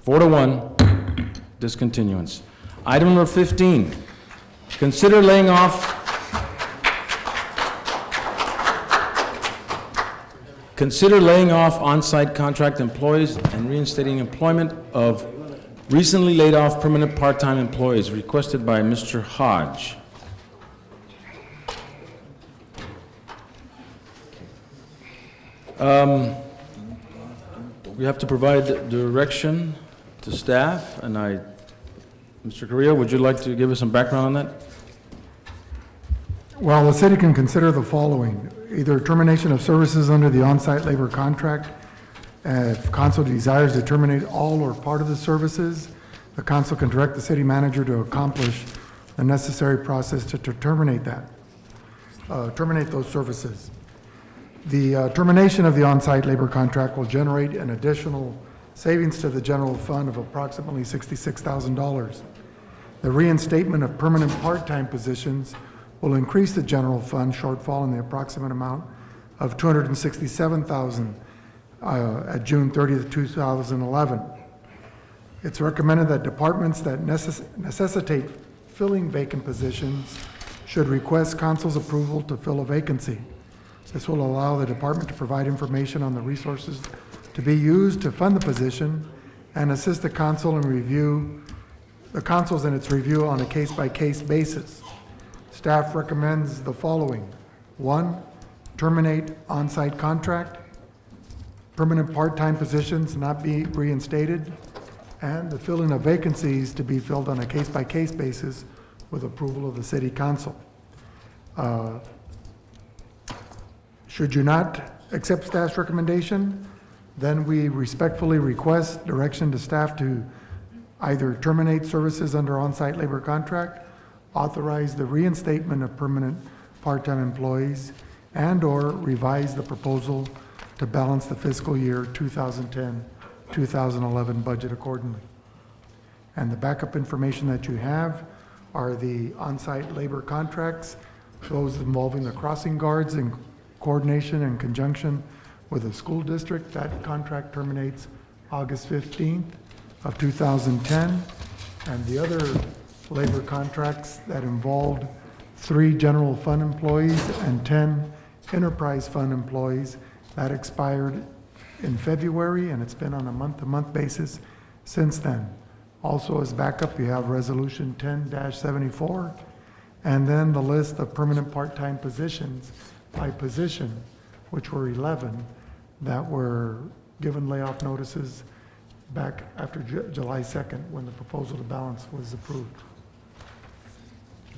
4-1, discontinuance. Item number 15, consider laying off on-site contract employees and reinstating employment of recently laid off permanent part-time employees, requested by Mr. Hodge. We have to provide direction to staff, and Mr. Correa, would you like to give us some background on that? Well, the city can consider the following: either termination of services under the on-site labor contract. If council desires to terminate all or part of the services, the council can direct the city manager to accomplish the necessary process to terminate those services. The termination of the on-site labor contract will generate an additional savings to the general fund of approximately $66,000. The reinstatement of permanent part-time positions will increase the general fund shortfall in the approximate amount of $267,000 at June 30th, 2011. It's recommended that departments that necessitate filling vacant positions should request council's approval to fill a vacancy. This will allow the department to provide information on the resources to be used to fund the position and assist the council in its review on a case-by-case basis. Staff recommends the following. 1, terminate on-site contract, permanent part-time positions not be reinstated, and the filling of vacancies to be filled on a case-by-case basis with approval of the city council. Should you not accept staff's recommendation, then we respectfully request direction to staff to either terminate services under on-site labor contract, authorize the reinstatement of permanent part-time employees, and/or revise the proposal to balance the fiscal year 2010-2011 budget accordingly. And the backup information that you have are the on-site labor contracts, those involving the crossing guards in coordination and conjunction with the school district. That contract terminates August 15th of 2010. And the other labor contracts that involved 3 general fund employees and 10 enterprise fund employees, that expired in February, and it's been on a month-to-month basis since then. Also, as backup, you have Resolution 10-74, and then the list of permanent part-time positions by position, which were 11, that were given layoff notices back after July 2nd, when the proposal to balance was approved.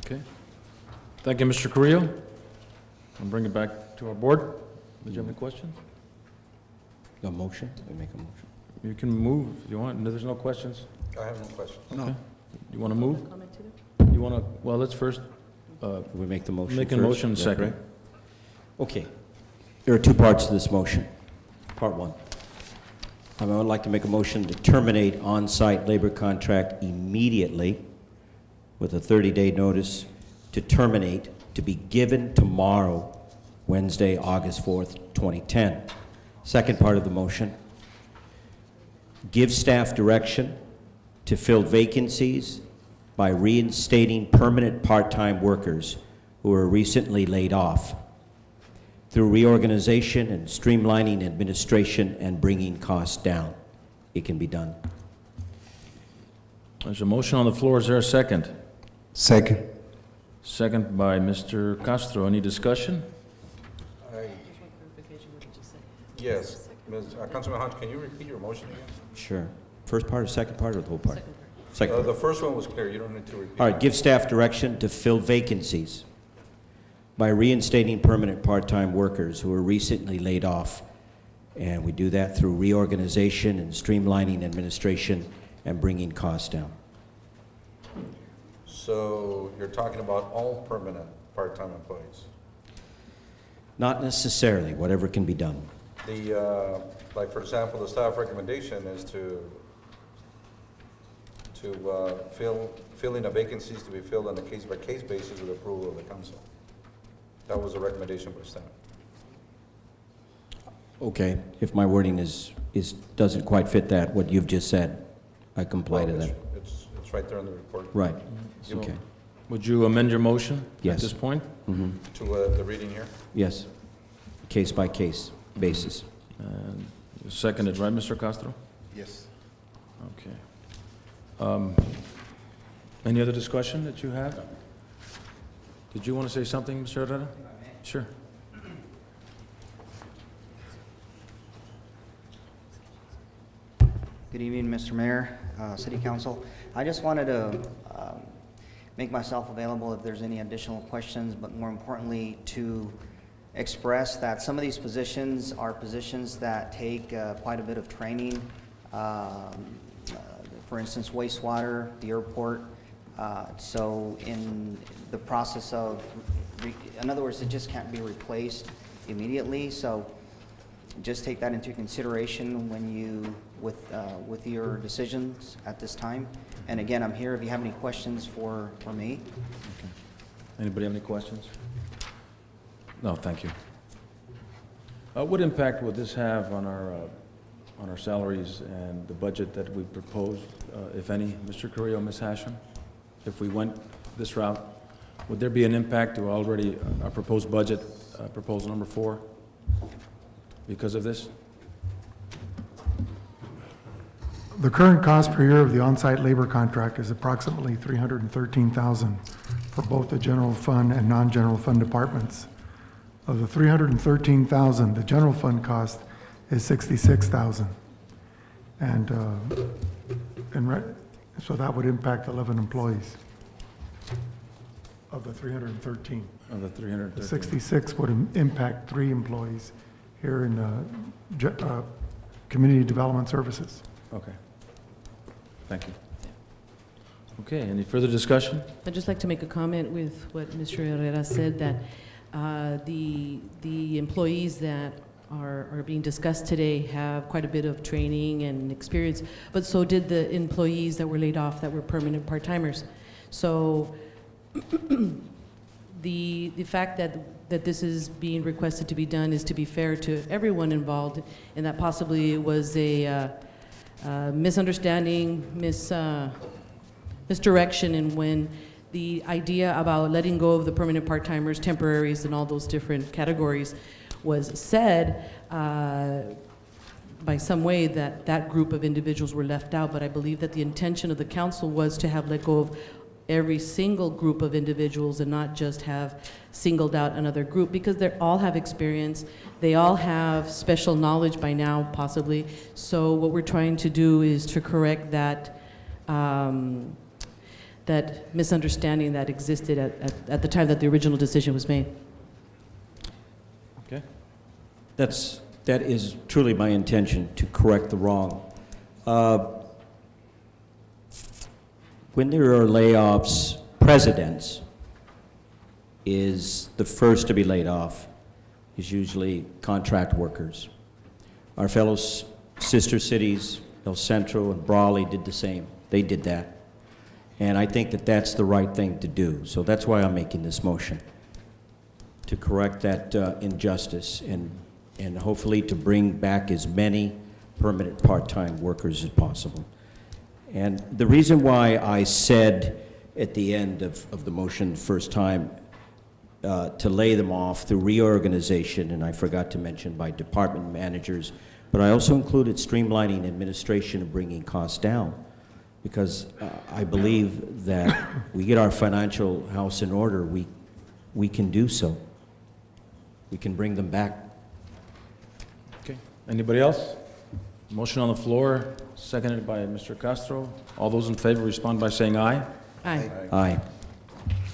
Okay. Thank you, Mr. Carrillo. I'll bring it back to our board. Did you have any questions? A motion? We make a motion. You can move if you want. No, there's no questions. I have no questions. Okay. You want to move? You want to, well, let's first We make the motion make a first, motion is that second. correct? Okay. There are 2 parts to this motion. Part 1. I would like to make a motion to terminate on-site labor contract immediately with a 30-day notice to terminate, to be given tomorrow, Wednesday, August 4th, 2010. Second part of the motion, give staff direction to fill vacancies by reinstating permanent part-time workers who were recently laid off through reorganization and streamlining administration and bringing costs down. It can be done. There's a motion on the floor. Is there a second? Second. Second by Mr. Castro. Any discussion? Yes. Councilman Hunt, can you repeat your motion again? Sure. First part or second part or the whole part? Second part. The first one was clear. You don't need to repeat. All right, give staff direction to fill vacancies by reinstating permanent part-time workers who were recently laid off. And we do that through reorganization and streamlining administration and bringing costs down. So you're talking about all permanent part-time employees? Not necessarily, whatever can be done. Like for example, the staff recommendation is to fill in the vacancies to be filled on a case-by-case basis with approval of the council. That was a recommendation by staff. Okay, if my wording doesn't quite fit that, what you've just said, I comply to that. It's right there in the report. Right, So, okay. Would you amend your motion Yes. at this point? Mhm. To the reading here? Yes, case-by-case basis. And seconded, right, Mr. Castro? Yes. Okay. Any other discussion that you have? Did you want to say something, Mr. Herrera? Sure. Good evening, Mr. Mayor, City Council. I just wanted to make myself available if there's any additional questions, but more importantly, to express that some of these positions are positions that take quite a bit of training. For instance, wastewater, the airport. So in the process of, in other words, it just can't be replaced immediately. So just take that into consideration when you, with your decisions at this time. And again, I'm here if you have any questions for me. Anybody have any questions? No, thank you. What impact would this have on our salaries and the budget that we proposed, if any? Mr. Carrillo, Ms. Hashem, if we went this route, would there be an impact to already our proposed budget, proposal number 4, because of this? The current cost per year of the on-site labor contract is approximately $313,000 for both the general fund and non-general fund departments. Of the $313,000, the general fund cost is $66,000. So that would impact 11 employees of the 313. Of the 313. The 66 would impact 3 employees here in Community Development Services. Okay. Thank you. Okay, any further discussion? I'd just like to make a comment with what Mr. Herrera said, that the employees that are being discussed today have quite a bit of training and experience, but so did the employees that were laid off that were permanent part-timers. So the fact that this is being requested to be done is to be fair to everyone involved, and that possibly it was a misunderstanding, misdirection, and when the idea about letting go of the permanent part-timers, temporaries, and all those different categories was said by some way that group of individuals were left out, but I believe that the intention of the council was to have let go of every single group of individuals and not just have singled out another group, because they all have experience, they all have special knowledge by now, possibly. So what we're trying to do is to correct that that misunderstanding that existed at the time that the original decision was made. Okay. That is truly my intention, to correct the wrong. When there are layoffs, presidents is the first to be laid off, is usually contract workers. Our fellow sister cities, El Centro and Brawley, did the same. They did that. And I think that that's the right thing to do. So that's why I'm making this motion, to correct that injustice and hopefully to bring back as many permanent part-time workers as possible. And the reason why I said at the end of the motion the first time to lay them off through reorganization, and I forgot to mention by department managers, but I also included streamlining administration and bringing costs down, because I believe that we get our financial house in order, we can do so. We can bring them back. Okay. Anybody else? Motion on the floor, seconded by Mr. Castro. All those in favor respond by saying aye. Aye. Aye.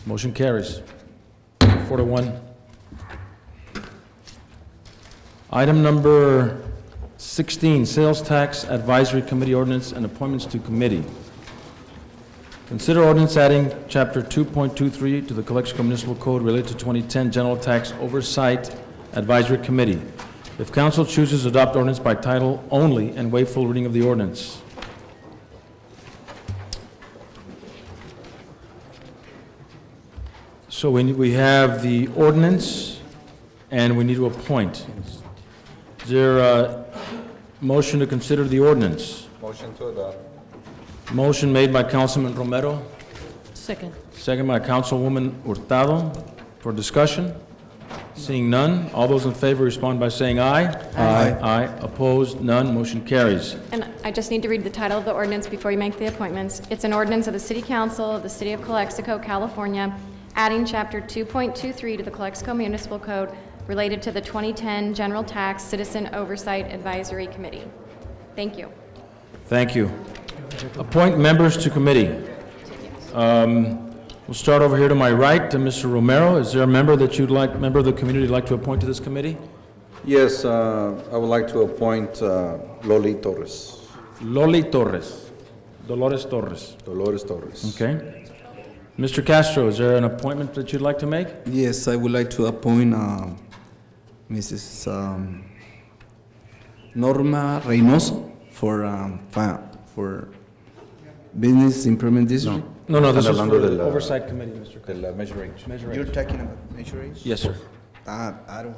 Motion carries. 4-1. Item number 16, Sales Tax Advisory Committee Ordinance and Appointments to Committee. Consider ordinance adding Chapter 2.23 to the Calexico Municipal Code related to 2010 General Tax Oversight Advisory Committee. If council chooses to adopt ordinance by title only and waive full reading of the ordinance. So we have the ordinance, and we need to appoint. Is there a motion to consider the ordinance? Motion to adopt. Motion made by Councilman Romero, Second. second by Councilwoman Hurtado. For discussion? Seeing none, all those in favor respond by saying aye. Aye. Aye. Opposed? None. Motion carries. And I just need to read the title of the ordinance before you make the appointments. It's an ordinance of the City Council of the City of Calexico, California, adding Chapter 2.23 to the Calexico Municipal Code related to the 2010 General Tax Citizen Oversight Advisory Committee. Thank you. Thank you. Appoint members to committee. We'll start over here to my right, to Mr. Romero. Is there a member of the community you'd like to appoint to this committee? Yes, I would like to appoint Loli Torres. Loli Torres. Dolores Torres. Dolores Torres. Okay. Mr. Castro, is there an appointment that you'd like to make? Yes, I would like to appoint Mrs. Norma Reynoso for Business Improvement District? No, this is Hablando for de the la- Oversight Committee, Mr. De la Measure H. You're talking about Measure H? Yes, sir. I don't.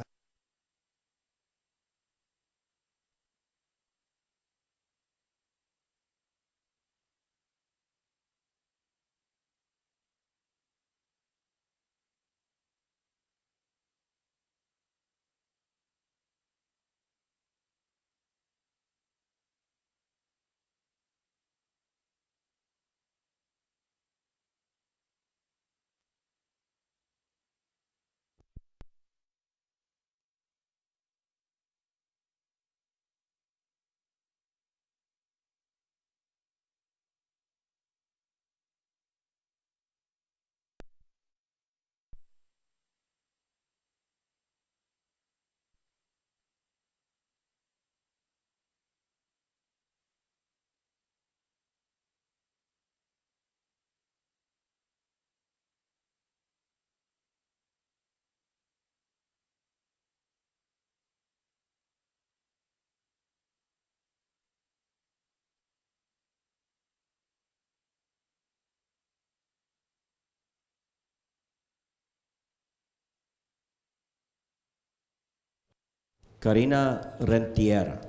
Karina Rentiera.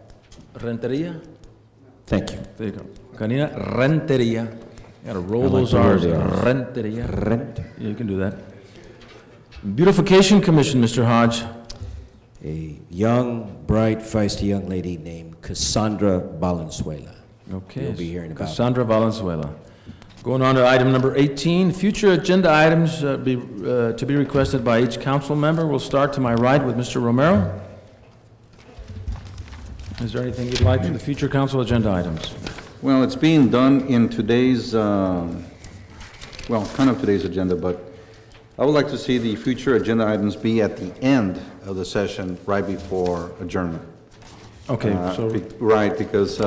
Renteria? Thank you. There you go. Karina Renteria. You gotta roll I like those the R's. word, yeah. Renteria. Rent. Yeah, you can do that. Beautification Commission, Mr. Hodge. A young, bright, feisty young lady named Cassandra Valenzuela. Okay. You'll be hearing about. Cassandra Valenzuela. Going on to item number 18, future agenda items to be requested by each council member. We'll start to my right with Mr. Romero. Is there anything you'd like for the future council agenda items? Well, it's being done in today's, kind of today's agenda, but I would like to see the future agenda items be at the end of the session, right before adjournment. Okay, so, Right, because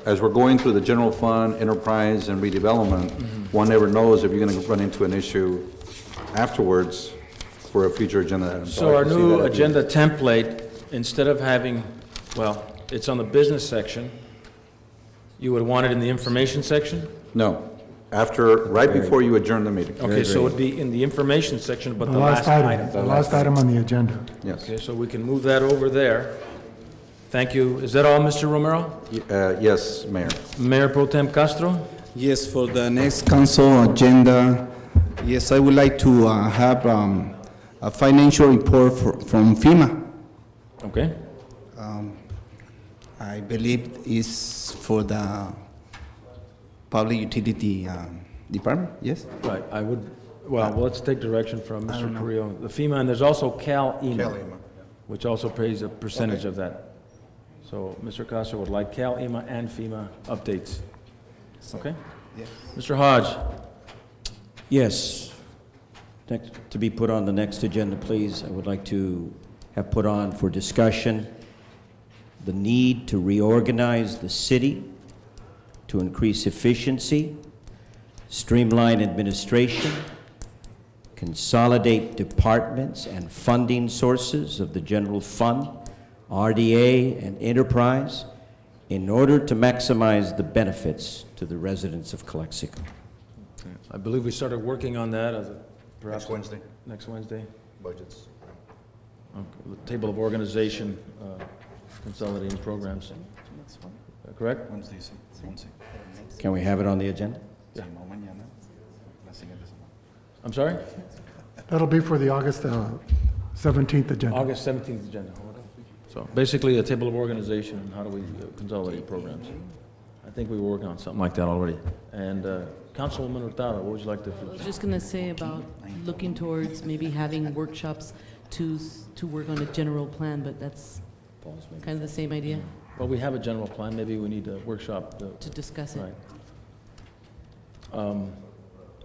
as we're going through the general fund, enterprise, and redevelopment, one never knows if you're going to run into an issue afterwards for a future agenda item. so I our can see new that at the- agenda template, instead of having, well, it's on the business section, you would want it in the information section? No, after, right before you adjourn the meeting. Okay, so it'd be in the information section, but The the last item. The last item on the agenda. Yes. Okay, so we can move that over there. Thank you. Is that all, Mr. Romero? Yes, Mayor. Mayor Pro Tem Castro? Yes, for the next council agenda, yes, I would like to have a financial report from FEMA. Okay. I believe is for the Public Utility Department, yes? Right, I would, well, let's take direction from I Mr. don't know. Carrillo. The FEMA, and there's also CalEMA. CalEMA. Which also pays a percentage of that. So Mr. Castro would like CalEMA and FEMA updates. Okay? Yes. Mr. Hodge? Yes. Next, to be put on the next agenda, please. I would like to have put on for discussion the need to reorganize the city to increase efficiency, streamline administration, consolidate departments and funding sources of the general fund, RDA, and enterprise in order to maximize the benefits to the residents of Calexico. I believe we started working on that as perhaps... Next Wednesday. Next Wednesday? Budgets. Okay, the table of organization, consolidating programs. Correct? Wednesday. Can we have it on the agenda? Yeah. I'm sorry? That'll be for the August 17th agenda. August 17th agenda. So basically, a table of organization, and how do we consolidate programs? I think we were working on something like that already. And Councilwoman Hurtado, what would you like to... I was just going to say about looking towards maybe having workshops to work on a general plan, but that's kind of the same idea, Well, we have a general plan, maybe we need a workshop. to discuss it. Right.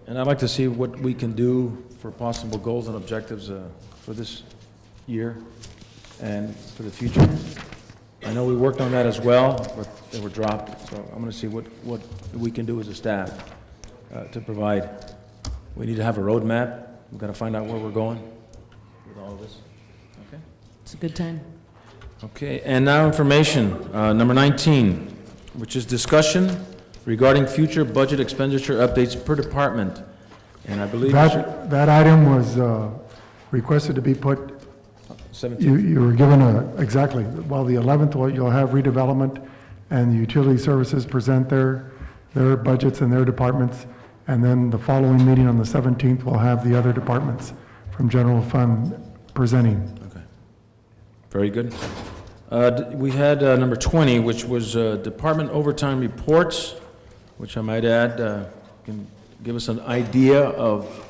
And I'd like to see what we can do for possible goals and objectives for this year and for the future. I know we worked on that as well, but they were dropped, so I'm going to see what we can do as a staff to provide. We need to have a roadmap. We've got to find out where we're going with all of this. Okay? It's a good time. Okay, and now information, number 19, which is discussion regarding future budget expenditure updates per department. And I believe That item was requested to be put, 17. you were given exactly, well, the 11th, you'll have redevelopment and the utility services present their budgets and their departments, and then the following meeting on the 17th, we'll have the other departments from general fund presenting. Okay. Very good. We had number 20, which was department overtime reports, which I might add can give us an idea of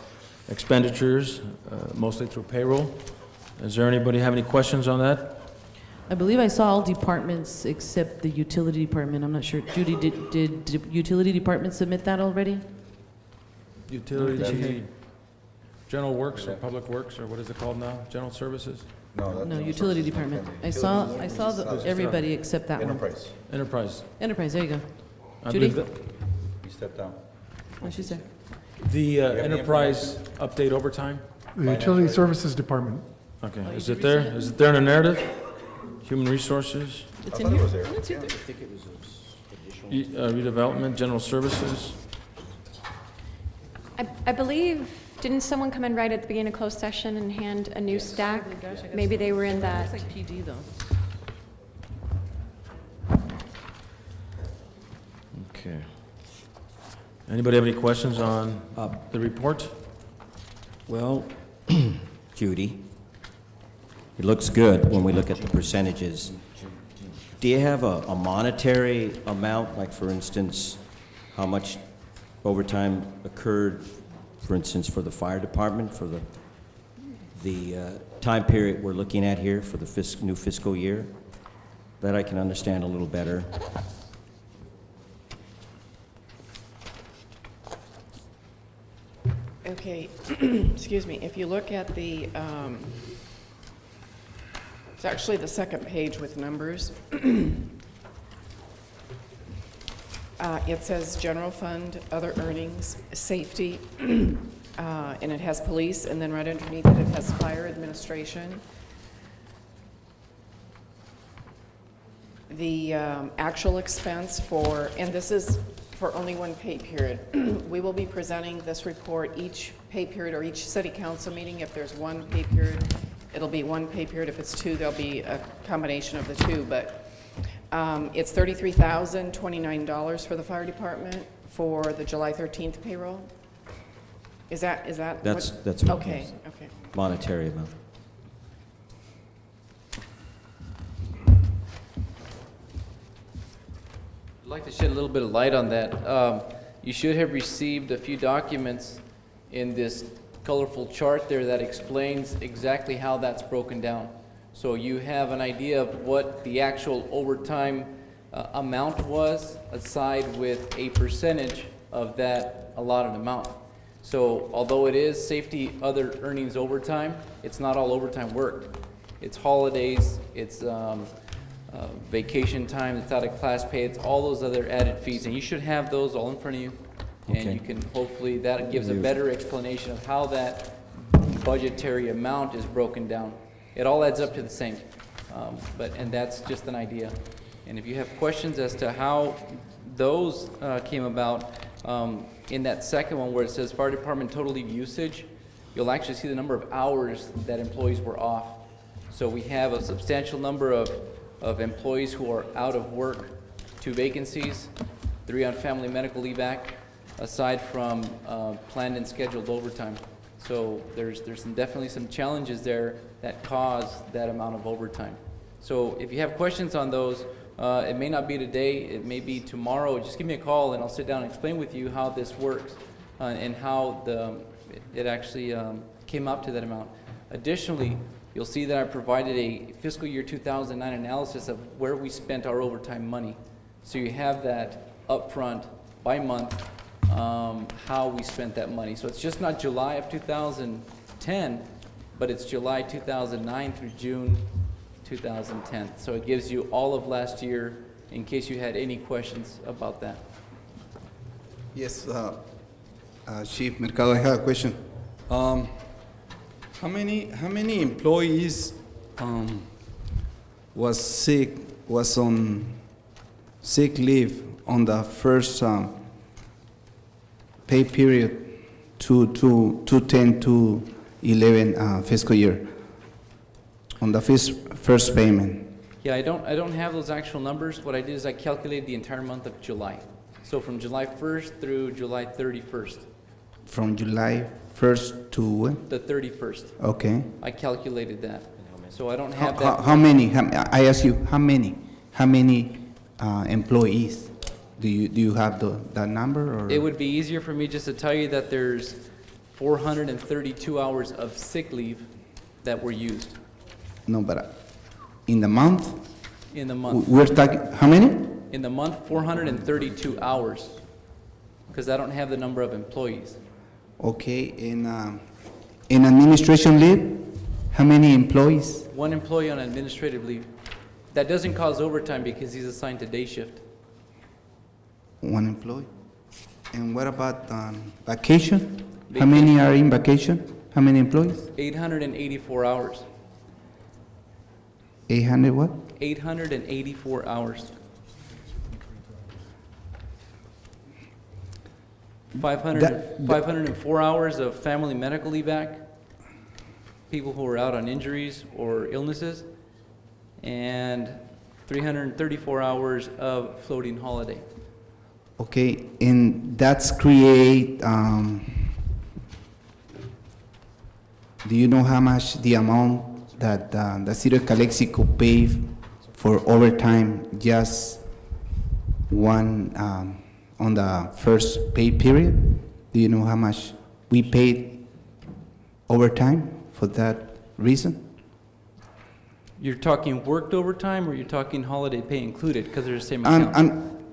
expenditures, mostly through payroll. Is there anybody have any questions on that? I believe I saw all departments except the utility department. I'm not sure. Judy, did utility department submit that already? Utility, general works or public works, or what is it called now? General services? No, utility department. I saw everybody except that one. Enterprise. Enterprise, there you go. I Judy? believe that- You stepped down. Oh, she's there. The enterprise update overtime? The utility services department. Okay, is it there? Is it there in the narrative? Human resources, It's in here. It's in there. redevelopment, general services? I believe, didn't someone come in right at the beginning of closed session and hand a new stack? Maybe they were in that. Looks like PD, though. Okay. Anybody have any questions on the report? Well, Judy, it looks good when we look at the percentages. Do you have a monetary amount, like for instance, how much overtime occurred, for instance, for the fire department, for the time period we're looking at here for the new fiscal year? That I can understand a little better. Okay, excuse me, if you look at the, it's actually the second page with numbers. It says general fund, other earnings, safety, and it has police, and then right underneath it, it has fire administration. The actual expense for, and this is for only one pay period. We will be presenting this report each pay period or each city council meeting. If there's one pay period, it'll be one pay period. If it's two, there'll be a combination of the two. But it's $33,029 for the fire department for the July 13th payroll. Is that That's what? what it Okay, is. okay. Monetary amount. I'd like to shed a little bit of light on that. You should have received a few documents in this colorful chart there that explains exactly how that's broken down. So you have an idea of what the actual overtime amount was, aside with a percentage of that allotted amount. So although it is safety other earnings overtime, it's not all overtime work. It's holidays, it's vacation time, it's out of class pay, it's all those other added fees. And you should have those all in front of you. And Okay. you can, hopefully, that gives a better explanation of how that budgetary amount is broken down. It all adds up to the same, and that's just an idea. And if you have questions as to how those came about, in that second one where it says fire department total leave usage, you'll actually see the number of hours that employees were off. So we have a substantial number of employees who are out of work, 2 vacancies, 3 on family medical leave act, aside from planned and scheduled overtime. So there's definitely some challenges there that cause that amount of overtime. So if you have questions on those, it may not be today, it may be tomorrow. Just give me a call and I'll sit down and explain with you how this works and how it actually came up to that amount. Additionally, you'll see that I provided a fiscal year 2009 analysis of where we spent our overtime money. So you have that upfront by month, how we spent that money. So it's just not July of 2010, but it's July 2009 through June 2010. So it gives you all of last year in case you had any questions about that. Yes, Chief Mercado, I have a question. How many employees was sick, was on sick leave on the first pay period, 2/10/11 fiscal year, on the first payment. Yeah, I don't have those actual numbers. What I did is I calculated the entire month of July. So from July 1st through July 31st. From July 1st to when? The 31st. Okay. I calculated that. So I don't have that. How many? I ask you, how many? How many employees? Do you have that number? Or? It would be easier for me just to tell you that there's 432 hours of sick leave that were used. No, but in the month? In the month. We're talking, how many? In the month, 432 hours, because I don't have the number of employees. Okay, in administration leave, how many employees? One employee on administrative leave. That doesn't cause overtime because he's assigned to day shift. One employee. And what about vacation? How many are in vacation? How many employees? 884 hours. 800 what? 884 hours. 504 hours of family medical leave back, people who are out on injuries or illnesses, and 334 hours of floating holiday. Okay, and that's create, do you know how much the amount that the city of Calexico paid for overtime, just one, on the first pay period? Do you know how much we paid overtime for that reason? You're talking worked overtime, or you're talking holiday pay included, because they're the same account?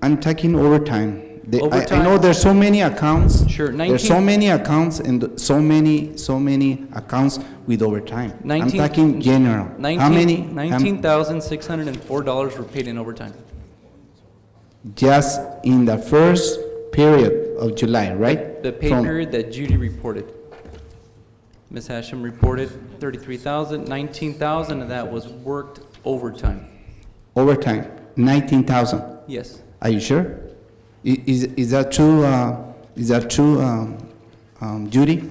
I'm talking overtime. Overtime? I know there's so many accounts. Sure, There's so many accounts and so many accounts with overtime. I'm talking general. How many? $19,604 were paid in overtime. Just in the first period of July, right? The pay period that Judy reported. Ms. Hashem reported 33,000, 19,000 of that was worked overtime. Overtime, 19,000. Yes. Are you sure? Is that true? Is that true, Judy?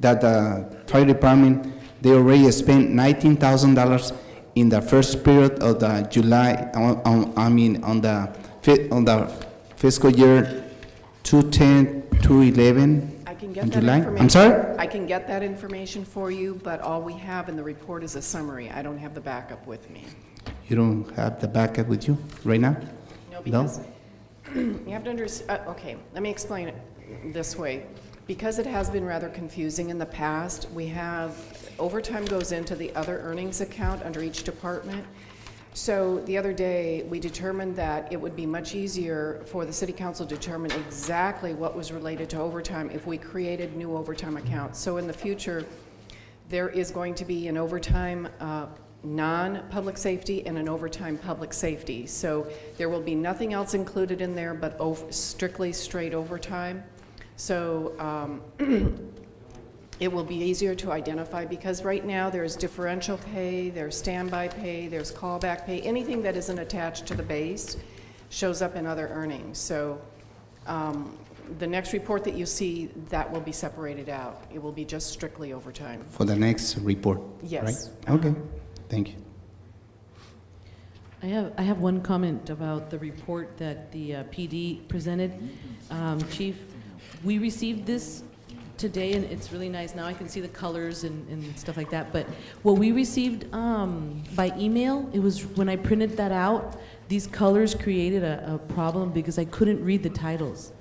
That the fire department, they already spent $19,000 in the first period of the July. On the fiscal year 2/10/11. I can get in that July. information. I'm sorry? I can get that information for you, but all we have in the report is a summary. I don't have the backup with me. You don't have the backup with you right now? No, because you have to understand, okay, let me explain it this way. Because it has been rather confusing in the past, we have, overtime goes into the other earnings account under each department. So the other day, we determined that it would be much easier for the city council to determine exactly what was related to overtime if we created new overtime accounts. So in the future, there is going to be an overtime non-public safety and an overtime public safety. So there will be nothing else included in there but strictly straight overtime. So it will be easier to identify, because right now there's differential pay, there's standby pay, there's callback pay. Anything that isn't attached to the base shows up in other earnings. So the next report that you see, that will be separated out. It will be just strictly overtime. For the next report, Yes. right? Okay, thank you. I have one comment about the report that the PD presented. Chief, we received this today, and it's really nice. Now I can see the colors and stuff like that. But what we received by email, it was when I printed that out, these colors created a problem because I couldn't read the titles.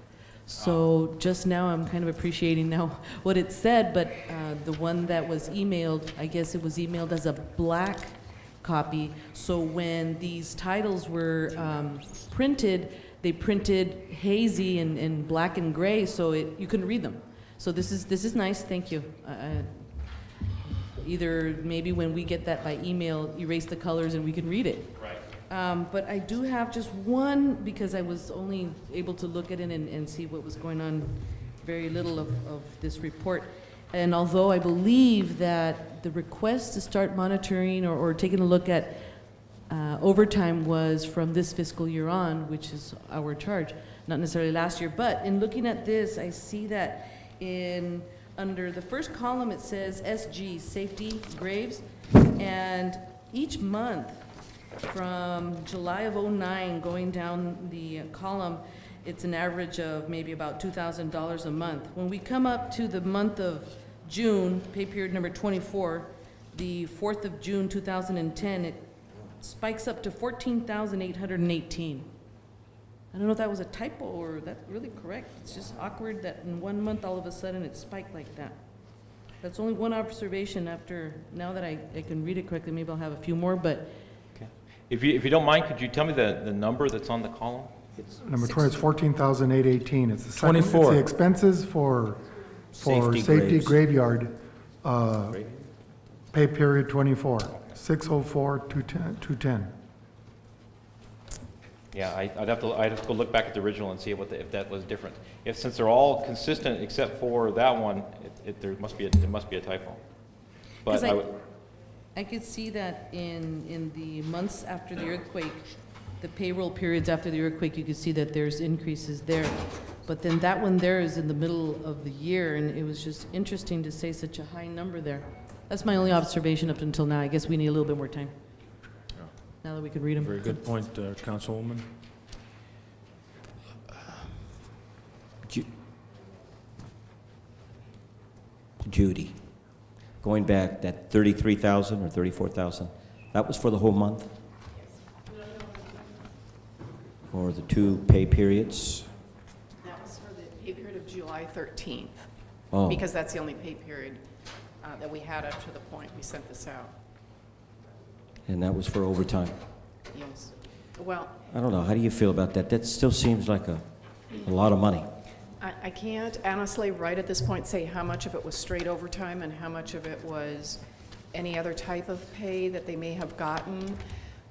So just now I'm kind of appreciating now what it said, but the one that was emailed, I guess it was emailed as a black copy. So when these titles were printed, they printed hazy and black and gray, so you couldn't read them. So this is nice, thank you. Either maybe when we get that by email, erase the colors and we can read it. Right. But I do have just one, because I was only able to look at it and see what was going on, very little of this report. And although I believe that the request to start monitoring or taking a look at overtime was from this fiscal year on, which is our charge, not necessarily last year. But in looking at this, I see that under the first column, it says SG, safety graves, and each month from July of '09 going down the column, it's an average of maybe about $2,000 a month. When we come up to the month of June, pay period number 24, the 4th of June 2010, it spikes up to $14,818. I don't know if that was a typo or that's really correct. It's just awkward that in 1 month, all of a sudden, it spiked like that. That's only one observation after, now that I can read it correctly, maybe I'll have a few more, but. Okay. If you don't mind, could you tell me the number that's on the column? Number 20, it's 14,818. It's the second, 24. It's the expenses for Safety safety graves. graveyard, pay period 24, 604-210. Yeah, I'd have to go look back at the original and see if that was different. Since they're all consistent except for that one, there must be a typo. But 'Cause I would. I could see that in the months after the earthquake, the payroll periods after the earthquake, you could see that there's increases there. But then that one there is in the middle of the year, and it was just interesting to say such a high number there. That's my only observation up until now. I guess we need a little bit more time, now that we could read them. Very good point, Councilwoman. Judy, going back, that 33,000 or 34,000, that was for the whole month? Or the 2 pay periods? That was for the pay period of July 13th. Oh. Because that's the only pay period that we had up to the point we sent this out. And that was for overtime? Yes. Well, I don't know, how do you feel about that? That still seems like a lot of money. I can't honestly, right at this point, say how much of it was straight overtime and how much of it was any other type of pay that they may have gotten.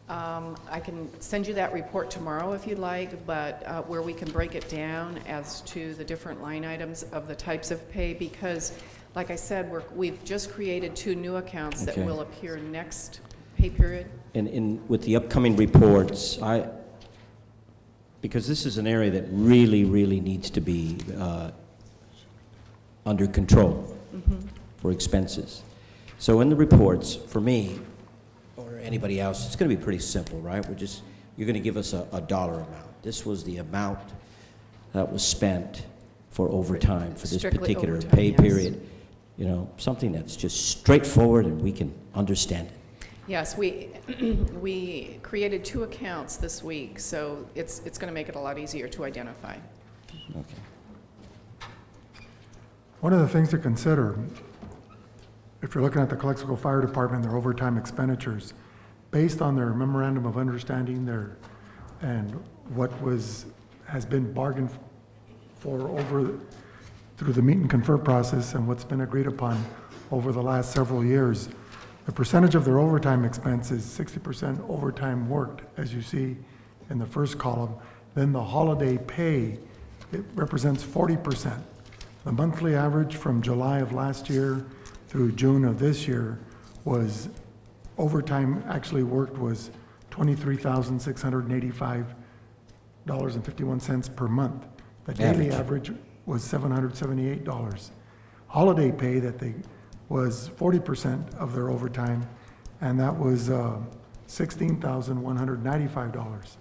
I can send you that report tomorrow if you'd like, but where we can break it down as to the different line items of the types of pay, because, like I said, we've just created 2 new accounts that Okay. will appear next pay period. And with the upcoming reports, because this is an area that really, really needs to be under control for expenses. So in the reports, for me, or anybody else, it's going to be pretty simple, right? You're going to give us a dollar amount. This was the amount that was spent for overtime for this Strictly particular overtime, pay yes. period. You know, something that's just straightforward and we can understand it. Yes, we created 2 accounts this week, so it's going to make it a lot easier to identify. Okay. One of the things to consider, if you're looking at the Calexico Fire Department, their overtime expenditures, based on their memorandum of understanding and what has been bargained for through the meet and confer process and what's been agreed upon over the last several years, the percentage of their overtime expense is 60% overtime worked, as you see in the first column. Then the holiday pay, it represents 40%. The monthly average from July of last year through June of this year was overtime actually worked was $23,685.51 per month. The daily average was $778. Holiday pay was 40% of their overtime, and that was $16,195.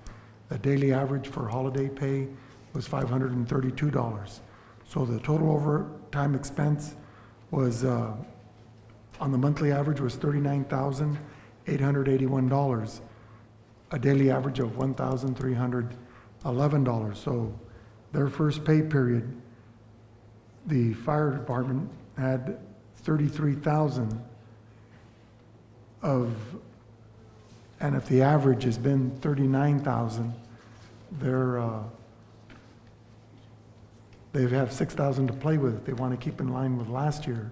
The daily average for holiday pay was $532. So the total overtime expense was, on the monthly average, was $39,881, a daily average of $1,311. So their first pay period, the fire department had 33,000 and if the average has been 39,000, they have 6,000 to play with if they want to keep in line with last year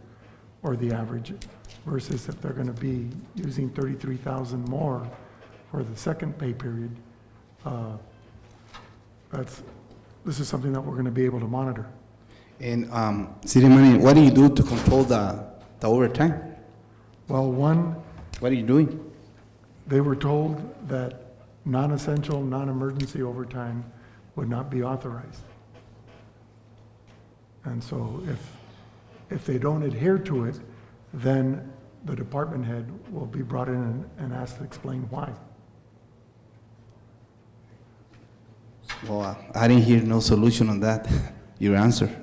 or the average, versus if they're going to be using 33,000 more for the second pay period. This is something that we're going to be able to monitor. And City Manager, what do you do to control the overtime? Well, what are you doing? they were told that non-essential, non-emergency overtime would not be authorized. And so if they don't adhere to it, then the department head will be brought in and asked to explain why. Well, I didn't hear no solution on that, your answer.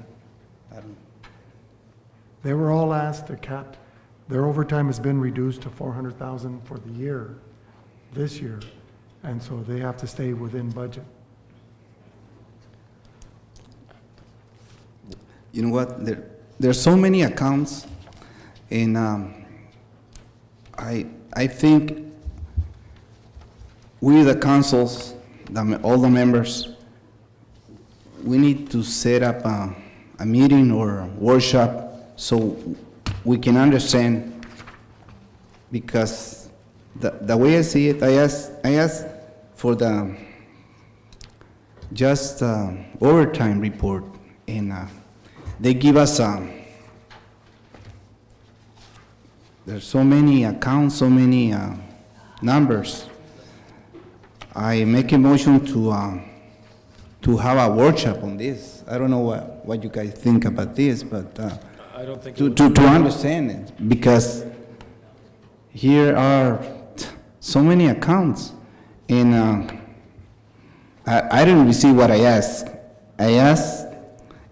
They were all asked to cap, their overtime has been reduced to 400,000 for the year, this year, and so they have to stay within budget. You know what, there's so many accounts, and I think we, the councils, all the members, we need to set up a meeting or a workshop so we can understand, because the way I see it, I asked for the just overtime report, and they give us there's so many accounts, so many numbers. I make a motion to have a workshop on this. I don't know what you guys think about this, but I don't think to understand it, because here are so many accounts, and I didn't receive what I asked. I asked,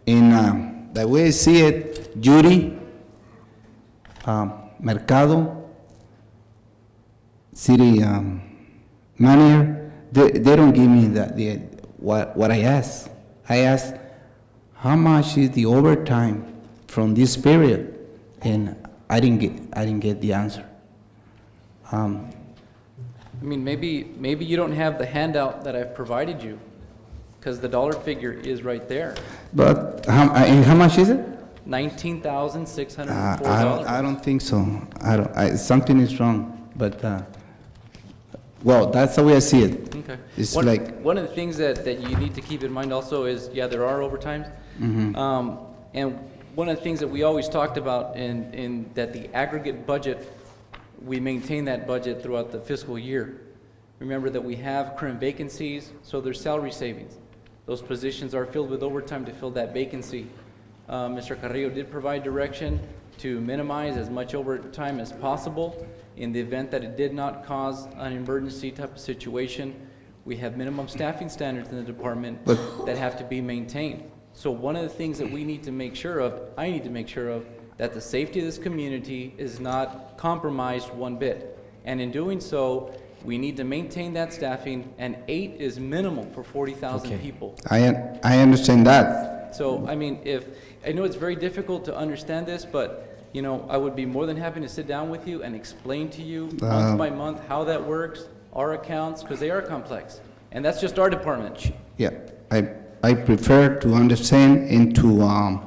and the way I see it, Judy, Mercado, city manager, they don't give me what I asked. I asked, how much is the overtime from this period? And I didn't get the answer. I mean, maybe you don't have the handout that I've provided you, because the dollar figure is right there. But how much is it? $19,604. I don't think so. Something is wrong, but well, that's the way I see it. Okay. It's one like of the things that you need to keep in mind also is, yeah, there are overtimes. And one of the things that we always talked about in that the aggregate budget, we maintain that budget throughout the fiscal year. Remember that we have current vacancies, so there's salary savings. Those positions are filled with overtime to fill that vacancy. Mr. Carrillo did provide direction to minimize as much overtime as possible. In the event that it did not cause an emergency type of situation, we have minimum staffing standards in the department that have to be maintained. So one of the things that we need to make sure of, I need to make sure of, that the safety of this community is not compromised one bit. And in doing so, we need to maintain that staffing, and 8 is minimal for 40,000 people. I understand that. So, I mean, I know it's very difficult to understand this, but, you know, I would be more than happy to sit down with you and explain to you month by month how that works, our accounts, because they are complex. And that's just our department. Yeah, I prefer to understand and to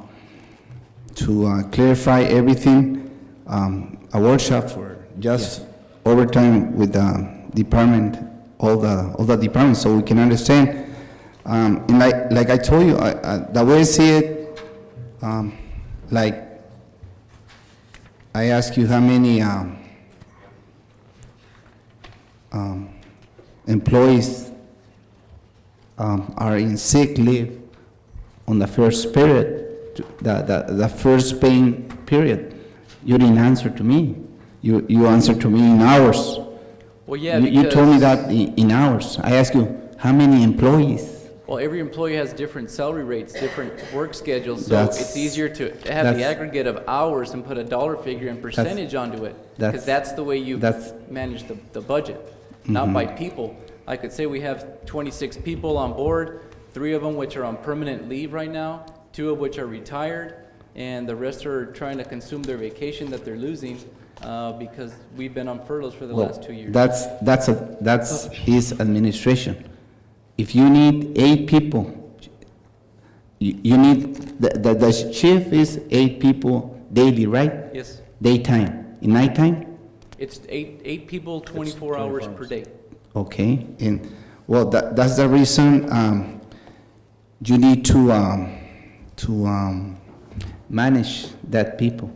clarify everything, a workshop for just overtime with the department, all the departments, so we can understand. And like I told you, the way I see it, like I ask you how many employees are in sick leave on the first period, the first paying period. You didn't answer to me. You answered to me in hours. Well, yeah, you told me that in hours. I asked you, how many employees? Well, every employee has different salary rates, different work schedules, so it's easier to have the aggregate of hours and put a dollar figure and percentage onto it, because that's the way you manage the budget, not by people. I could say we have 26 people on board, 3 of them which are on permanent leave right now, 2 of which are retired, and the rest are trying to consume their vacation that they're losing because we've been on furloughs for the last 2 years. That's his administration. If you need 8 people, you need, the shift is 8 people daily, right? Yes. Daytime. In nighttime? It's eight people, 24 hours per day. Okay, and well, that's the reason you need to manage that people.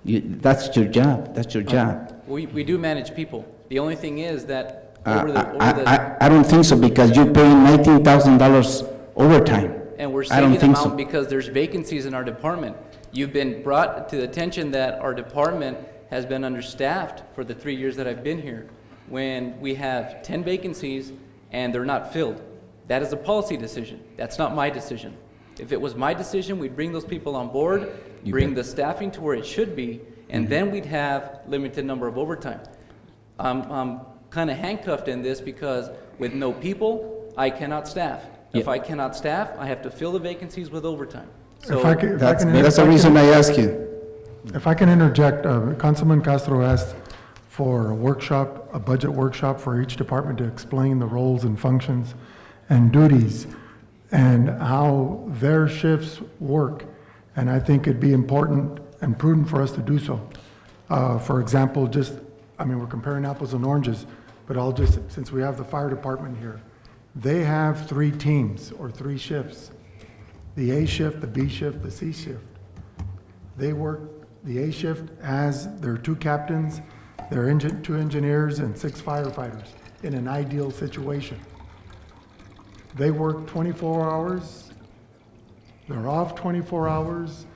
That's your job. That's your job. We do manage people. The only thing is that I don't think so, because you're paying $19,000 overtime. and we're I don't saving think them so. out because there's vacancies in our department. You've been brought to the attention that our department has been understaffed for the 3 years that I've been here, when we have 10 vacancies and they're not filled. That is a policy decision. That's not my decision. If it was my decision, we'd bring those people on board, bring the staffing to where it should be, and then we'd have limited number of overtime. I'm kind of handcuffed in this because with no people, I cannot staff. If I cannot staff, I have to fill the vacancies with overtime. So That's the reason I ask you. If I can interject, Councilman Castro asked for a workshop, a budget workshop for each department to explain the roles and functions and duties and how their shifts work. And I think it'd be important and prudent for us to do so. For example, we're comparing apples and oranges, but since we have the fire department here, they have 3 teams or 3 shifts: the A shift, the B shift, the C shift. They work, the A shift has their 2 captains, their 2 engineers, and 6 firefighters in an ideal situation. They work 24 hours, they're off 24 hours,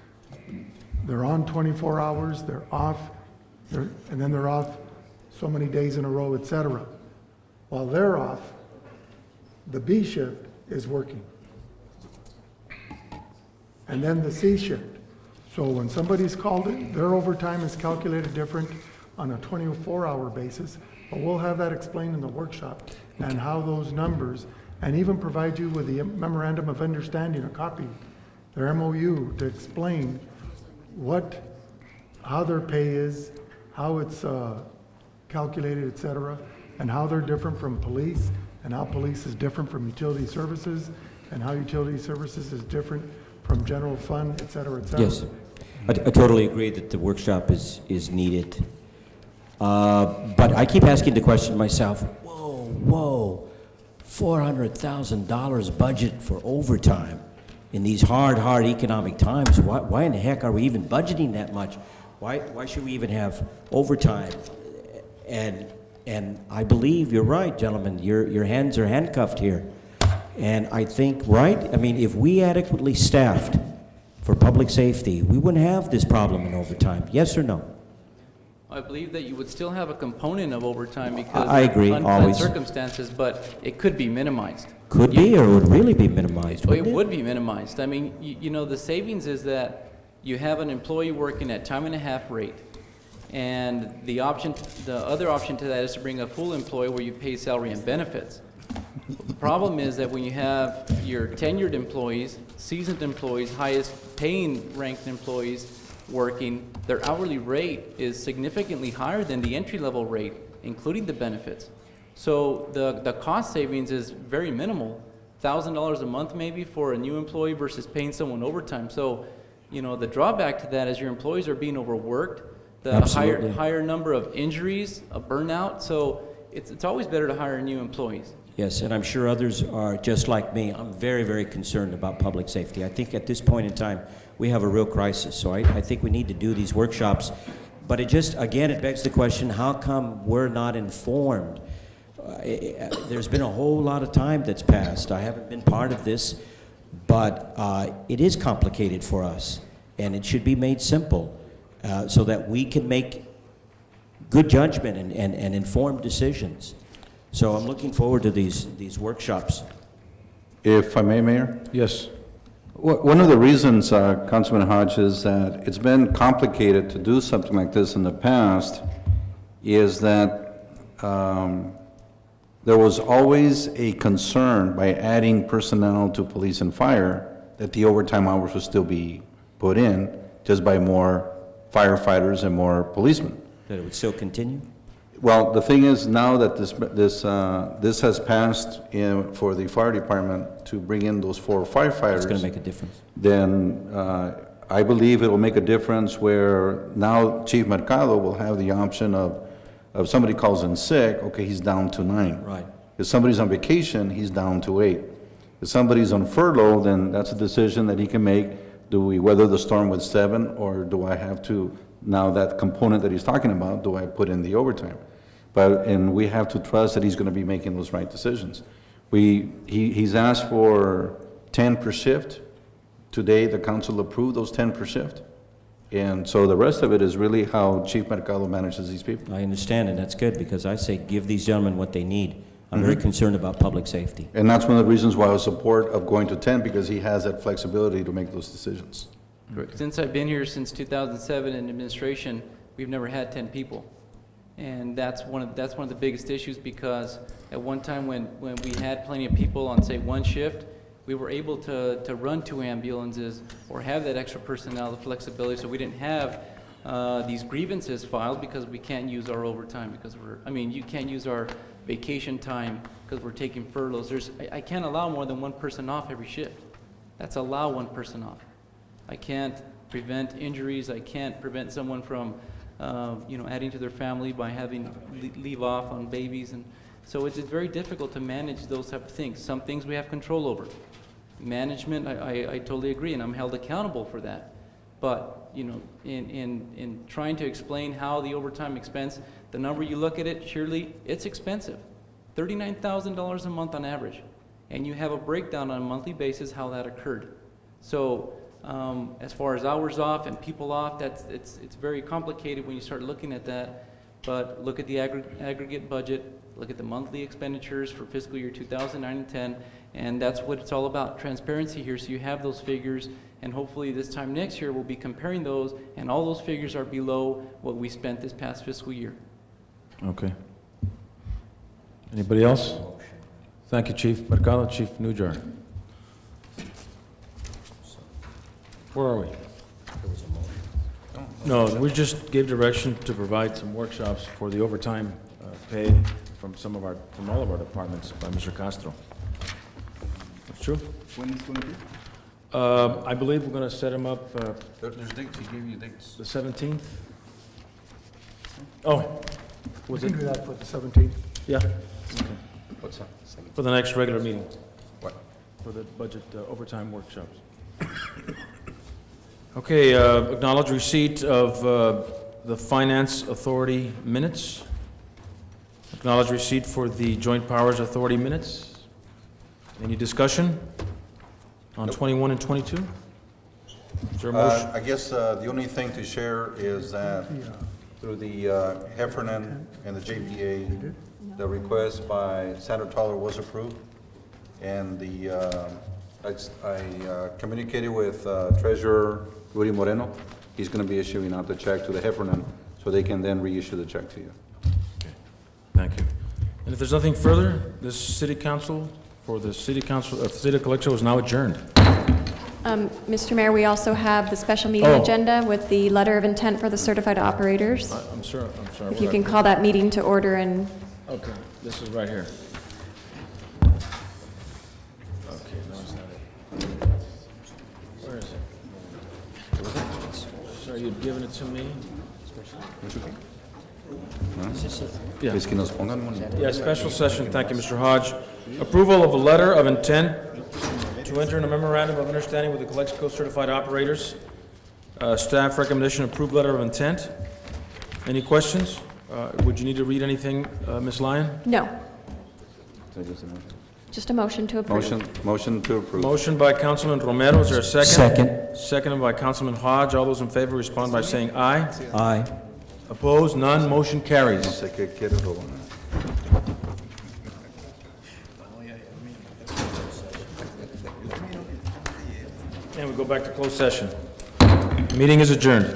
they're on 24 hours, they're off, and then they're off so many days in a row, etc. While they're off, the B shift is working. And then the C shift. So when somebody's called in, their overtime is calculated different on a 24-hour basis, but we'll have that explained in the workshop and how those numbers, and even provide you with the memorandum of understanding, a copy, their MOU, to explain how their pay is, how it's calculated, et cetera, and how they're different from police, and how police is different from utility services, and how utility services is different from general fund, et cetera, et cetera. Yes, I totally agree that the workshop is needed. But I keep asking the question myself, whoa, $400,000 budget for overtime in these hard economic times. Why in the heck are we even budgeting that much? Why should we even have overtime? And I believe you're right, gentlemen. Your hands are handcuffed here. And I think, if we adequately staffed for public safety, we wouldn't have this problem in overtime. Yes or no? I believe that you would still have a component of overtime because I agree, of unplanned always. circumstances, but it could be minimized. Could be, or would really be minimized, It wouldn't it? would be minimized. I mean, the savings is that you have an employee working at time and a half rate, and the other option to that is to bring a full employee where you pay salary and benefits. The problem is that when you have your tenured employees, seasoned employees, highest paying ranked employees working, their hourly rate is significantly higher than the entry-level rate, including the benefits. So the cost savings is very minimal, $1,000 a month maybe for a new employee versus paying someone overtime. So, the drawback to that is your employees are being overworked, the Absolutely. higher number of injuries, a burnout. So it's always better to hire new employees. Yes, and I'm sure others are just like me. I'm very, very concerned about public safety. I think at this point in time, we have a real crisis. So I think we need to do these workshops. But it begs the question, how come we're not informed? There's been a whole lot of time that's passed. I haven't been part of this, but it is complicated for us, and it should be made simple so that we can make good judgment and informed decisions. So I'm looking forward to these workshops. If I may, Mayor? Yes. One of the reasons, Councilman Hodge, is that it's been complicated to do something like this in the past is that there was always a concern by adding personnel to police and fire that the overtime hours would still be put in just by more firefighters and more policemen. That it would still continue? Well, the thing is now that this has passed for the fire department to bring in those 4 firefighters. It's going to make a difference. Then I believe it will make a difference where now Chief Mercado will have the option of somebody calls in sick, okay, he's down to 9. Right. If somebody's on vacation, he's down to 8. If somebody's on furlough, then that's a decision that he can make. Do we weather the storm with 7, or do I have to, now that component that he's talking about, do I put in the overtime? and we have to trust that he's going to be making those right decisions. He's asked for 10 per shift. Today, the council approved those 10 per shift. And so the rest of it is really how Chief Mercado manages these people. I understand, and that's good, because I say give these gentlemen what they need. I'm very concerned about public safety. And that's one of the reasons why I was support of going to 10, because he has that flexibility to make those decisions. Since I've been here since 2007 in administration, we've never had 10 people. And that's one of the biggest issues, because at one time when we had plenty of people on, say, one shift, we were able to run 2 ambulances or have that extra personnel, the flexibility, so we didn't have these grievances filed because we can't use our overtime because you can't use our vacation time because we're taking furloughs. I can't allow more than one person off every shift. That's allow one person off. I can't prevent injuries. I can't prevent someone from adding to their family by having leave off on babies. And so it's very difficult to manage those type of things. Some things we have control over. Management, I totally agree, and I'm held accountable for that. But, in trying to explain how the overtime expense, the number you look at it, surely it's expensive. $39,000 a month on average. And you have a breakdown on a monthly basis how that occurred. So, as far as hours off and people off, it's very complicated when you start looking at that. But look at the aggregate budget, look at the monthly expenditures for fiscal year 2009 and 10, and that's what it's all about, transparency here, so you have those figures, and hopefully this time next year we'll be comparing those, and all those figures are below what we spent this past fiscal year. Okay. Anybody else? Thank you, Chief Mercado. Chief Nujar. Where are we? No, we just gave direction to provide some workshops for the overtime pay from all of our departments by Mr. Castro. That's true? When is it going to be? I believe we're going to set him up. There's dates, he gave you dates. The 17th? Oh, was We it? can do that for the 17th. Yeah, What's that? for the next regular meeting, What? for the budget overtime workshops. Okay, acknowledge receipt of the Finance Authority minutes. Acknowledge receipt for the Joint Powers Authority minutes. Any discussion on 21 and 22? Is there a motion? I guess the only thing to share is that through the Heffernan and the JPA, the request by Senator Toller was approved, and I communicated with Treasurer Rudy Moreno. He's going to be issuing out the check to the Heffernan, so they can then reissue the check to you. Okay, thank you. And if there's nothing further, this City Council for the City Council of the City of Calexico is now adjourned. Mr. Mayor, we also have the special meeting agenda with the letter of intent for the certified operators. I'm sorry. If you can call that meeting to order and... Okay, this is right here. Okay, no, it's not it. Where is it? Sorry, you'd given it to me? Yeah. Es que nos pongan Yeah, special session, thank you, Mr. Hodge. Approval of a letter of intent to enter in a memorandum of understanding with the Calexico Certified Operators. Staff recommendation, approved letter of intent. Any questions? Would you need to read anything, Ms. Lyon? No. Just a motion to approve. Motion to approve. Motion by Councilman Romero, is there a second? Second. Seconded by Councilman Hodge. All those in favor respond by saying aye. Aye. Opposed? None. Motion carries. No sé qué quiere Robo. And we go back to closed session. Meeting is adjourned.